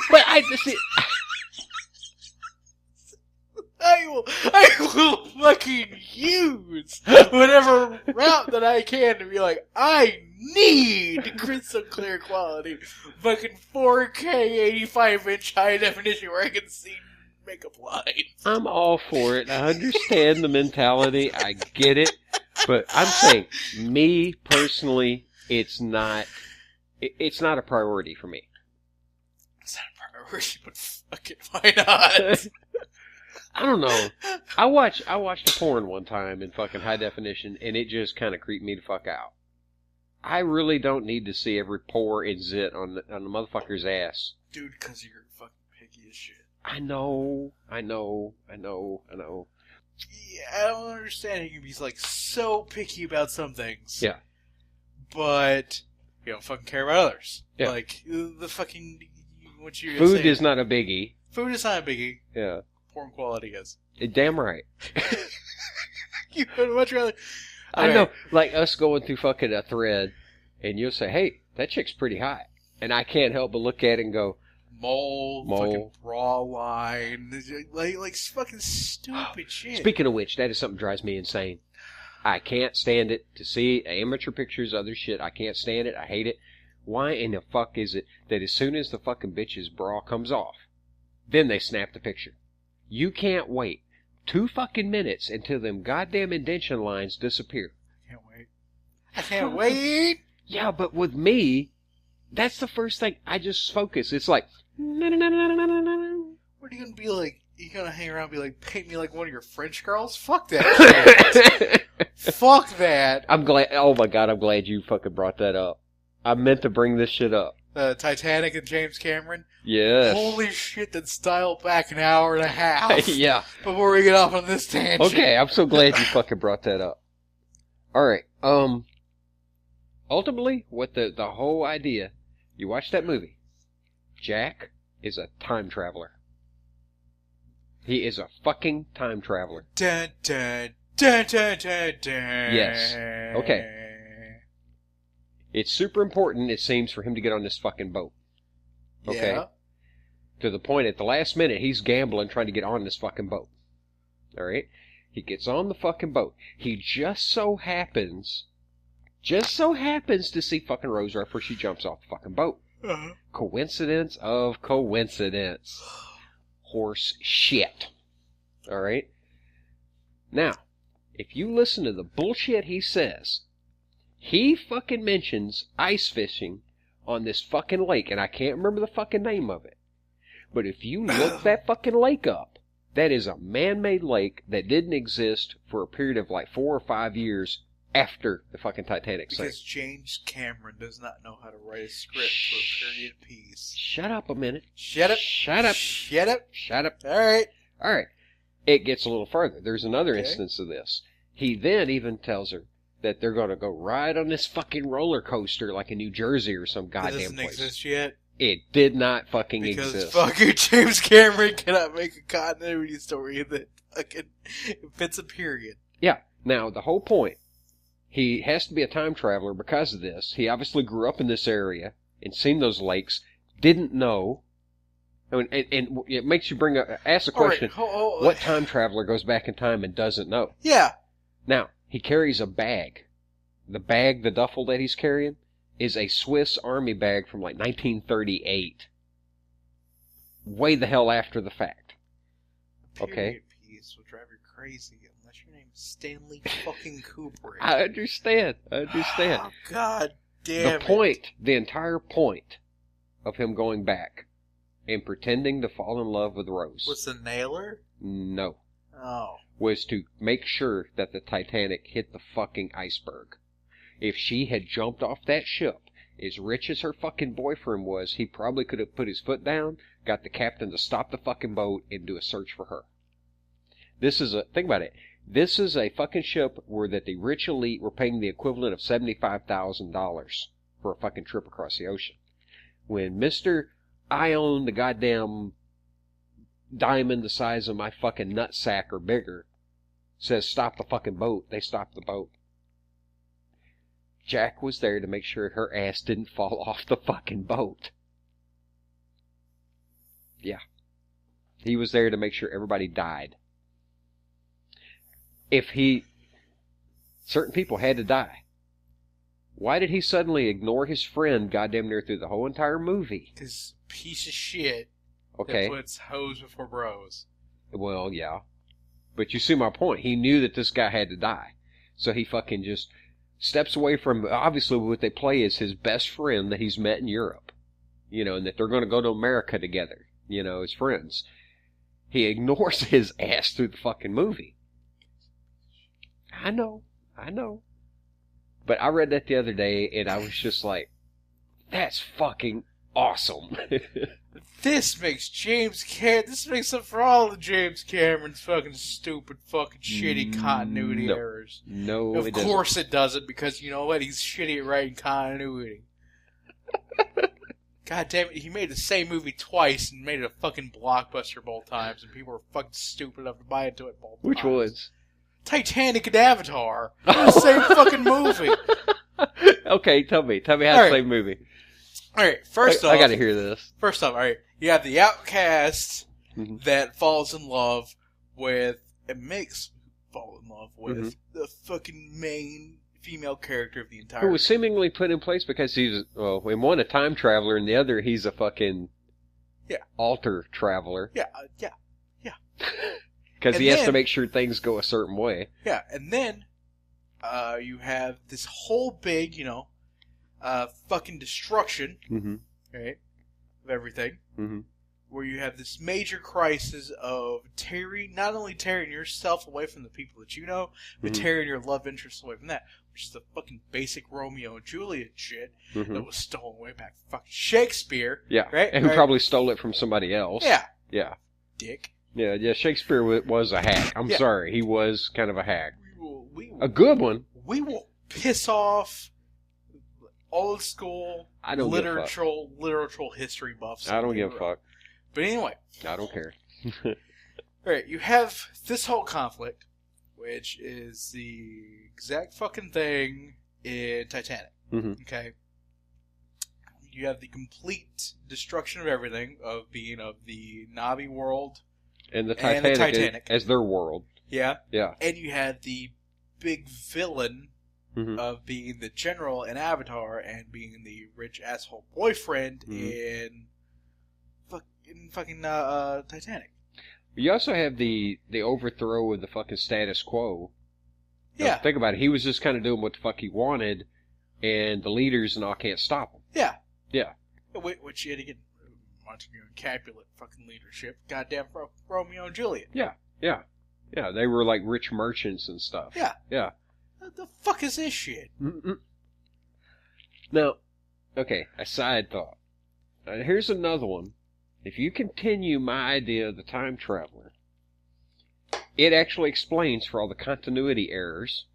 But I will fucking use whatever route that I can to be like, I need crystal clear quality, fucking 4K 85-inch high definition where I can see makeup lines. I'm all for it. I understand the mentality. I get it. But I'm saying, me personally, it's not a priority for me. It's not a priority, but fucking why not? I don't know. I watched a porn one time in fucking high definition, and it just kind of creeped me the fuck out. I really don't need to see every pore and zit on the motherfucker's ass. Dude, because you're fucking picky as shit. I know. Yeah, I don't understand how you can be like so picky about some things. Yeah. But you don't fucking care about others. Yeah. Like the fucking what you Food is not a biggie. Food is not a biggie. Yeah. Porn quality is. Damn right. You would much rather. I know, like us going through fucking a thread, and you'll say, "Hey, that chick's pretty hot," and I can't help but look at it and go, "Mole, fucking bra line, like fucking stupid shit." Speaking of which, that is something that drives me insane. I can't stand it to see amateur pictures, other shit. I can't stand it. I hate it. Why in the fuck is it that as soon as the fucking bitch's bra comes off, then they snap the picture? You can't wait 2 fucking minutes until them goddamn indentation lines disappear. Can't wait. I can't wait! Yeah, but with me, that's the first thing. I just focus. It's like... What are you gonna be like? You gonna hang around and be like, paint me like one of your French girls? Fuck that shit. Fuck that. I'm glad. Oh my god, I'm glad you fucking brought that up. I meant to bring this shit up. Titanic and James Cameron? Yes. Holy shit, that's dialed back an hour and a half. Yeah. Before we get off on this tangent. Okay, I'm so glad you fucking brought that up. Alright, ultimately, what the whole idea, you watch that movie, Jack is a time traveler. He is a fucking time traveler. Dun, dun, dun, dun, dun, dun. Yes. Okay. It's super important, it seems, for him to get on this fucking boat. Okay? Yeah. To the point, at the last minute, he's gambling trying to get on this fucking boat. Alright? He gets on the fucking boat. He just so happens to see fucking Rose right before she jumps off the fucking boat. Uh-huh. Coincidence of coincidence. Horse shit. Alright? Now, if you listen to the bullshit he says, he fucking mentions ice fishing on this fucking lake, and I can't remember the fucking name of it. But if you look that fucking lake up, that is a man-made lake that didn't exist for a period of like 4 or 5 years after the fucking Titanic sank. Because James Cameron does not know how to write a script for a period piece. Shut up a minute. Shut up. Shut up. Shut up. Shut up. Alright. Alright. It gets a little further. There's another Okay. instance of this. He then even tells her that they're going to go ride on this fucking roller coaster like in New Jersey or some goddamn It doesn't place. exist yet. It did not fucking Because exist. fucking James Cameron cannot make a continuity story that fucking fits a period. Yeah. Now, the whole point, he has to be a time traveler because of this. He obviously grew up in this area and seen those lakes, didn't know. I mean, and it makes you ask the question, what time traveler goes back in time and doesn't know? Yeah. Now, he carries a bag. The duffel that he's carrying, is a Swiss Army bag from like 1938. Way the hell after the fact. Okay? Period piece will drive you crazy unless your name's Stanley fucking Kubrick. I understand. Oh, God damn The entire point of him going back and pretending to fall in love with Rose. Was the nailer? No. Oh. Was to make sure that the Titanic hit the fucking iceberg. If she had jumped off that ship, as rich as her fucking boyfriend was, he probably could have put his foot down, got the captain to stop the fucking boat, and do a search for her. Think about it. This is a fucking ship where that the rich elite were paying the equivalent of $75,000 for a fucking trip across the ocean. When Mr. I own the goddamn diamond the size of my fucking nutsack or bigger says stop the fucking boat, they stop the boat. Jack was there to make sure her ass didn't fall off the fucking boat. Yeah. He was there to make sure everybody died. Certain people had to die. Why did he suddenly ignore his friend goddamn near through the whole entire movie? Because piece of shit Okay. that puts hoes before bros. Well, yeah. But you see my point. He knew that this guy had to die. So he fucking just steps away from, obviously what they play is his best friend that he's met in Europe. You know, and that they're going to go to America together, you know, as friends. He ignores his ass through the fucking movie. I know. But I read that the other day, and I was just like, that's fucking awesome. This makes up for all of James Cameron's fucking stupid, fucking shitty continuity errors. No, of course it doesn't, because you know what? He's shitty at writing continuity. God damn it, he made the same movie twice and made it a fucking blockbuster both times, and people were fucking stupid enough to buy into it both times. Which was? Titanic and Avatar. They're the same fucking movie. Okay, tell me how the same movie. Alright, first off... I gotta hear this. First off, alright, you have the outcast that falls in love with... the fucking main female character of the entire... Who was seemingly put in place because he's... Well, in one a time traveler, and the other he's a fucking... Yeah. Alter traveler. Yeah. Because he has to make sure things go a certain way. Yeah, and then you have this whole big, fucking destruction, right, of everything, where you have this major crisis of not only tearing yourself away from the people that you know, but tearing your love interest away from that, which is the fucking basic Romeo and Juliet shit that was stolen way back from fucking Shakespeare. Yeah, right? And who probably stole it from somebody else. Yeah. Yeah. Dick. Yeah, Shakespeare was a hack. I'm sorry, he was kind of a hack. We a good one. We will piss off old school literal history buffs. I don't give a fuck. But anyway. I don't care. Alright, you have this whole conflict, which is the exact fucking thing in Titanic. Okay? You have the complete destruction of everything, of the Na'vi world and the Titanic as their world. Yeah. Yeah. And you had the big villain of being the general in Avatar and being the rich asshole boyfriend in fucking Titanic. You also have the overthrow of the fucking status quo. Yeah. Think about it. He was just kind of doing what the fuck he wanted, and the leaders and all can't stop him. Yeah. Yeah. Which, yet again, Montague and Capulet fucking leadership. Goddamn Romeo and Juliet. Yeah. Yeah. Yeah, they were like rich merchants and stuff. Yeah. Yeah. What the fuck is this shit? Now, okay, a side thought. Here's another one. If you continue my idea of the time traveler, it actually explains for all the continuity errors,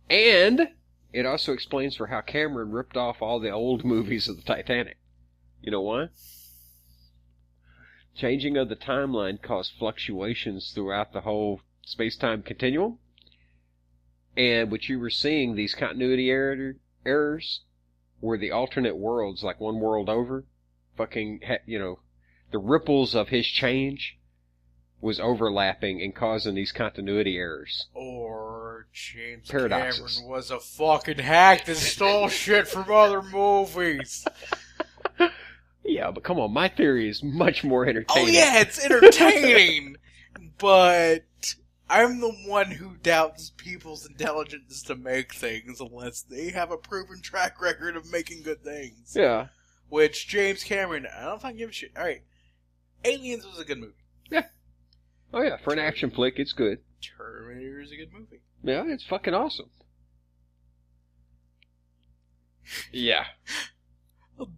and it also explains for how Cameron ripped off all the old movies of the Titanic. You know why? Changing of the timeline caused fluctuations throughout the whole space-time continuum, and what you were seeing, these continuity errors, were the alternate worlds, like one world over. Fucking, the ripples of his change was overlapping and causing these continuity errors. Or James Paradoxes. Cameron was a fucking hack that stole shit from other movies. Yeah, but come on, my theory is much more entertaining. Oh yeah, it's entertaining, but I'm the one who doubts people's intelligence to make things unless they have a proven track record of making good things. Yeah. Which, James Cameron, I don't fucking give a shit. Alright, Aliens was a good movie. Yeah. Oh yeah, for an action flick, it's good. Terminator is a good movie. Yeah, it's fucking awesome. Yeah.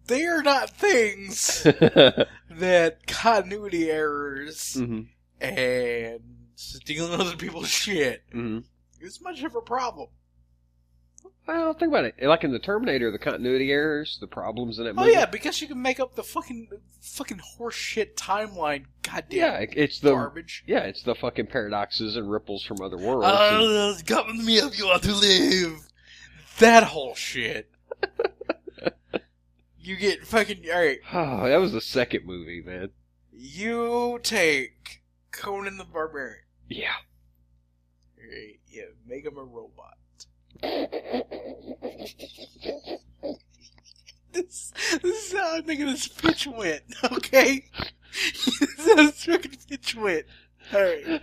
They are not things that continuity errors and stealing other people's shit is much of a problem. Well, think about it. Like in the Terminator, the continuity errors, the problems in that movie. Oh yeah, because you can make up the fucking horseshit timeline. Goddamn, it's the garbage. Yeah, it's the fucking paradoxes and ripples from other worlds. Come with me if you want to live. That whole shit. You get fucking alright. Oh, that was the second movie, man. You take Conan the Barbarian. Yeah. Right, yeah, make him a robot. This is how I'm thinking this pitch went, okay? This is how this fucking pitch went. Alright.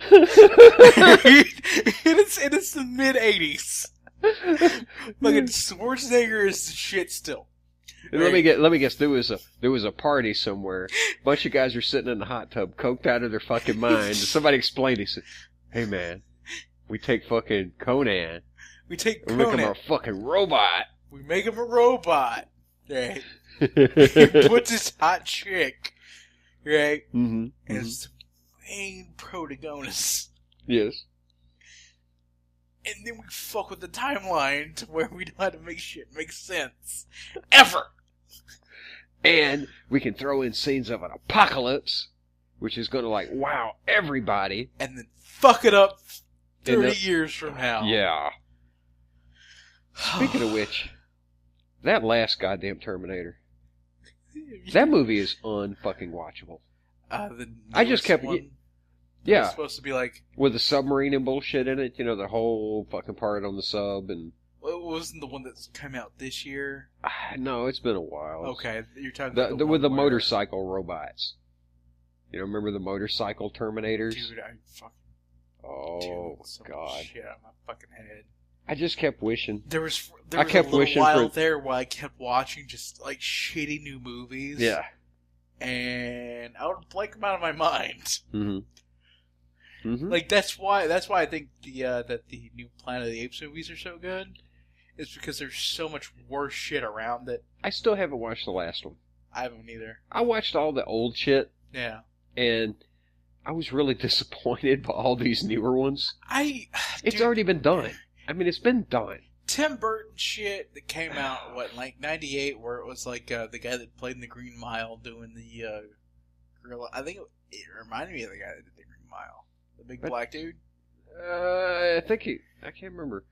It's the mid-80s. Fucking Schwarzenegger is the shit still. Right. Let me guess. There was a party somewhere. A bunch of guys are sitting in the hot tub, coked out of their fucking mind. And somebody explained. He said, "Hey man, we take fucking Conan. We make him a fucking robot. We make him a robot. Right? He puts his hot chick, right, as the main protagonist. Yes. And then we fuck with the timeline to where we know how to make shit make sense. Ever! And we can throw in scenes of an apocalypse, which is going to, wow everybody. And then fuck it up 30 years from now. Yeah. Speaking of which, that last goddamn Terminator, that movie is unfucking watchable. I just kept... Yeah. It's supposed to be with the submarine and bullshit in it, the whole fucking part on the sub and... Well, it wasn't the one that's come out this year? No, it's been a while. Okay, you're talking about with the motorcycle robots. You know, remember the motorcycle Terminators? Dude, I fucking... Oh, so God. Shit on my fucking head. I just kept wishing. There was a little while there where I kept watching just, like, shitty new movies. Yeah. And I would blank them out of my mind. Mm-hmm. Mm-hmm. Like, that's why I think that the new Planet of the Apes movies are so good. It's because there's so much worse shit around that... I still haven't watched the last one. I haven't either. I watched all the old shit. Yeah. And I was really disappointed by all these newer ones. It's dude, already been done. I mean, it's been done. Tim Burton shit that came out, what, like 98, where it was like the guy that played in the Green Mile doing the gorilla. I think it reminded me of the guy that did the Green Mile. The big black dude? I can't remember.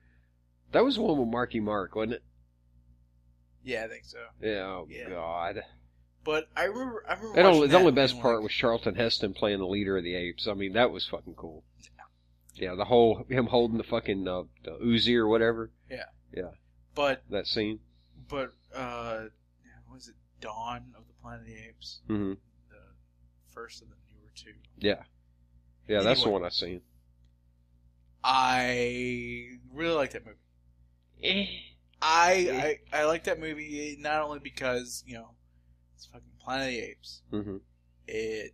That was the one with Marky Mark, wasn't it? Yeah, I think so. Yeah, oh yeah. God. But I remember the only best part was Charlton Heston playing the leader of the apes. I mean, that was fucking cool. Yeah, him holding the fucking the Uzi or whatever. Yeah. Yeah. But that scene. But was it Dawn of the Planet of the Apes? Mm-hmm. The first of the newer two. Yeah. Yeah, anyway, that's the one I seen. I really like that movie. I like that movie not only because, you know, it's fucking Planet of the Apes. Mm-hmm. It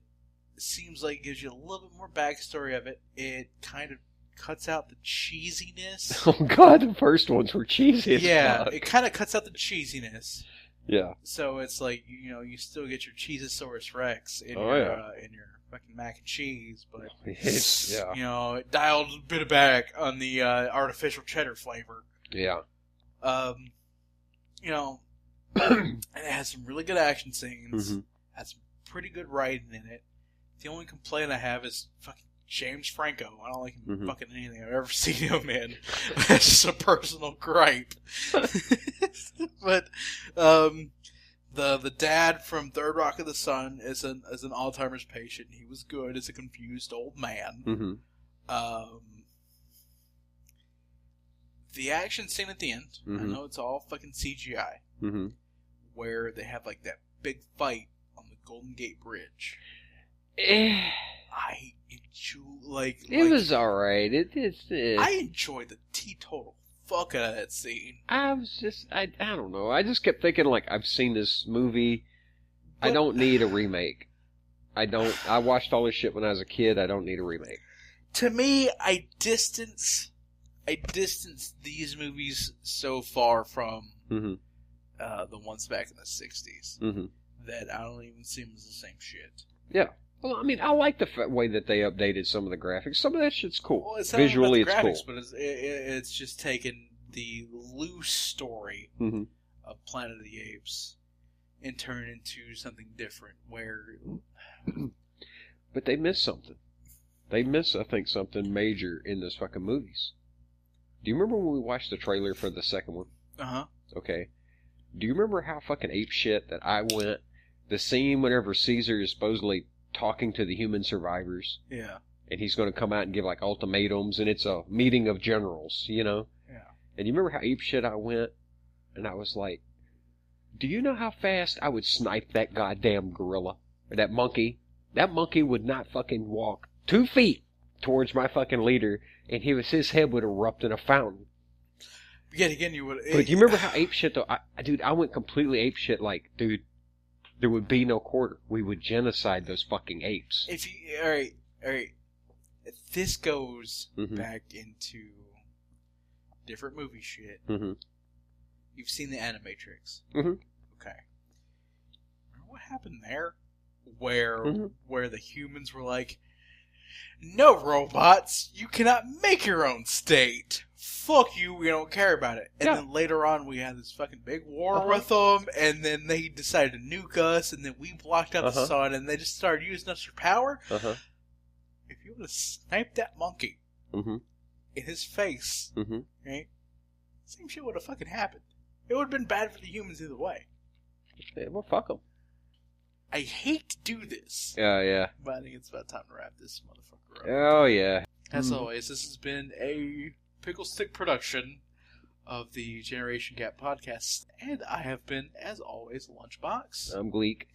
seems like it gives you a little bit more backstory of it. It kind of cuts out the cheesiness. Oh god, the first ones were cheesy as fuck. It kind of cuts out the cheesiness. Yeah. So it's like, you know, you still get your Cheezosaurus Rex in your fucking mac and cheese, but you know, it dialed a bit back on the artificial cheddar flavor. Yeah. You know, and it has some really good action scenes. Mm-hmm. Has some pretty good writing in it. The only complaint I have is fucking James Franco. I don't like him fucking anything I've ever seen him in. That's just a personal gripe. But the dad from Third Rock of the Sun is an Alzheimer's patient. He was good as a confused old man. Mm-hmm. The action scene at the end, I know it's all fucking CGI, where they have like that big fight on the Golden Gate Bridge. I enjoy it was alright. I enjoyed the teetotal fuck out of that scene. I don't know. I just kept thinking, like, I've seen this movie. But I don't need a remake. I watched all this shit when I was a kid. I don't need a remake. To me, I distance these movies so far from the ones back in the 60s that I don't even see them as the same shit. Yeah. Well, I mean, I like the way that they updated some of the graphics. Some of that shit's cool. Well, it's not visually, about the graphics, it's cool. But it's just taken the loose story of Planet of the Apes and turned into something different. Where, but they missed something. They missed, I think, something major in those fucking movies. Do you remember when we watched the trailer for the second one? Uh-huh. Okay. Do you remember how fucking ape shit that I went? The scene whenever Caesar is supposedly talking to the human survivors. Yeah. And he's going to come out and give, like, ultimatums, and it's a meeting of generals, you know? Yeah. And you remember how ape shit I went? And I was like, do you know how fast I would snipe that goddamn gorilla? Or that monkey? That monkey would not fucking walk 2 feet towards my fucking leader, and his head would erupt in a fountain. Yet again, you would... But do you remember how ape shit, though? I went completely ape shit, like, dude, there would be no quarter. We would genocide those fucking apes. Alright. This goes back into different movie shit. You've seen the Animatrix. Okay. Remember what happened there? Where the humans were like, no, robots, you cannot make your own state. Fuck you, we don't care about it. And then later on, we had this fucking big war with them, and then they decided to nuke us, and then we blocked out the sun, and they just started using us for power. If you would have sniped that monkey in his face, right, same shit would have fucking happened. It would have been bad for the humans either way. Yeah, well, fuck them. I hate to do this. Yeah. But I think it's about time to wrap this motherfucker up. Oh, yeah. As always, this has been a Picklestick production of the Generation Gap podcast. And I have been, as always, Lunchbox. I'm Gleek.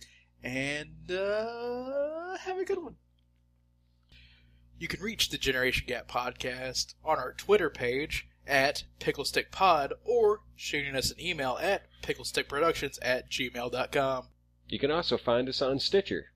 and have a good one. You can reach the Generation Gap podcast on our Twitter page at PicklestickPod or shooting us an email at picklestickproductions@gmail.com. You can also find us on Stitcher.